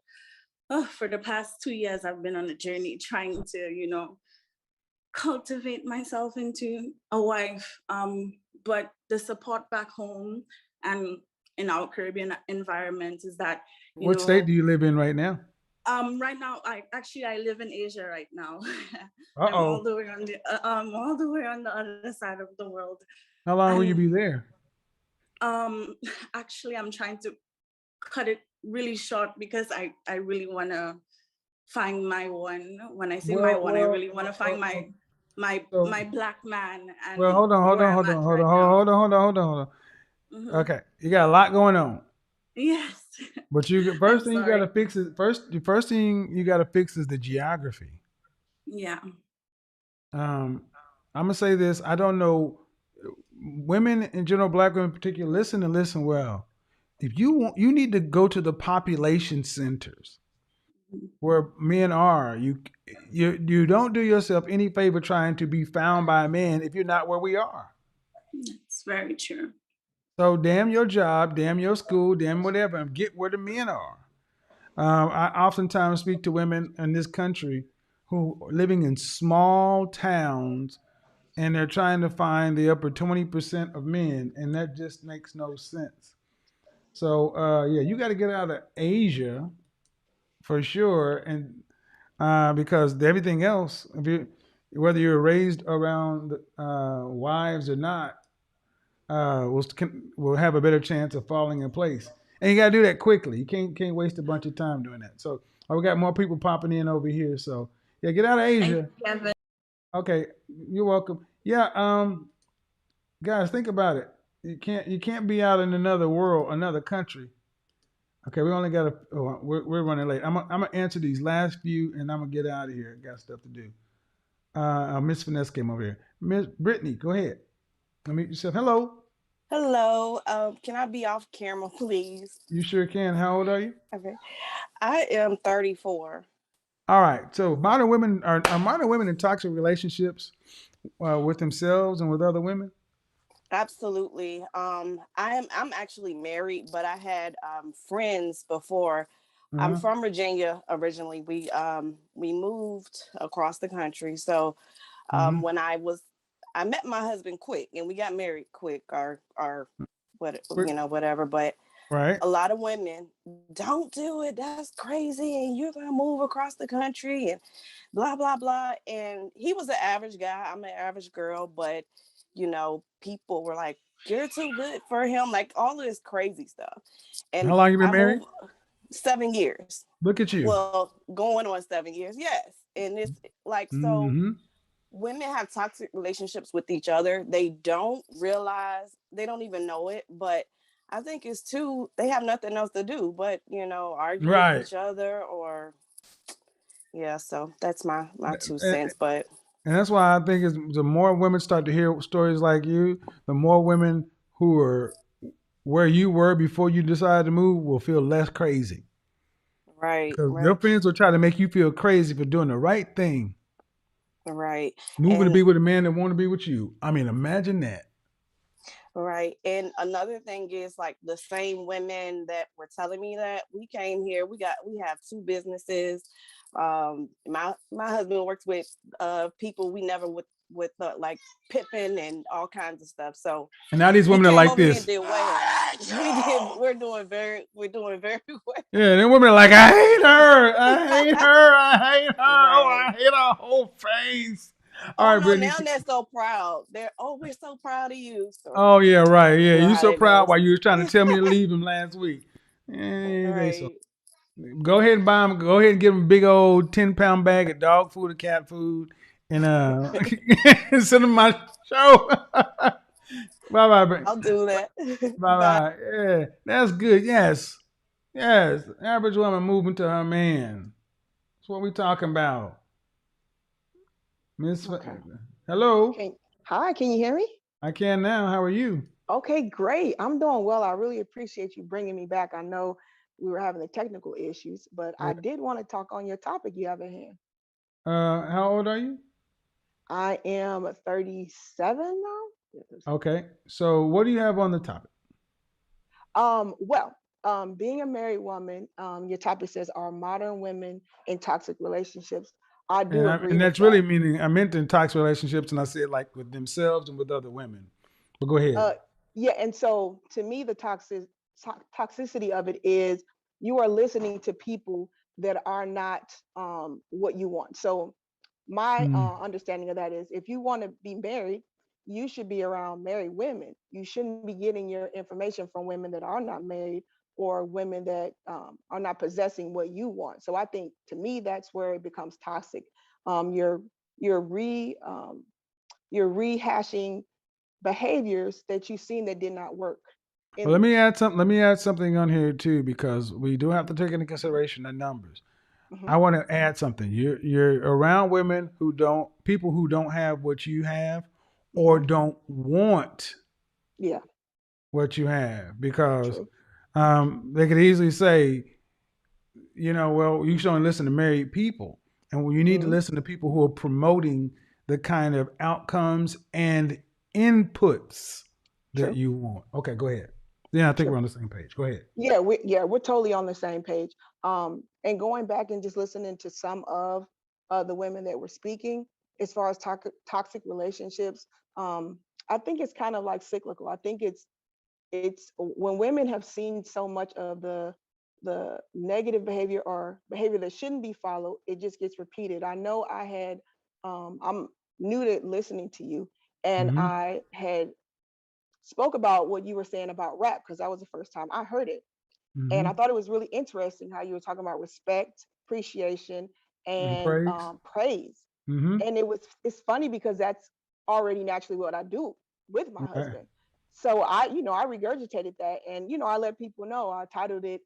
S13: for the past 2 years, I've been on a journey trying to, cultivate myself into a wife. But the support back home and in our Caribbean environment is that,
S3: What state do you live in right now?
S13: right now I live in Asia right now.
S3: Uh
S13: I'm all
S3: oh.
S13: the way on the all the way on the other side of the world.
S3: How long will you
S13: And
S3: be there?
S13: um actually I'm trying to cut it really short because I really want to find my one. When I say my
S3: Well,
S13: one, I
S3: well.
S13: really want to find
S3: So,
S13: my black man
S3: well,
S13: and
S3: hold on, hold
S13: where
S3: on,
S13: I'm
S3: hold on,
S13: at
S3: hold on,
S13: right now.
S3: hold on.
S13: Hmm.
S3: Okay, you got a lot going on,
S13: Yes.
S3: but
S13: I'm
S3: first thing you got to
S13: sorry.
S3: fix is the first thing you got to fix is the geography.
S13: Yeah.
S3: Um, I'm gonna say this. I don't know. Women in general, black women in particular, listen and listen well. If you want, you need to go to the population centers where men are. You don't do yourself any favor trying to be found by men if you're not where we are.
S13: It's very true.
S3: So damn your job, damn your school, damn whatever, and get where the men are. I oftentimes speak to women in this country who are living in small towns and they're trying to find the upper 20% of men, and that just makes no sense. So yeah, you got to get out of Asia for sure, and because everything else, whether you're raised around wives or not, will have a better chance of falling in place. And you got to do that quickly. You can't waste a bunch of time doing that. So we got more people popping in over here. So yeah, get out of
S13: Thank
S3: Asia.
S13: you, Kevin.
S3: Okay, you're welcome. Yeah, guys, think about it. You can't be out in another world, another country. Okay, we only got we're running late. I'm gonna answer these last few, and I'm gonna get out of here. Got stuff to do. Miss Finesse came over here. Miss Brittany, go ahead. Unmute yourself. Hello.
S14: Hello. Can I be off camera, please?
S3: You sure can. How old are you?
S14: Okay. I am 34.
S3: All right. So modern women are modern women in toxic relationships with themselves and with other women.
S14: Absolutely. I'm actually married, but I had friends before. I'm
S3: Uh-huh.
S14: from Virginia originally. We moved across the country. So
S3: Mm-hmm.
S14: when I met my husband quick and we got married quick or what whatever. But
S3: Right.
S14: a lot of women don't do it. That's crazy. And you're going to move across the country and blah, blah, blah. And he was an average guy. I'm an average girl. But, people were like, you're too good for him. Like all of this crazy stuff.
S3: How
S14: And
S3: long you been
S14: I
S3: married?
S14: moved 7 years.
S3: Look at you.
S14: Well, going on 7 years. Yes. And it's like, so
S3: Mm-hmm.
S14: women have toxic relationships with each other. They don't realize, they don't even know it, but I think it's too, they have nothing else to do but, argue with
S3: Right.
S14: each other or yeah, so that's my two
S3: And,
S14: cents. But
S3: and that's why I think is the more women start to hear stories like you, the more women who are where you were before you decided to move will feel less crazy.
S14: right,
S3: Because your
S14: right,
S3: friends will try to make you feel crazy for doing the right thing.
S14: right.
S3: Moving to
S14: And
S3: be with a man that want to be with you. I mean, imagine that.
S14: right. And another thing is like the same women that were telling me that we came here, we have two businesses. My husband works with people we never with like Pippin and all kinds of stuff. So
S3: And now these
S14: he
S3: women are
S14: came
S3: like
S14: over here and
S3: this.
S14: did well. We're doing very well.
S3: Yeah, then women are like, I hate her. I hate her. I hate her. Oh,
S14: Right.
S3: I hate her whole face. All
S14: Oh
S3: right,
S14: no,
S3: Brittany.
S14: now they're so proud. We're so proud of you. So
S3: Oh yeah, right. Yeah,
S14: you know
S3: you
S14: how
S3: so
S14: that
S3: proud
S14: goes.
S3: while you was trying to tell me to leave him last week. They so
S14: Right.
S3: go ahead and buy him. Go ahead and give him a big old 10-pound bag of dog food or cat food, and send him my show. Bye bye.
S14: I'll do that.
S3: Bye
S14: Bye.
S3: bye. Yeah, that's good. Yes, yes. Average woman moving to her man. That's what we talking about. Miss.
S15: Okay.
S3: Hello.
S15: Can Hi, can you hear me?
S3: I can now. How are you?
S15: Okay, great. I'm doing well. I really appreciate you bringing me back. I know we were having the technical issues, but I
S3: Yeah.
S15: did want to talk on your topic you have at hand.
S3: How old are you?
S15: I am 37 now. Yeah, 37.
S3: Okay. So what do you have on the topic?
S15: Well, being a married woman, your topic says, are modern women in toxic relationships? I do agree
S3: And
S15: with
S3: that's really
S15: that.
S3: meaning I meant in toxic relationships, and I said like with themselves and with other women. But go ahead.
S15: Uh, yeah, and so to me, the toxicity of it is you are listening to people that are not what you want. So my
S3: Mm,
S15: understanding of that is, if you want to be married, you should be around married women. You shouldn't be getting your information from women that are not married or women that are not possessing what you want. So I think to me, that's where it becomes toxic. You're you're re you're rehashing behaviors that you've seen that did not work
S3: Well,
S15: in.
S3: Let me add something on here too, because we do have to take into consideration the numbers.
S15: Mhm,
S3: I want to add something. You're around women who don't people who don't have what you have, or
S15: mhm.
S3: don't want
S15: Yeah,
S3: what you have, because
S15: true,
S3: they could easily say, well, you should only listen to married people. And you need to
S15: mhm,
S3: listen to people who are promoting the kind of outcomes and inputs that
S15: true,
S3: you want. Okay, go ahead. Yeah, I think
S15: true.
S3: we're on the same page. Go ahead.
S15: Yeah, we're totally on the same page. And going back and just listening to some of the women that were speaking, as far as toxic relationships, I think it's kind of like cyclical. I think it's when women have seen so much of the negative behavior or behavior that shouldn't be followed, it just gets repeated. I know I'm new to listening to you, and
S3: Mm-hmm.
S15: I had spoke about what you were saying about rap because that was the first time I heard it. And
S3: Mm-hmm.
S15: I thought it was really interesting how you were talking about respect, appreciation,
S3: And
S15: and
S3: praise.
S15: praise.
S3: Mm-hmm.
S15: And it's funny because that's already naturally what I do with my
S3: Right.
S15: husband. So I regurgitated that, and I let people know. I titled it,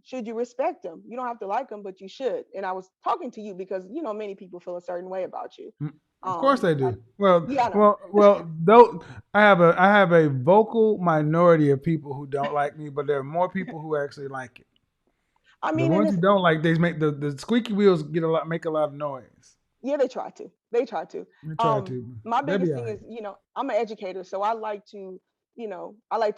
S15: "Should you respect them? You don't have to like them, but you should." And I was talking to you because many people feel a certain way about you.
S3: Mm. Of course they
S15: I,
S3: do. Well,
S15: yeah, I know.
S3: well. Though I have a vocal minority of people who don't like me, but there are more people who actually like it.
S15: I
S3: The
S15: mean, and
S3: ones who
S15: it's
S3: don't like, they make the squeaky wheels make a lot of noise.
S15: Yeah, they try to. They try to.
S3: We try to.
S15: My
S3: They'll be
S15: biggest
S3: all
S15: thing
S3: right.
S15: is, I'm an educator, so I like to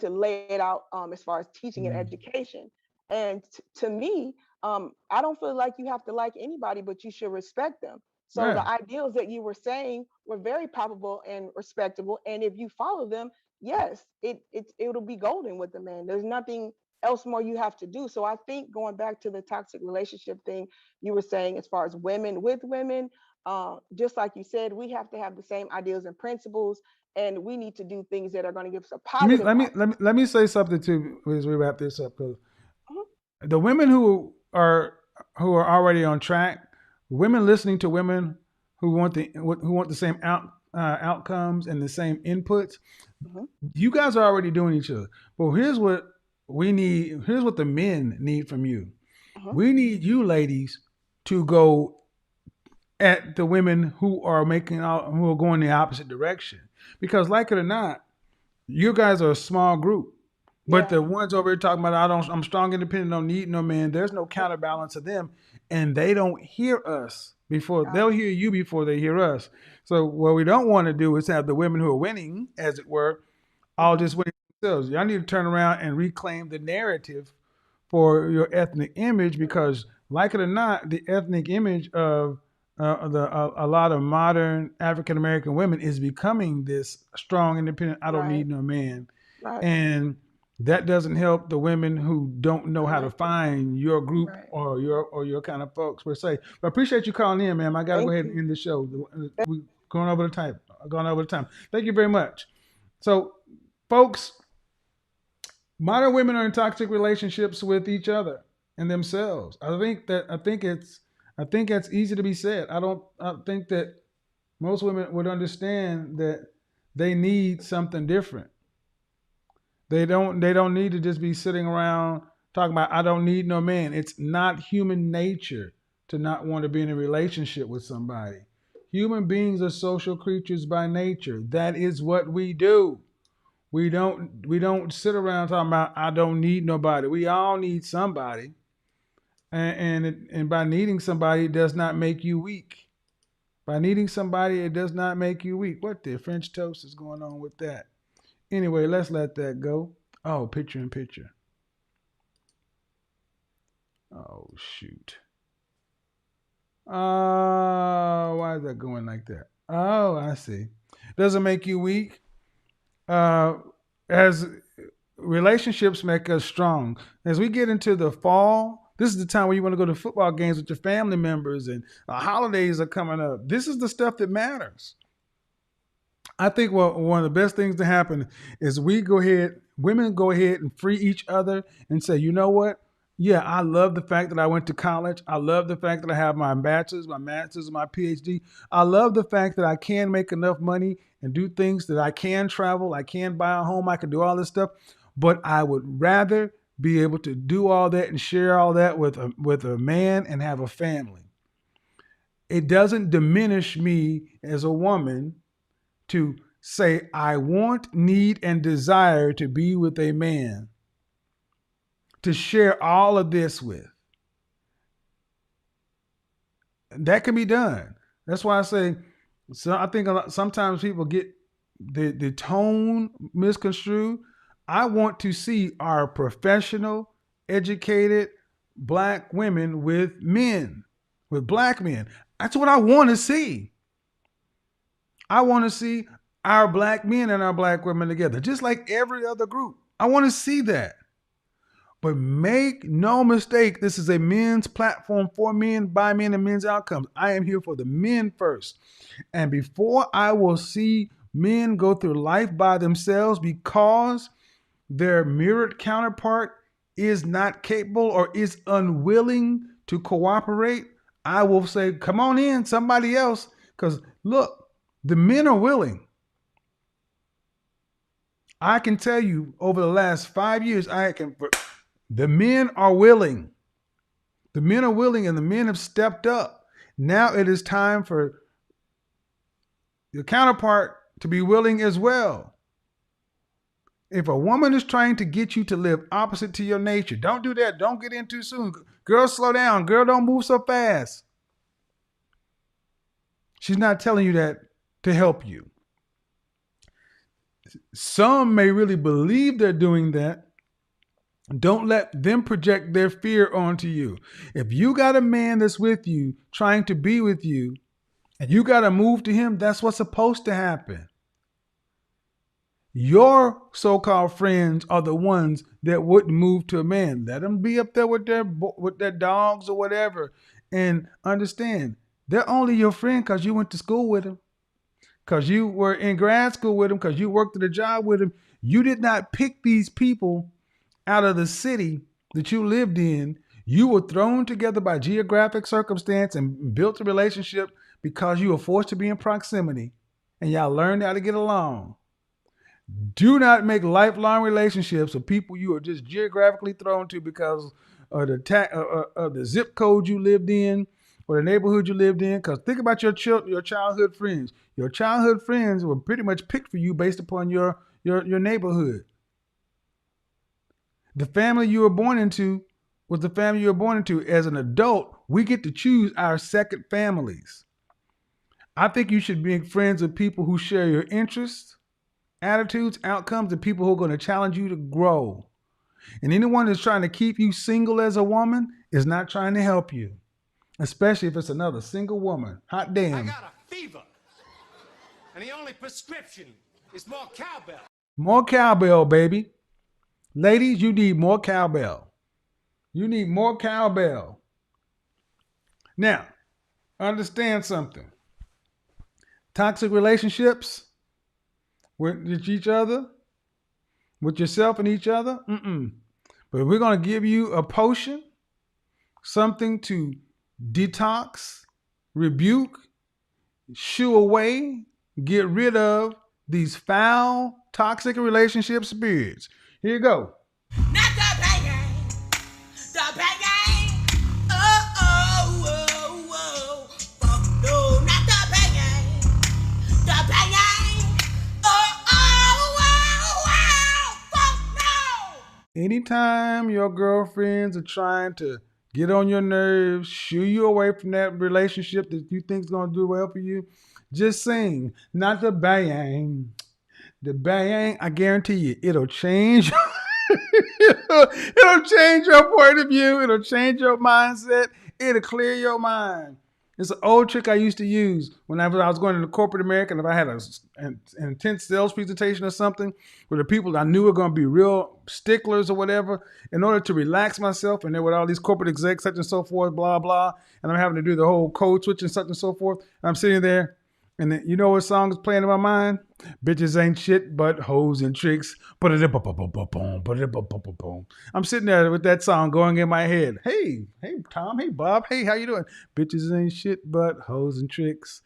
S15: lay it out as far as teaching and
S3: Mm.
S15: education. And to me, I don't feel like you have to like anybody, but you should respect them. So the
S3: Yeah.
S15: ideals that you were saying were very palpable and respectable, and if you follow them, yes, it'll be golden with the man. There's nothing else more you have to do. So I think going back to the toxic relationship thing you were saying, as far as women with women, just like you said, we have to have the same ideals and principles, and we need to do things that are going to give us a
S3: Let me
S15: positive
S3: let me let me
S15: outcome.
S3: let me say something too as we wrap this up, because
S15: Mhm,
S3: the women who are already on track, women listening to women who want the same outcomes and the same inputs.
S15: mhm,
S3: You guys are already doing each other. But here's what we need. Here's what the men need from you.
S15: mhm,
S3: We need you ladies to go at the women who are going the opposite direction. Because like it or not, you guys are a small group. But
S15: yeah.
S3: the ones over here talking about I'm strong, independent, don't need no man. There's no
S15: Mhm,
S3: counterbalance to them, and they don't hear us before they'll
S15: gotcha.
S3: hear you before they hear us. So what we don't want to do is have the women who are winning, as it were, all
S15: Mhm,
S3: just winning themselves. Y'all need to turn around and reclaim the narrative for your ethnic image, because, like it or not, the ethnic image of a lot of modern African American women is becoming this strong, independent. I don't
S15: right,
S3: need no man,
S15: right,
S3: and that doesn't help the women who don't know how to
S15: correct,
S3: find your group
S15: right.
S3: or your kind of folks per se. But I appreciate you calling in, ma'am. I got to go
S15: Thank
S3: ahead and
S15: you.
S3: end the show. Going over the time. Thank you very much. So, folks, modern women are in toxic relationships with each other and themselves. I think that's easy to be said. I think that most women would understand that they need something different. They don't need to just be sitting around talking about I don't need no man. It's not human nature to not want to be in a relationship with somebody. Human beings are social creatures by nature. That is what we do. We don't sit around talking about I don't need nobody. We all need somebody. And by needing somebody, it does not make you weak. By needing somebody, it does not make you weak. What the French toast is going on with that? Anyway, let's let that go. Oh, picture in picture. Oh, shoot. Why is that going like that? Oh, I see. Doesn't make you weak. As relationships make us strong. As we get into the fall, this is the time where you want to go to football games with your family members and holidays are coming up. This is the stuff that matters. I think one of the best things to happen is women go ahead and free each other and say, you know what? Yeah, I love the fact that I went to college. I love the fact that I have my bachelor's, my master's, and my PhD. I love the fact that I can make enough money and do things that I can travel, I can buy a home, I can do all this stuff. But I would rather be able to do all that and share all that with a man and have a family. It doesn't diminish me as a woman to say, I want, need, and desire to be with a man to share all of this with. That can be done. That's why I say, so I think sometimes people get the tone misconstrued. I want to see our professional, educated black women with men, with black men. That's what I want to see. I want to see our black men and our black women together, just like every other group. I want to see that. But make no mistake, this is a men's platform for men, by men, and men's outcomes. I am here for the men first. And before I will see men go through life by themselves because their mirrored counterpart is not capable or is unwilling to cooperate, I will say, come on in, somebody else. Because look, the men are willing. I can tell you over the last 5 years, the men are willing. The men are willing and the men have stepped up. Now it is time for your counterpart to be willing as well. If a woman is trying to get you to live opposite to your nature, don't do that. Don't get in too soon. Girl, slow down. Girl, don't move so fast. She's not telling you that to help you. Some may really believe they're doing that. Don't let them project their fear onto you. If you got a man that's with you, trying to be with you, and you got to move to him, that's what's supposed to happen. Your so-called friends are the ones that wouldn't move to a man. Let them be up there with their dogs or whatever. And understand, they're only your friend because you went to school with them, because you were in grad school with them, because you worked at a job with them. You did not pick these people out of the city that you lived in. You were thrown together by geographic circumstance and built a relationship because you were forced to be in proximity and y'all learned how to get along. Do not make lifelong relationships with people you are just geographically thrown to because of the zip code you lived in or the neighborhood you lived in. Because think about your childhood friends. Your childhood friends were pretty much picked for you based upon your neighborhood. The family you were born into was the family you were born into. As an adult, we get to choose our second families. I think you should be friends with people who share your interests, attitudes, outcomes, and people who are going to challenge you to grow. And anyone that's trying to keep you single as a woman is not trying to help you, especially if it's another single woman. Hot damn.
S16: I got a fever, and the only prescription is more cowbell.
S3: More cowbell, baby. Ladies, you need more cowbell. You need more cowbell. Now, understand something. toxic relationships with each other, with yourself and each other. But we're going to give you a potion, something to detox, rebuke, shoo away, get rid of these foul, toxic relationship spirits. Here you go.
S2: Not the banging, the banging. Oh, oh, oh, oh. Fuck no, not the banging, the banging. Oh, oh, oh, oh. Fuck no.
S3: Anytime your girlfriends are trying to get on your nerves, shoo you away from that relationship that you think is going to do well for you, just sing, not the bang. The bang, I guarantee you, it'll change. It'll change your point of view. It'll change your mindset. It'll clear your mind. It's an old trick I used to use when I was going into corporate America, and if I had an intense sales presentation or something where the people I knew were going to be real sticklers or whatever, in order to relax myself, and there were all these corporate execs, such and so forth, blah, blah, and I'm having to do the whole code switch and such and so forth, and I'm sitting there, and then, you know what song is playing in my mind? Bitches ain't shit but hoes and tricks. I'm sitting there with that song going in my head. Hey, Tom. Hey, Bob. Hey, how you doing? Bitches ain't shit but hoes and tricks.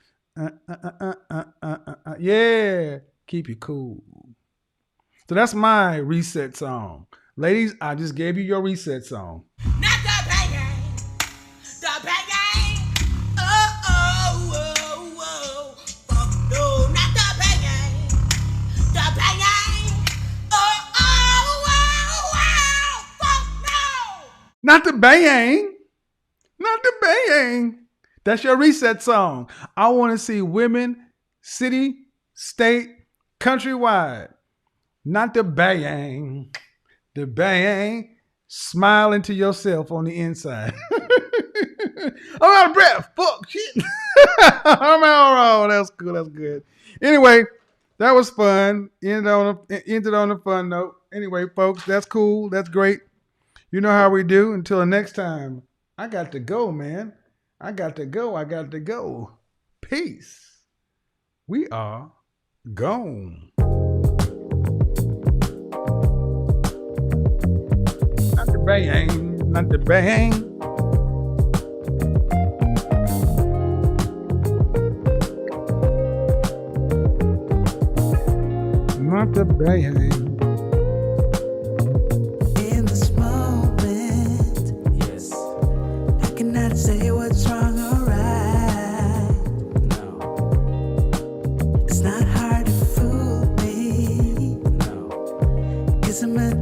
S3: Yeah, keep you cool. So that's my reset song. Ladies, I just gave you your reset song.
S2: Not the banging, the banging. Oh, oh, oh, oh. Fuck no, not the banging, the banging. Oh, oh, oh, oh. Fuck no.
S3: Not the bang. Not the bang. That's your reset song. I want to see women, city, state, countrywide. Not the bang. The bang. Smile into yourself on the inside. I'm out of breath. Fuck shit. I'm out. Oh, that's good. That's good. Anyway, that was fun. Ended on a fun note. Anyway, folks, that's cool. That's great. You know how we do. Until the next time, I got to go, man. I got to go. Peace. We are gone. Not the bang. Not the bang. Not the bang.
S2: In this moment, yes, I cannot say what's wrong or right. No, it's not hard to fool me. No, 'cause I'm a